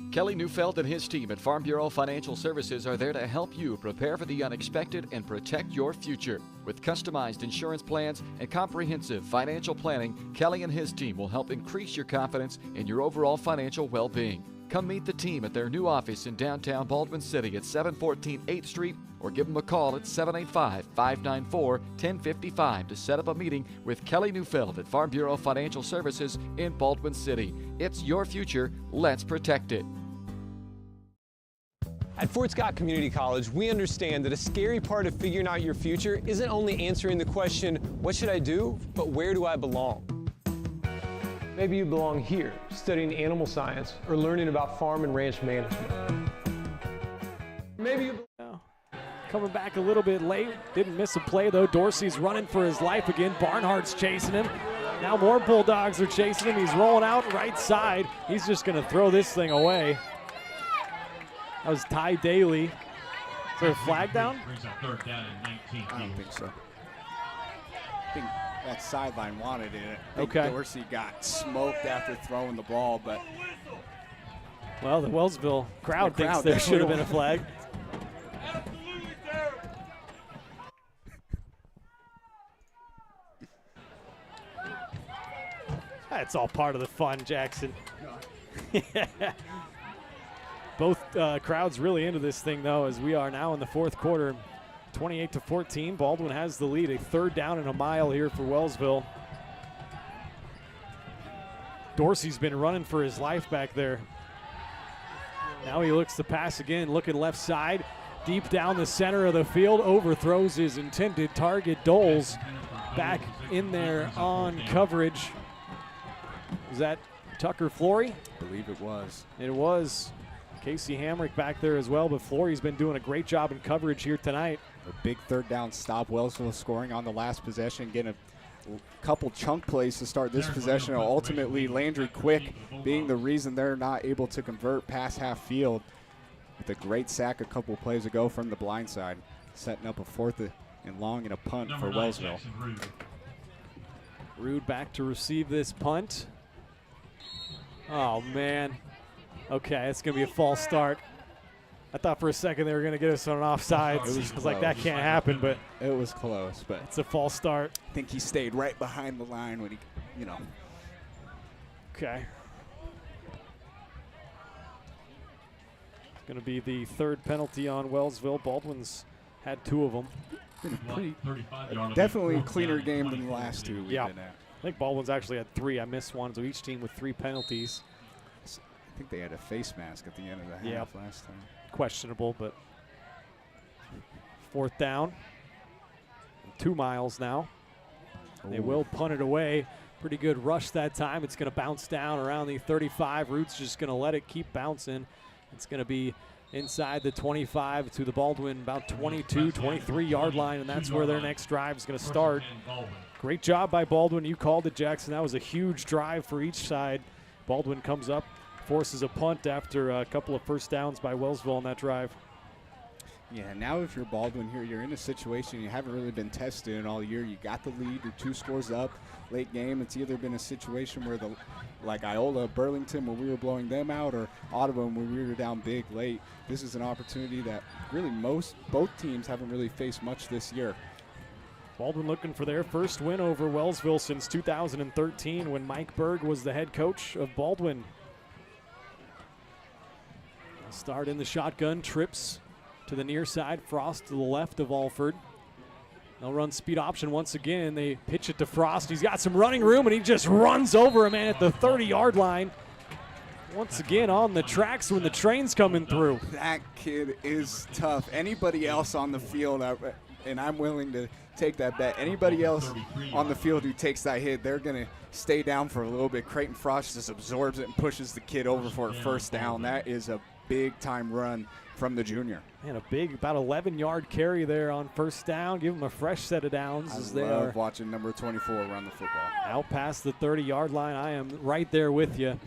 Speaker 5: Kelly Neufeld and his team at Farm Bureau Financial Services are there to help you prepare for the unexpected and protect your future. With customized insurance plans and comprehensive financial planning, Kelly and his team will help increase your confidence in your overall financial well-being. Come meet the team at their new office in downtown Baldwin City at 714 8th Street, or give them a call at 785-594-1055 to set up a meeting with Kelly Neufeld at Farm Bureau Financial Services in Baldwin City. It's your future. Let's protect it.
Speaker 15: At Fort Scott Community College, we understand that a scary part of figuring out your future isn't only answering the question, what should I do, but where do I belong? Maybe you belong here, studying animal science or learning about farm and ranch management. Maybe you
Speaker 2: Coming back a little bit late. Didn't miss a play, though. Dorsey's running for his life again. Barnhart's chasing him. Now more Bulldogs are chasing him. He's rolling out right side. He's just going to throw this thing away. That was Ty Daly. Is there a flag down?
Speaker 14: Brings up 3rd down and 19.
Speaker 10: I don't think so. think that sideline wanted it. I think
Speaker 2: Okay.
Speaker 10: Dorsey got smoked after throwing the ball, but
Speaker 2: Well, the Wellsville crowd
Speaker 10: The
Speaker 2: thinks
Speaker 10: crowd
Speaker 2: there should have
Speaker 10: definitely
Speaker 2: been a flag. That's all part of the fun, Jackson. Both crowds really into this thing, though, as we are now in the fourth quarter. 28-14. Baldwin has the lead. A third down and a mile here for Wellsville. Dorsey's been running for his life back there. Now he looks to pass again, looking left side. Deep down the center of the field, overthrows his intended target. Doles back in there on coverage. Is that Tucker Flory?
Speaker 10: I believe it was.
Speaker 2: It was. Casey Hamrick back there as well, but Flory's been doing a great job in coverage here tonight.
Speaker 10: A big third down stop. Wellsville scoring on the last possession, getting a couple chunk plays to start this possession. Ultimately, Landry Quick being the reason they're not able to convert past half field with a great sack a couple plays ago from the blind side, setting up a 4th and long and a punt for Wellsville.
Speaker 2: Rude back to receive this punt. Oh, man. Okay, it's going to be a false start. I thought for a second they were going to get us on an offsides. I was like, that can't happen, but
Speaker 10: it was close. But
Speaker 2: it's a false start.
Speaker 10: I think he stayed right behind the line when he,
Speaker 2: Okay. It's going to be the third penalty on Wellsville. Baldwin's had 2 of them.
Speaker 10: Been a pretty, definitely a cleaner game than the last 2 we've been at.
Speaker 2: I think Baldwin's actually had 3. I missed one, so each team with 3 penalties.
Speaker 10: I think they had a face mask at the end of the half last time.
Speaker 2: Questionable, but 4th down. 2 miles now. They will punt it away. Pretty good rush that time. It's going to bounce down around the 35. Root's just going to let it keep bouncing. It's going to be inside the 25 to the Baldwin, about 22, 23-yard line, and that's where their next drive is going to start. Great job by Baldwin. You called it, Jackson. That was a huge drive for each side. Baldwin comes up, forces a punt after a couple of first downs by Wellsville on that drive.
Speaker 10: Yeah, now if you're Baldwin here, you're in a situation you haven't really been tested in all year. You got the lead, you're 2 scores up, late game. It's either been a situation where like Iola, Burlington, where we were blowing them out, or Ottawa, where we were down big late. This is an opportunity that really both teams haven't really faced much this year.
Speaker 2: Baldwin looking for their first win over Wellsville since 2013 when Mike Berg was the head coach of Baldwin. Start in the shotgun, trips to the near side, Frost to the left of Alford. They'll run speed option once again. They pitch it to Frost. He's got some running room, and he just runs over a man at the 30-yard line. Once again on the tracks when the train's coming through.
Speaker 10: That kid is tough. Anybody else on the field, and I'm willing to take that bet, anybody else on the field who takes that hit, they're going to stay down for a little bit. Creighton Frost just absorbs it and pushes the kid over for a first down. That is a big-time run from the junior.
Speaker 2: And a big, about 11-yard carry there on first down. Give him a fresh set of downs.
Speaker 10: I love watching number 24 run the football.
Speaker 2: Out past the 30-yard line. I am right there with you.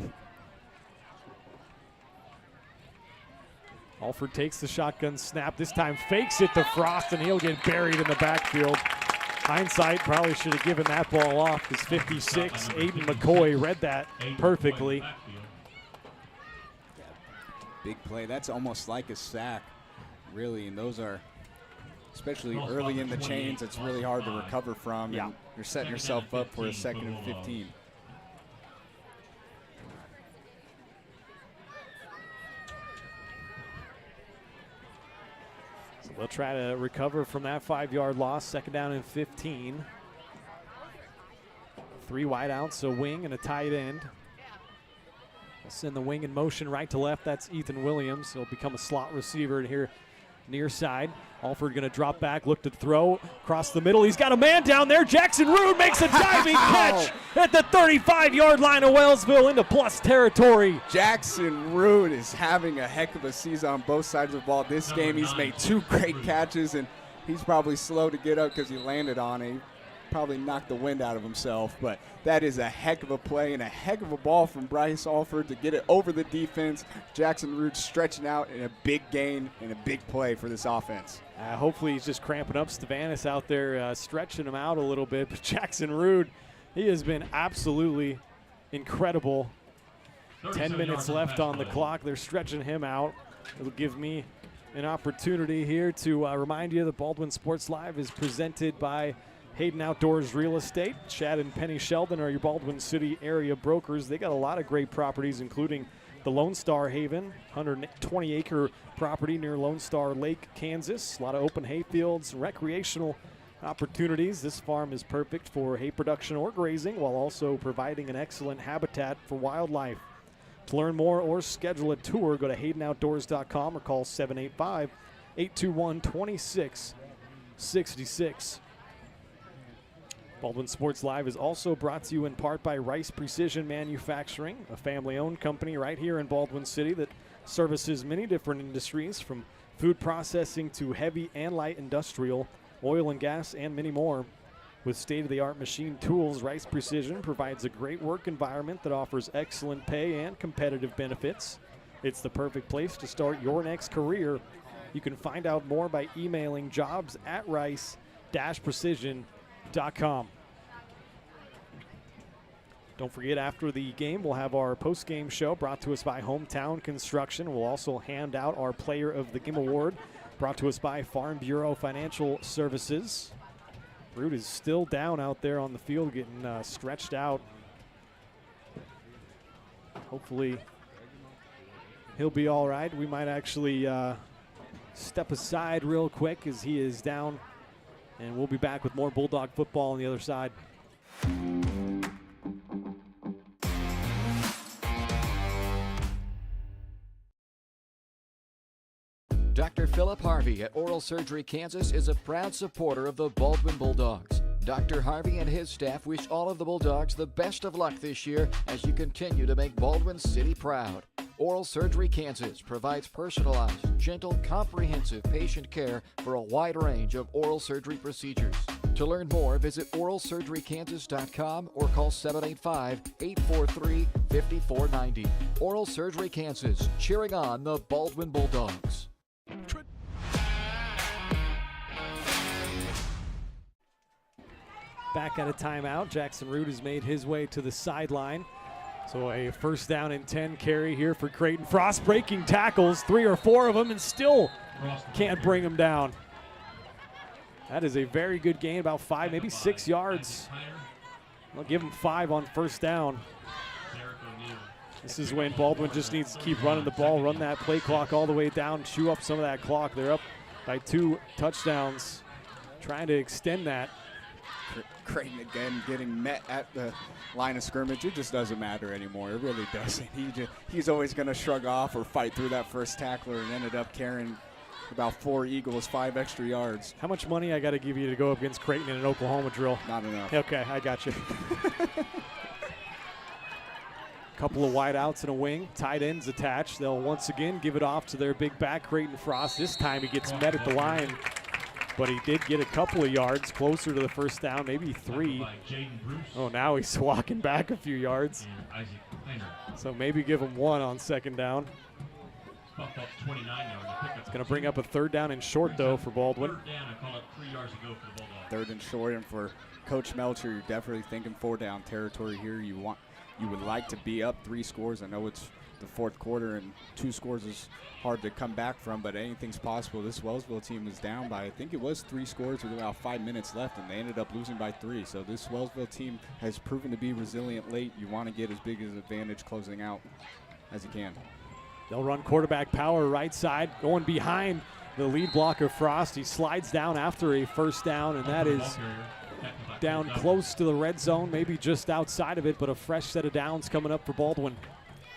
Speaker 2: Alford takes the shotgun snap. This time fakes it to Frost, and he'll get buried in the backfield. Hindsight, probably should have given that ball off because 56, Aiden McCoy read that perfectly.
Speaker 10: Big play. That's almost like a sack, really, and those are, especially early in the chains, it's really hard to recover from.
Speaker 2: Yeah.
Speaker 10: And you're setting yourself up for a 2nd and 15.
Speaker 2: So they'll try to recover from that 5-yard loss. 2nd down and 15. 3 wideouts, a wing and a tight end. We'll send the wing in motion right to left. That's Ethan Williams. He'll become a slot receiver here near side. Alford going to drop back, look to throw across the middle. He's got a man down there. Jackson Rood makes a diving catch at the 35-yard line of Wellsville into plus territory.
Speaker 10: Jackson Rood is having a heck of a season on both sides of the ball. This game he's made 2 great catches, and he's probably slow to get up because he landed on it.
Speaker 9: probably knocked the wind out of himself, but that is a heck of a play and a heck of a ball from Bryce Alford to get it over the defense. Jackson Root stretching out in a big gain and a big play for this offense.
Speaker 2: Hopefully he's just cramping up Stavanis out there, stretching him out a little bit. But Jackson Root, he has been absolutely incredible. 10 minutes left on the clock. They're stretching him out. It'll give me an opportunity here to remind you that Baldwin Sports Live is presented by Hayden Outdoors Real Estate. Chad and Penny Sheldon are your Baldwin City area brokers. They got a lot of great properties, including the Lone Star Haven, 120-acre property near Lone Star Lake, Kansas. A lot of open hay fields, recreational opportunities. This farm is perfect for hay production or grazing, while also providing an excellent habitat for wildlife. To learn more or schedule a tour, go to HaydenOutdoors.com or call 785-821-2666. Baldwin Sports Live is also brought to you in part by Rice Precision Manufacturing, a family-owned company right here in Baldwin City that services many different industries, from food processing to heavy and light industrial, oil and gas, and many more. With state-of-the-art machine tools, Rice Precision provides a great work environment that offers excellent pay and competitive benefits. It's the perfect place to start your next career. You can find out more by emailing jobs@rice-precision.com. Don't forget, after the game, we'll have our post-game show brought to us by Hometown Construction. We'll also hand out our Player of the Game Award, brought to us by Farm Bureau Financial Services. Root is still down out there on the field, getting stretched out. Hopefully he'll be all right. We might actually step aside real quick as he is down, and we'll be back with more Bulldog football on the other side.
Speaker 5: Dr. Philip Harvey at Oral Surgery Kansas is a proud supporter of the Baldwin Bulldogs. Dr. Harvey and his staff wish all of the Bulldogs the best of luck this year as you continue to make Baldwin City proud. Oral Surgery Kansas provides personalized, gentle, comprehensive patient care for a wide range of oral surgery procedures. To learn more, visit oralsurgerykansas.com or call 785-843-5490. Oral Surgery Kansas, cheering on the Baldwin Bulldogs.
Speaker 2: Back at a timeout. Jackson Root has made his way to the sideline. So a first down and 10 carry here for Creighton Frost. Breaking tackles, 3 or 4 of them, and still can't bring him down. That is a very good gain, about 5, maybe 6 yards. I'll give him 5 on first down. This is when Baldwin just needs to keep running the ball, run that play clock all the way down, chew up some of that clock. They're up by 2 touchdowns, trying to extend that.
Speaker 9: Creighton again getting met at the line of scrimmage. It just doesn't matter anymore. It really doesn't. He's always going to shrug off or fight through that first tackler, and ended up carrying about 4 Eagles, 5 extra yards.
Speaker 2: How much money I got to give you to go up against Creighton in an Oklahoma drill?
Speaker 9: Not enough.
Speaker 2: Okay, I got you. Couple of wideouts and a wing. Tight ends attached. They'll once again give it off to their big back, Creighton Frost. This time he gets met at the line, but he did get a couple of yards closer to the first down, maybe 3. Oh, now he's walking back a few yards. So maybe give him 1 on second down. It's going to bring up a third down and short, though, for Baldwin.
Speaker 9: Third and short, and for Coach Melcher, you're definitely thinking 4-down territory here. You would like to be up 3 scores. I know it's the fourth quarter and 2 scores is hard to come back from, but anything's possible. This Wellsville team is down by, I think it was 3 scores with about 5 minutes left, and they ended up losing by 3. So this Wellsville team has proven to be resilient late. You want to get as big an advantage closing out as you can.
Speaker 2: They'll run quarterback power right side, going behind the lead blocker Frost. He slides down after a first down, and that is down close to the red zone, maybe just outside of it, but a fresh set of downs coming up for Baldwin.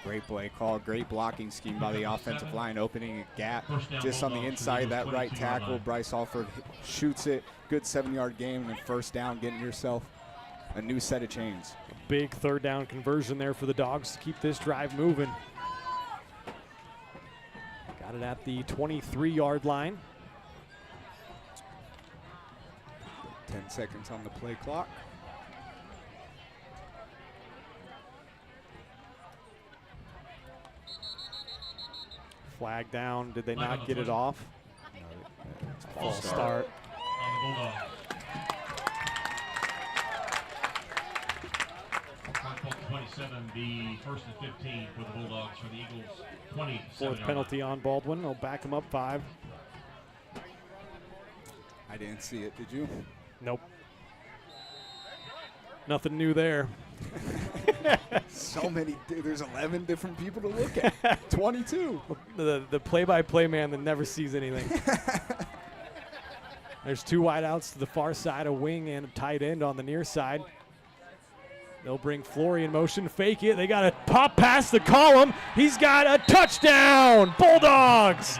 Speaker 9: Great play call, great blocking scheme by the offensive line, opening a gap just on the inside of that right tackle. Bryce Alford shoots it, good 7-yard gain, and first down, getting yourself a new set of chains.
Speaker 2: A big third down conversion there for the Dogs to keep this drive moving. Got it at the 23-yard line.
Speaker 10: 10 seconds on the play clock.
Speaker 2: Flag down. Did they not get it off? False start.
Speaker 14: On the Bulldogs. Clock 27, the first and 15 for the Bulldogs. For the Eagles, 20.
Speaker 2: Fourth penalty on Baldwin. They'll back him up 5.
Speaker 10: I didn't see it. Did you?
Speaker 2: Nope. Nothing new there.
Speaker 10: So many. There's 11 different people to look at. 22.
Speaker 2: The play-by-play man that never sees anything. There's 2 wideouts to the far side, a wing and a tight end on the near side. They'll bring Flory in motion, fake it. They got a pop pass to Column. He's got a touchdown. Bulldogs.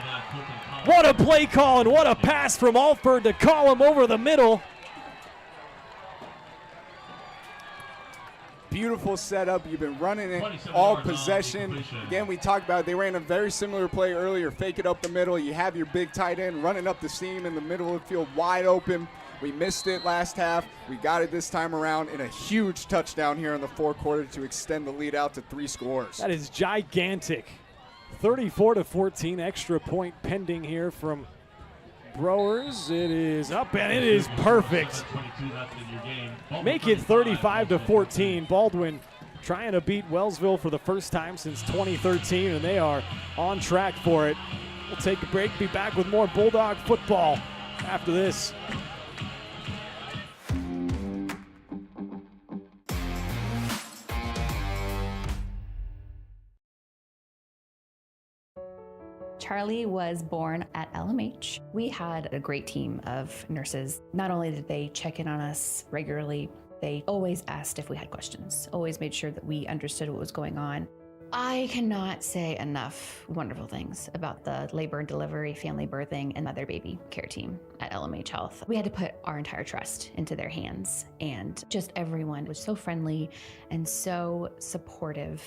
Speaker 2: What a play call and what a pass from Alford to Column over the middle.
Speaker 10: Beautiful setup. You've been running it all possession. Again, we talked about it. They ran a very similar play earlier. Fake it up the middle. You have your big tight end running up the seam in the middle of the field, wide open. We missed it last half. We got it this time around in a huge touchdown here in the fourth quarter to extend the lead out to 3 scores.
Speaker 2: That is gigantic. 34-14, extra point pending here from Brewers. It is up and it is perfect. Make it 35-14. Baldwin trying to beat Wellsville for the first time since 2013, and they are on track for it. We'll take a break, be back with more Bulldog football after this.
Speaker 16: Charlie was born at LMH. We had a great team of nurses. Not only did they check in on us regularly, they always asked if we had questions, always made sure that we understood what was going on. I cannot say enough wonderful things about the labor and delivery, family birthing, and mother baby care team at LMH Health. We had to put our entire trust into their hands, and just everyone was so friendly and so supportive.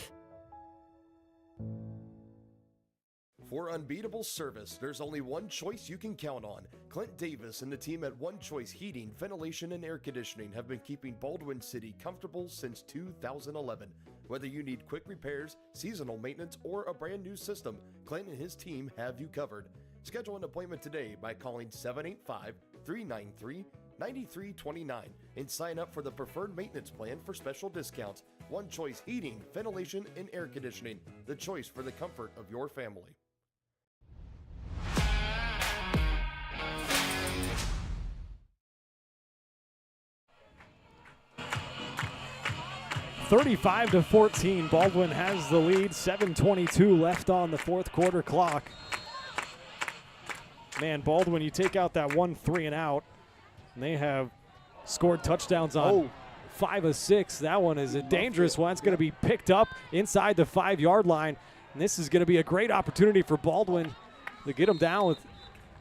Speaker 13: For unbeatable service, there's only one choice you can count on. Clint Davis and the team at One Choice Heating, Ventilation, and Air Conditioning have been keeping Baldwin City comfortable since 2011. Whether you need quick repairs, seasonal maintenance, or a brand new system, Clint and his team have you covered. Schedule an appointment today by calling 785-393-9329 and sign up for the preferred maintenance plan for special discounts. One Choice Heating, Ventilation, and Air Conditioning, the choice for the comfort of your family.
Speaker 2: 35-14, Baldwin has the lead, 7:22 left on the fourth quarter clock. Man, Baldwin, you take out that 1 3 and out, and they have scored touchdowns on 5 of 6. That one is a dangerous one. It's going to be picked up inside the 5-yard line, and this is going to be a great opportunity for Baldwin to get them down with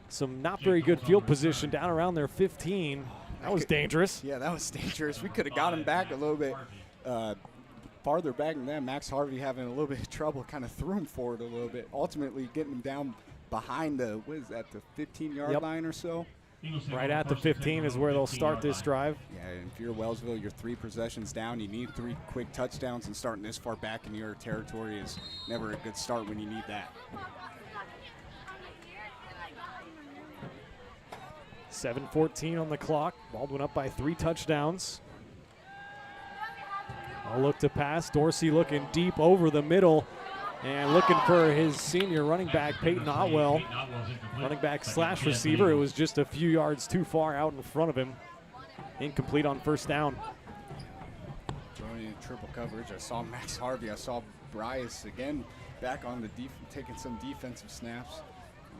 Speaker 2: some not very good field position down around their 15. That was dangerous.
Speaker 10: Yeah, that was dangerous. We could have got him back a little bit farther back than that. Max Harvey having a little bit of trouble kind of threw him forward a little bit, ultimately getting him down behind the, what is that, the 15-yard line or so?
Speaker 2: Right at the 15 is where they'll start this drive.
Speaker 10: Yeah, and if you're Wellsville, you're 3 possessions down. You need 3 quick touchdowns, and starting this far back in your territory is never a good start when you need that.
Speaker 2: 7:14 on the clock. Baldwin up by 3 touchdowns. A look to pass. Dorsey looking deep over the middle and looking for his senior running back, Peyton Otwell. Running back / receiver. It was just a few yards too far out in front of him. Incomplete on first down.
Speaker 10: Throwing in triple coverage. I saw Max Harvey. I saw Bryce again back on the taking some defensive snaps.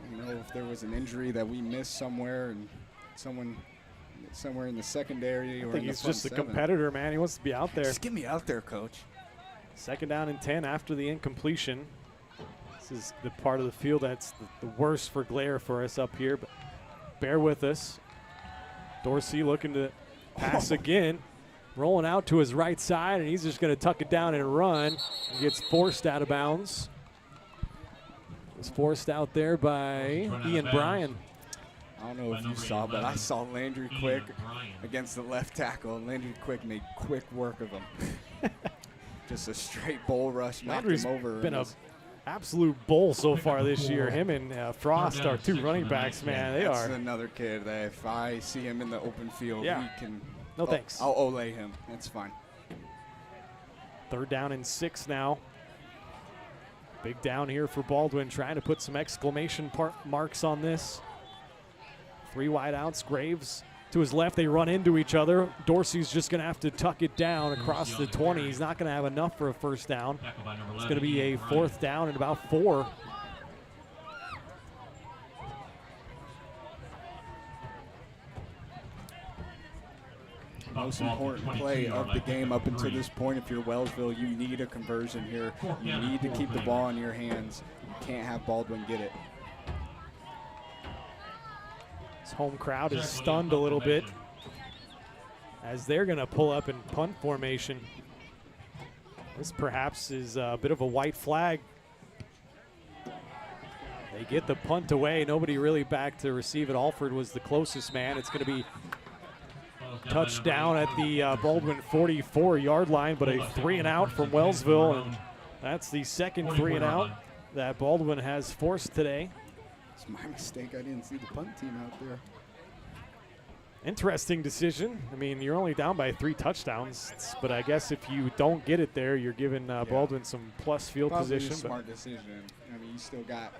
Speaker 10: I don't know if there was an injury that we missed somewhere and somewhere in the secondary.
Speaker 2: I think he's just a competitor, man. He wants to be out there.
Speaker 10: Just get me out there, coach.
Speaker 2: 2nd down and 10 after the incompletion. This is the part of the field that's the worst for glare for us up here, but bear with us. Dorsey looking to pass again, rolling out to his right side, and he's just going to tuck it down and run. He gets forced out of bounds. Was forced out there by Ian Bryan.
Speaker 10: I don't know if you saw, but I saw Landry Quick against the left tackle, and Landry Quick made quick work of him. Just a straight bull rush, knocked
Speaker 2: Landry's
Speaker 10: him over.
Speaker 2: been an absolute bull so far this year. Him and Frost are two running backs, man. They
Speaker 10: That's
Speaker 2: are.
Speaker 10: another kid that if I see him in the open field, he can.
Speaker 2: No thanks.
Speaker 10: I'll ole him. That's fine.
Speaker 2: 3rd down and 6 now. Big down here for Baldwin, trying to put some exclamation marks on this. 3 wide outs. Graves to his left. They run into each other. Dorsey's just going to have to tuck it down across the 20. He's not going to have enough for a first down. It's going to be a 4th down and about 4.
Speaker 10: Most important play of the game up until this point. If you're Wellsville, you need a conversion here. You need to keep the ball in your hands. You can't have Baldwin get it.
Speaker 2: This home crowd is stunned a little bit as they're going to pull up in punt formation. This perhaps is a bit of a white flag. They get the punt away. Nobody really back to receive it. Alford was the closest man. It's going to be touchdown at the Baldwin 44-yard line, but a 3-and-out from Wellsville, and that's the second 3-and-out that Baldwin has forced today.
Speaker 10: It's my mistake. I didn't see the punt team out there.
Speaker 2: Interesting decision. I mean, you're only down by 3 touchdowns, but I guess if you don't get it there, you're giving Baldwin some plus field
Speaker 10: Probably
Speaker 2: position.
Speaker 10: A smart decision. I mean, you still got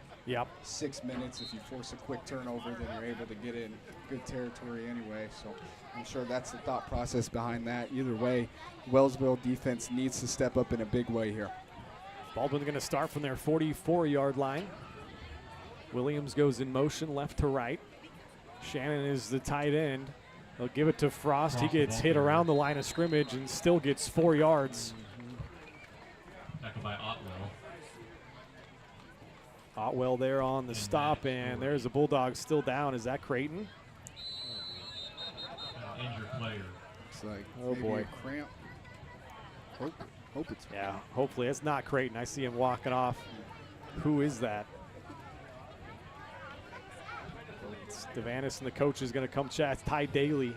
Speaker 10: 6 minutes. If you force a quick turnover, then you're able to get in good territory anyway. So I'm sure that's the thought process behind that. Either way, Wellsville defense needs to step up in a big way here.
Speaker 2: Baldwin's going to start from their 44-yard line. Williams goes in motion left to right. Shannon is the tight end. They'll give it to Frost. He gets hit around the line of scrimmage and still gets 4 yards.
Speaker 14: Tackled by Otwell.
Speaker 2: Otwell there on the stop, and there's a Bulldog still down. Is that Creighton?
Speaker 14: Injured player.
Speaker 10: It's like
Speaker 2: oh boy,
Speaker 10: a cramp. Hope it's
Speaker 2: hopefully it's not Creighton. I see him walking off. Who is that? Devanis and the coach is going to come chat. Ty Daly.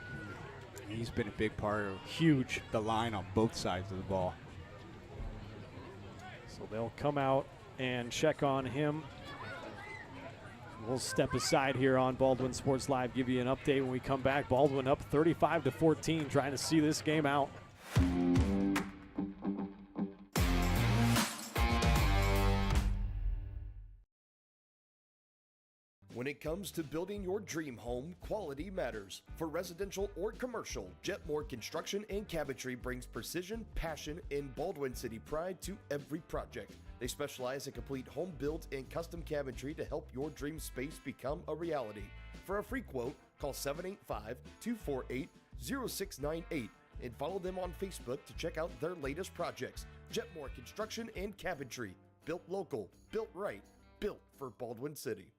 Speaker 10: He's been a big part of
Speaker 2: huge
Speaker 10: the line on both sides of the ball.
Speaker 2: So they'll come out and check on him. We'll step aside here on Baldwin Sports Live, give you an update when we come back. Baldwin up 35-14, trying to see this game out.
Speaker 13: When it comes to building your dream home, quality matters. For residential or commercial, Jetmore Construction and Cabinetry brings precision, passion, and Baldwin City pride to every project. They specialize in complete home builds and custom cabinetry to help your dream space become a reality. For a free quote, call 785-248-0698 and follow them on Facebook to check out their latest projects. Jetmore Construction and Cabinetry. Built local, built right, built for Baldwin City.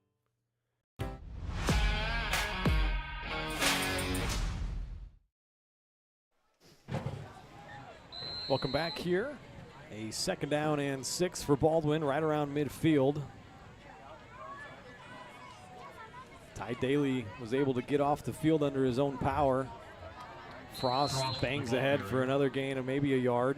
Speaker 2: Welcome back here. A 2nd down and 6 for Baldwin, right around midfield. Ty Daly was able to get off the field under his own power. Frost bangs ahead for another gain of maybe a yard.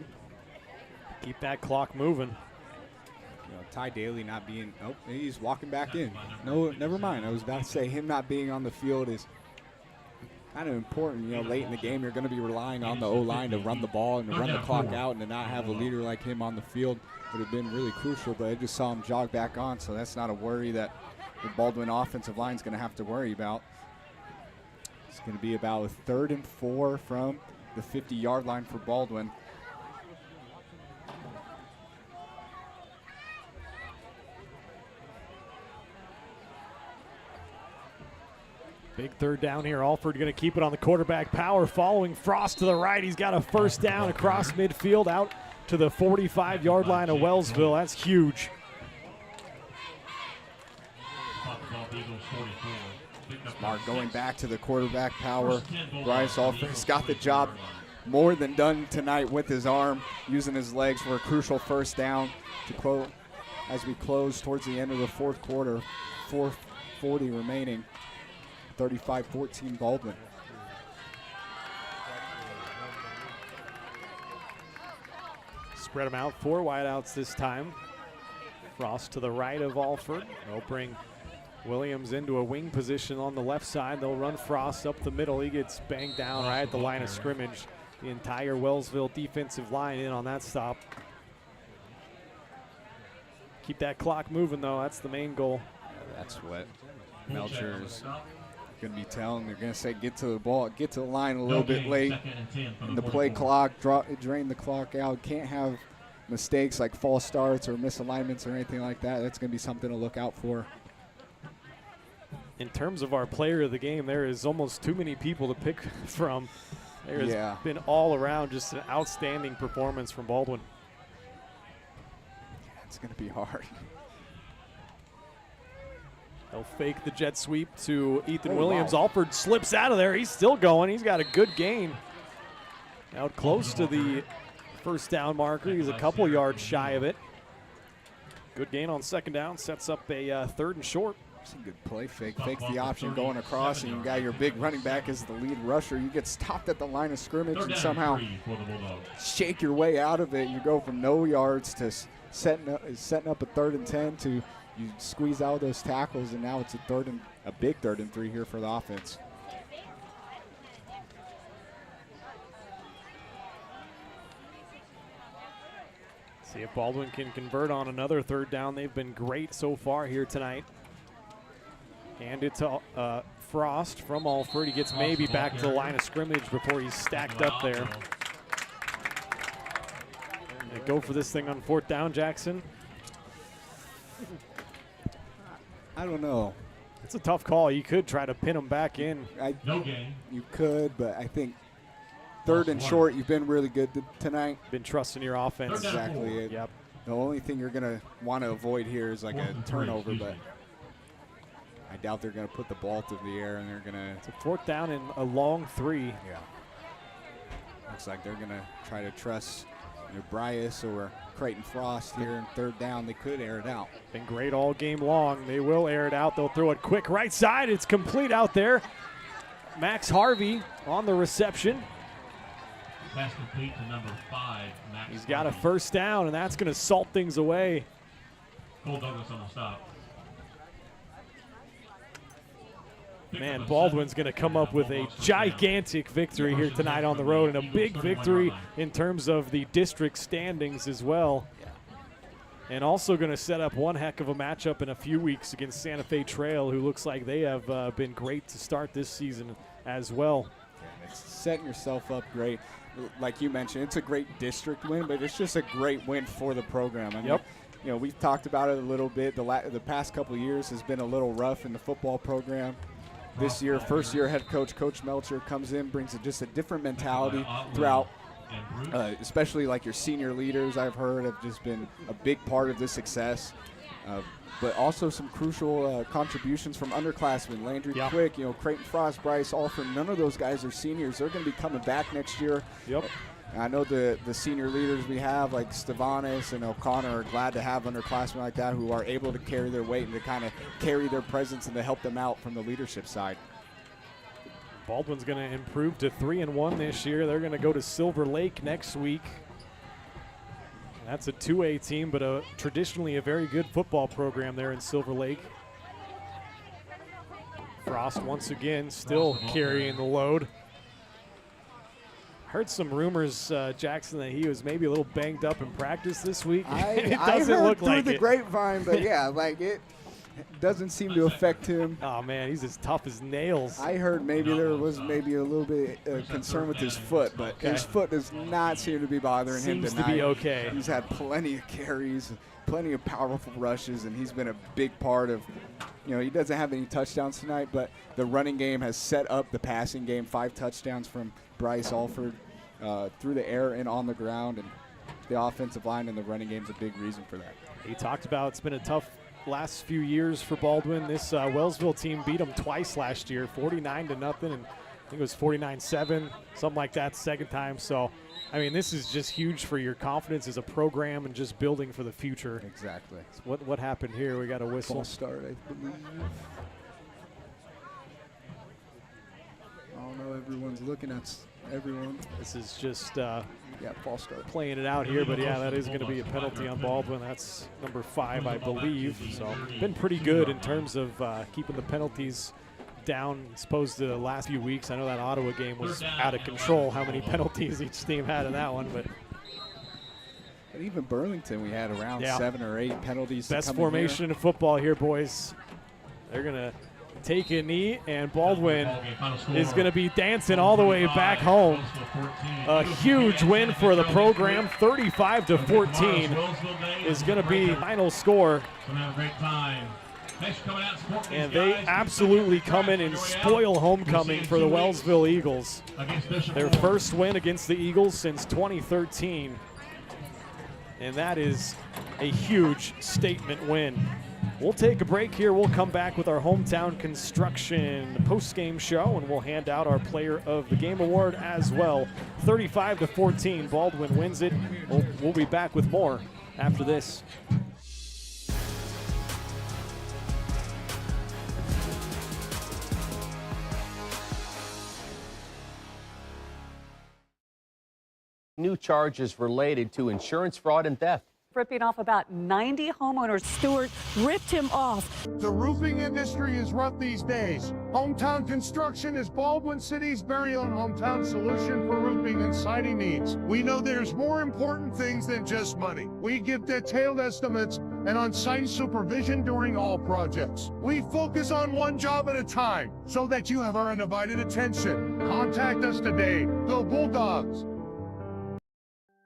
Speaker 2: Keep that clock moving.
Speaker 10: You know, Ty Daly not being, oh, he's walking back in. No, never mind. I was about to say him not being on the field is kind of important. You know, late in the game, you're going to be relying on the O-line to run the ball and to run the clock out, and to not have a leader like him on the field would have been really crucial, but I just saw him jog back on, so that's not a worry that the Baldwin offensive line is going to have to worry about. It's going to be about a 3rd and 4 from the 50-yard line for Baldwin.
Speaker 2: Big 3rd down here. Alford going to keep it on the quarterback power, following Frost to the right. He's got a first down across midfield out to the 45-yard line of Wellsville. That's huge.
Speaker 10: Smart going back to the quarterback power. Bryce Alford's got the job more than done tonight with his arm, using his legs for a crucial first down to close as we close towards the end of the 4th quarter. 4:40 remaining. 35-14 Baldwin.
Speaker 2: Spread them out, 4 wideouts this time. Frost to the right of Alford. They'll bring Williams into a wing position on the left side. They'll run Frost up the middle. He gets banged down right at the line of scrimmage. The entire Wellsville defensive line in on that stop. Keep that clock moving, though. That's the main goal.
Speaker 10: Yeah, that's what Melcher's going to be telling. They're going to say get to the ball, get to the line a little bit late in the play clock, drain the clock out. Can't have mistakes like false starts or misalignments or anything like that. That's going to be something to look out for.
Speaker 2: In terms of our player of the game, there is almost too many people to pick from. There's been all around just an outstanding performance from Baldwin.
Speaker 10: It's going to be hard.
Speaker 2: They'll fake the jet sweep to Ethan Williams. Wow. Alford slips out of there. He's still going. He's got a good gain. Out close to the first down marker. He's a couple yards shy of it. Good gain on second down. Sets up a 3rd and short.
Speaker 10: It's a good play fake. Fakes the option going across, and you got your big running back as the lead rusher. You get stopped at the line of scrimmage and somehow shake your way out of it. You go from no yards to setting up a 3rd and 10 to you squeeze out those tackles, and now it's a big 3rd and 3 here for the offense.
Speaker 2: See if Baldwin can convert on another 3rd down. They've been great so far here tonight. Hand it to Frost from Alford. He gets maybe back to the line of scrimmage before he's stacked up there. They go for this thing on 4th down, Jackson.
Speaker 10: I don't know.
Speaker 2: It's a tough call. You could try to pin him back in.
Speaker 10: You could, but I think 3rd and short, you've been really good tonight.
Speaker 2: Been trusting your offense.
Speaker 10: Exactly.
Speaker 2: Yep.
Speaker 10: The only thing you're going to want to avoid here is like a turnover, but I doubt they're going to put the ball through the air, and they're going to.
Speaker 2: It's a 4th down and a long 3.
Speaker 10: Yeah. Looks like they're going to try to trust either Bryce or Creighton Frost here in 3rd down. They could air it out.
Speaker 2: Been great all game long. They will air it out. They'll throw it quick right side. It's complete out there. Max Harvey on the reception.
Speaker 14: Pass complete to number 5, Max.
Speaker 2: He's got a 1st down, and that's going to salt things away.
Speaker 14: Cole Douglas on the stop.
Speaker 2: Man, Baldwin's going to come up with a gigantic victory here tonight on the road, and a big victory in terms of the district standings as well. And also going to set up one heck of a matchup in a few weeks against Santa Fe Trail, who looks like they have been great to start this season as well.
Speaker 10: Yeah, it's setting yourself up great. Like you mentioned, it's a great district win, but it's just a great win for the program. I mean, you know, we've talked about it a little bit. The past couple of years has been a little rough in the football program. This year, first year head coach, Coach Melcher, comes in, brings just a different mentality throughout, especially like your senior leaders, I've heard, have just been a big part of this success. But also some crucial contributions from underclassmen. Landry Quick, you know, Creighton Frost, Bryce Alford, none of those guys are seniors. They're going to be coming back next year. I know the senior leaders we have, like Stavanis and O'Connor, are glad to have underclassmen like that who are able to carry their weight and to kind of carry their presence and to help them out from the leadership side.
Speaker 2: Baldwin's going to improve to 3-1 this year. They're going to go to Silver Lake next week. That's a 2A team, but traditionally a very good football program there in Silver Lake. Frost once again still carrying the load. Heard some rumors, Jackson, that he was maybe a little banged up in practice this week.
Speaker 10: It doesn't look like it. Through the grapevine, but yeah, like it doesn't seem to affect him.
Speaker 2: Oh man, he's as tough as nails.
Speaker 10: I heard maybe there was maybe a little bit concern with his foot, but his foot does not seem to be bothering him tonight.
Speaker 2: Seems to be okay.
Speaker 10: He's had plenty of carries, plenty of powerful rushes, and he's been a big part of. You know, he doesn't have any touchdowns tonight, but the running game has set up the passing game. 5 touchdowns from Bryce Alford through the air and on the ground, and the offensive line and the running game is a big reason for that.
Speaker 2: He talked about it's been a tough last few years for Baldwin. This Wellsville team beat them twice last year, 49-0, and I think it was 49-7, something like that, second time. So, I mean, this is just huge for your confidence as a program and just building for the future.
Speaker 10: Exactly.
Speaker 2: So what happened here? We got a whistle.
Speaker 10: False start, I believe. everyone's looking at everyone.
Speaker 2: This is just
Speaker 10: false start.
Speaker 2: Playing it out here, but yeah, that is going to be a penalty on Baldwin. That's number 5, I believe. So been pretty good in terms of keeping the penalties down as opposed to the last few weeks. I know that Ottawa game was out of control, how many penalties each team had in that one, but
Speaker 10: even Burlington, we had around 7 or 8 penalties.
Speaker 2: Best formation in football here, boys. They're going to take a knee, and Baldwin is going to be dancing all the way back home. A huge win for the program, 35-14 is going to be the final score. And they absolutely come in and spoil homecoming for the Wellsville Eagles. Their first win against the Eagles since 2013. And that is a huge statement win. We'll take a break here. We'll come back with our Hometown Construction post-game show, and we'll hand out our Player of the Game award as well. 35-14, Baldwin wins it. We'll be back with more after this.
Speaker 6: New charges related to insurance fraud and theft.
Speaker 7: Ripping off about 90 homeowners. Stewart ripped him off.
Speaker 8: The roofing industry is rough these days. Hometown Construction is Baldwin City's very own hometown solution for roofing and siding needs. We know there's more important things than just money. We give detailed estimates and on-site supervision during all projects. We focus on one job at a time so that you have our undivided attention. Contact us today. Go Bulldogs!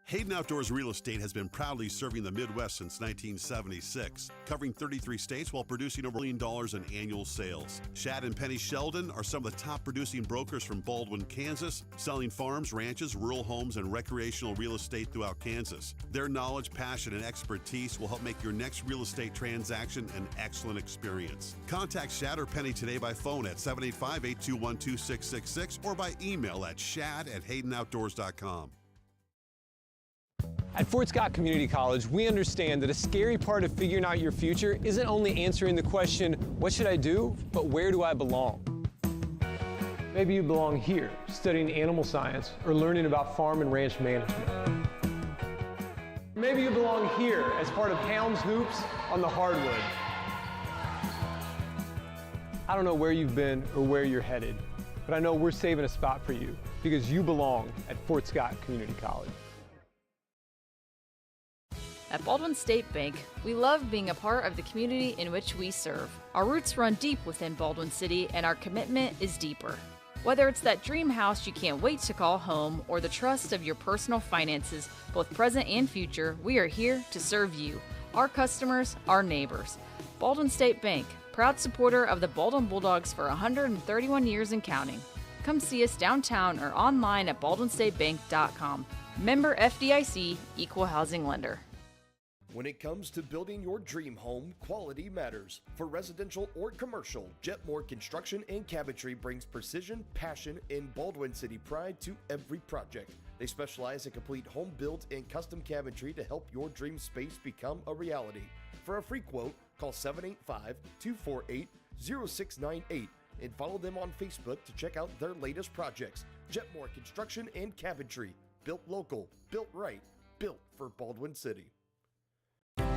Speaker 3: Hayden Outdoors Real Estate has been proudly serving the Midwest since 1976, covering 33 states while producing over $1 billion in annual sales. Shad and Penny Sheldon are some of the top producing brokers from Baldwin, Kansas, selling farms, ranches, rural homes, and recreational real estate throughout Kansas. Their knowledge, passion, and expertise will help make your next real estate transaction an excellent experience. Contact Shad or Penny today by phone at 785-821-2666 or by email at shad@haydenoutdoors.com.
Speaker 15: At Fort Scott Community College, we understand that a scary part of figuring out your future isn't only answering the question, what should I do, but where do I belong? Maybe you belong here, studying animal science or learning about farm and ranch management. Maybe you belong here as part of Helms Hoops on the hardwood. I don't know where you've been or where you're headed, but I know we're saving a spot for you because you belong at Fort Scott Community College.
Speaker 4: At Baldwin State Bank, we love being a part of the community in which we serve. Our roots run deep within Baldwin City, and our commitment is deeper. Whether it's that dream house you can't wait to call home or the trust of your personal finances, both present and future, we are here to serve you, our customers, our neighbors. Baldwin State Bank, proud supporter of the Baldwin Bulldogs for 131 years and counting. Come see us downtown or online at baldwinstatebank.com. Member FDIC, Equal Housing Lender.
Speaker 13: When it comes to building your dream home, quality matters. For residential or commercial, Jetmore Construction and Cabinetry brings precision, passion, and Baldwin City pride to every project. They specialize in complete home build and custom cabinetry to help your dream space become a reality. For a free quote, call 785-248-0698 and follow them on Facebook to check out their latest projects. Jetmore Construction and Cabinetry. Built local, built right, built for Baldwin City.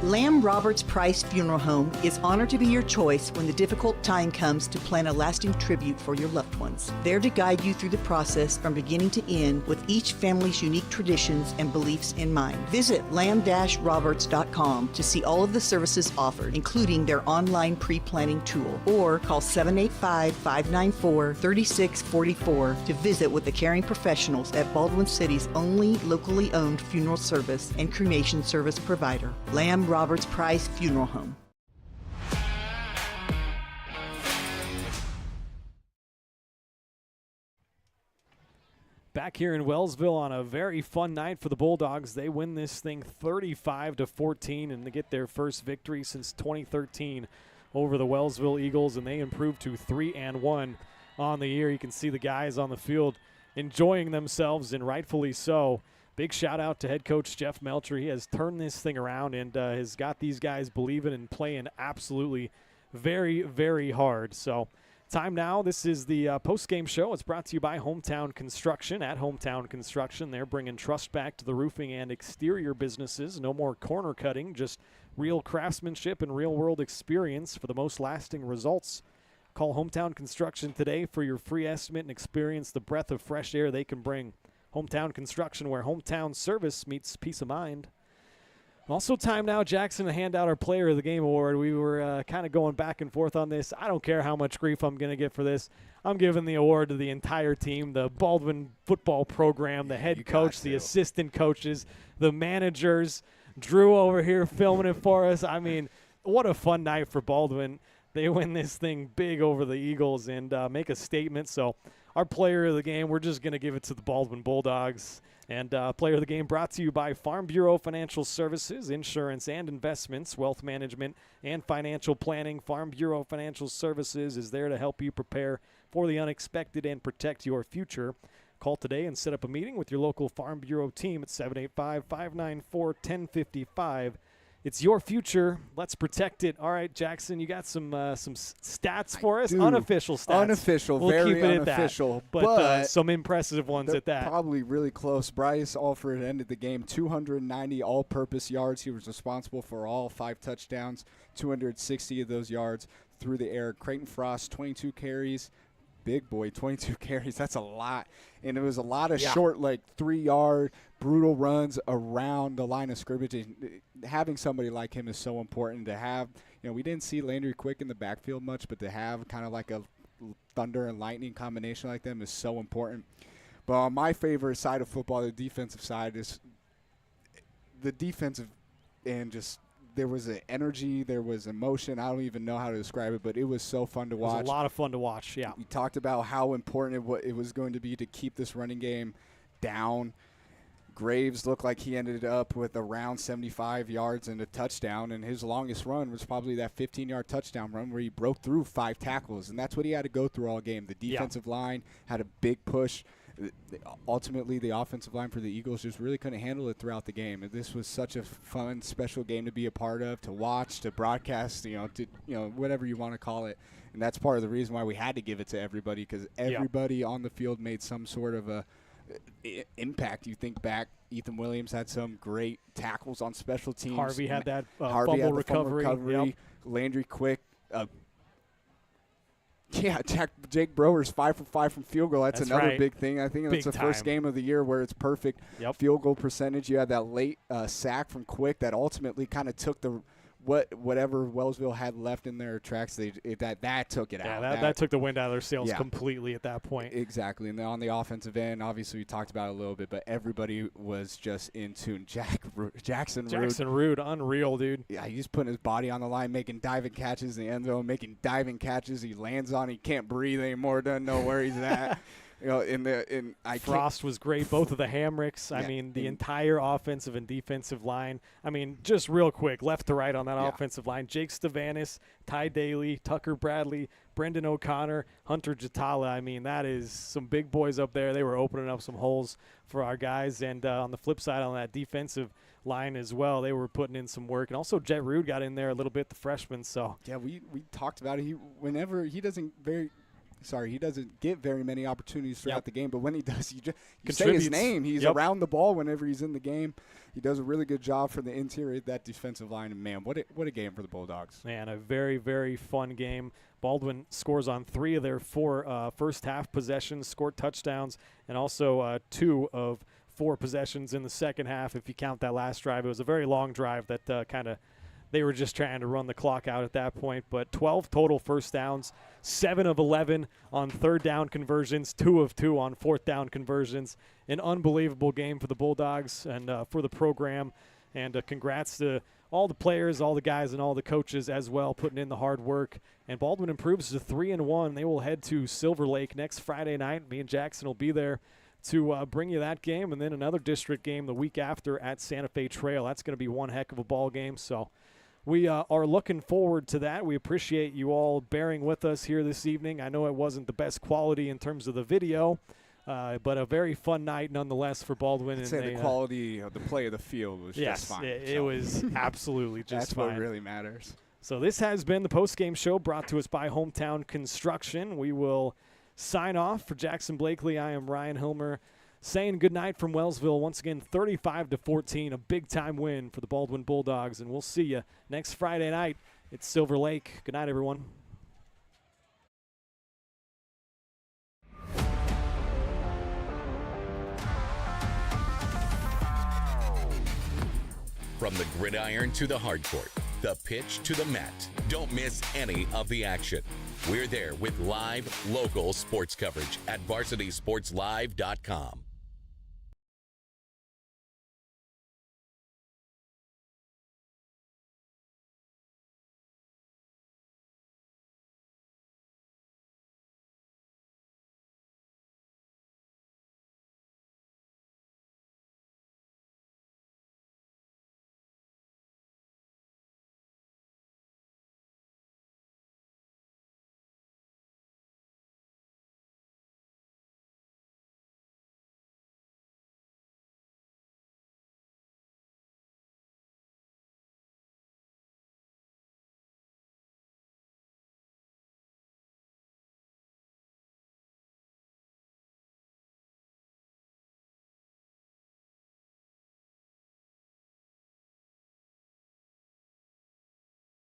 Speaker 12: Lamb Roberts Price Funeral Home is honored to be your choice when the difficult time comes to plan a lasting tribute for your loved ones. There to guide you through the process from beginning to end with each family's unique traditions and beliefs in mind. Visit lamb-roberts.com to see all of the services offered, including their online pre-planning tool, or call 785-594-3644 to visit with the caring professionals at Baldwin City's only locally owned funeral service and cremation service provider, Lamb Roberts Price Funeral Home.
Speaker 2: Back here in Wellsville on a very fun night for the Bulldogs. They win this thing 35-14 and they get their first victory since 2013 over the Wellsville Eagles, and they improve to 3-1 on the year. You can see the guys on the field enjoying themselves, and rightfully so. Big shout out to head coach Jeff Melcher. He has turned this thing around and has got these guys believing and playing absolutely very, very hard. So Time now. This is the post-game show. It's brought to you by Hometown Construction. At Hometown Construction, they're bringing trust back to the roofing and exterior businesses. No more corner cutting, just real craftsmanship and real-world experience for the most lasting results. Call Hometown Construction today for your free estimate and experience the breath of fresh air they can bring. Hometown Construction, where hometown service meets peace of mind. Also time now, Jackson, to hand out our Player of the Game award. We were kind of going back and forth on this. I don't care how much grief I'm going to get for this. I'm giving the award to the entire team, the Baldwin football program, the head coach, the assistant coaches, the managers. Drew over here filming it for us. I mean, what a fun night for Baldwin. They win this thing big over the Eagles and make a statement. So our Player of the Game, we're just going to give it to the Baldwin Bulldogs. And Player of the Game brought to you by Farm Bureau Financial Services, insurance and investments, wealth management, and financial planning. Farm Bureau Financial Services is there to help you prepare for the unexpected and protect your future. Call today and set up a meeting with your local Farm Bureau team at 785-594-1055. It's your future. Let's protect it. All right, Jackson, you got some stats for us? Unofficial stats.
Speaker 10: Unofficial,
Speaker 2: we'll
Speaker 10: very
Speaker 2: keep it
Speaker 10: unofficial.
Speaker 2: At that. But some impressive ones at that.
Speaker 10: Probably really close. Bryce Alford ended the game 290 all-purpose yards. He was responsible for all 5 touchdowns, 260 of those yards through the air. Creighton Frost, 22 carries. Big boy, 22 carries. That's a lot. And it was a lot of short, 3-yard, brutal runs around the line of scrimmage. And having somebody like him is so important to have. We didn't see Landry Quick in the backfield much, but to have kind of like a thunder and lightning combination like them is so important. But on my favorite side of football, the defensive side, is the defensive and just – there was an energy, there was emotion. I don't even know how to describe it, but it was so fun to watch.
Speaker 2: It was a lot of fun to watch, yeah.
Speaker 10: We talked about how important it was going to be to keep this running game down. Graves looked like he ended up with around 75 yards and a touchdown, and his longest run was probably that 15-yard touchdown run where he broke through 5 tackles, and that's what he had to go through all game. The defensive line had a big push. Ultimately, the offensive line for the Eagles just really couldn't handle it throughout the game. And this was such a fun, special game to be a part of, to watch, to broadcast, whatever you want to call it. And that's part of the reason why we had to give it to everybody, because everybody on the field made some sort of a impact. You think back, Ethan Williams had some great tackles on special teams.
Speaker 2: Harvey had that
Speaker 10: Harvey
Speaker 2: fumble
Speaker 10: had the
Speaker 2: recovery.
Speaker 10: Yep. Landry Quick. Jake Brower's 5 for 5 from field goal. That's another
Speaker 2: right.
Speaker 10: big thing. I think that's the first game of the year where it's perfect field goal percentage. You had that late sack from Quick that ultimately kind of took the whatever Wellsville had left in their tracks. That took it out.
Speaker 2: That took the wind out of their sails completely at that point.
Speaker 10: Exactly. And then on the offensive end, obviously we talked about it a little bit, but everybody was just in tune. Jackson
Speaker 2: Rood, unreal, dude.
Speaker 10: Yeah, he's putting his body on the line, making diving catches in the end zone, making diving catches. He lands on, he can't breathe anymore, doesn't know where he's at.
Speaker 2: Frost was great. Both of the Hamricks. I mean, the entire offensive and defensive line. I mean, just real quick, left to right on that offensive line. Jake Stavanis, Ty Daly, Tucker Bradley, Brendan O'Connor, Hunter Jatala. I mean, that is some big boys up there. They were opening up some holes for our guys. And on the flip side, on that defensive line as well, they were putting in some work. And also Jet Rood got in there a little bit, the freshman. So
Speaker 10: yeah, we talked about it. He doesn't get very many opportunities throughout the game, but when he does, you say his name. He's around the ball whenever he's in the game. He does a really good job for the interior of that defensive line, and, man, what a game for the Bulldogs.
Speaker 2: Man, a very, very fun game. Baldwin scores on 3 of their 4 first-half possessions, scored touchdowns, and also 2 of 4 possessions in the second half, if you count that last drive. It was a very long drive that they were just trying to run the clock out at that point. But 12 total first downs, 7 of 11 on third down conversions, 2 of 2 on fourth down conversions. An unbelievable game for the Bulldogs and for the program. And congrats to all the players, all the guys, and all the coaches as well, putting in the hard work. And Baldwin improves to 3-1. They will head to Silver Lake next Friday night. Me and Jackson will be there to bring you that game, and then another district game the week after at Santa Fe Trail. That's going to be one heck of a ball game. So we are looking forward to that. We appreciate you all bearing with us here this evening. I know it wasn't the best quality in terms of the video, but a very fun night nonetheless for Baldwin.
Speaker 10: I'd say the quality of the play of the field was just fine.
Speaker 2: It was absolutely just
Speaker 10: That's
Speaker 2: fine.
Speaker 10: What really matters.
Speaker 2: So this has been the postgame show brought to us by Hometown Construction. We will sign off. For Jackson Blakely, I am Ryan Hilmer saying goodnight from Wellsville. Once again, 35-14, a big-time win for the Baldwin Bulldogs. And we'll see you next Friday night at Silver Lake. Good night, everyone.
Speaker 1: From the gridiron to the hard court, the pitch to the mat, don't miss any of the action. We're there with live, local sports coverage at VarsitySportsLive.com.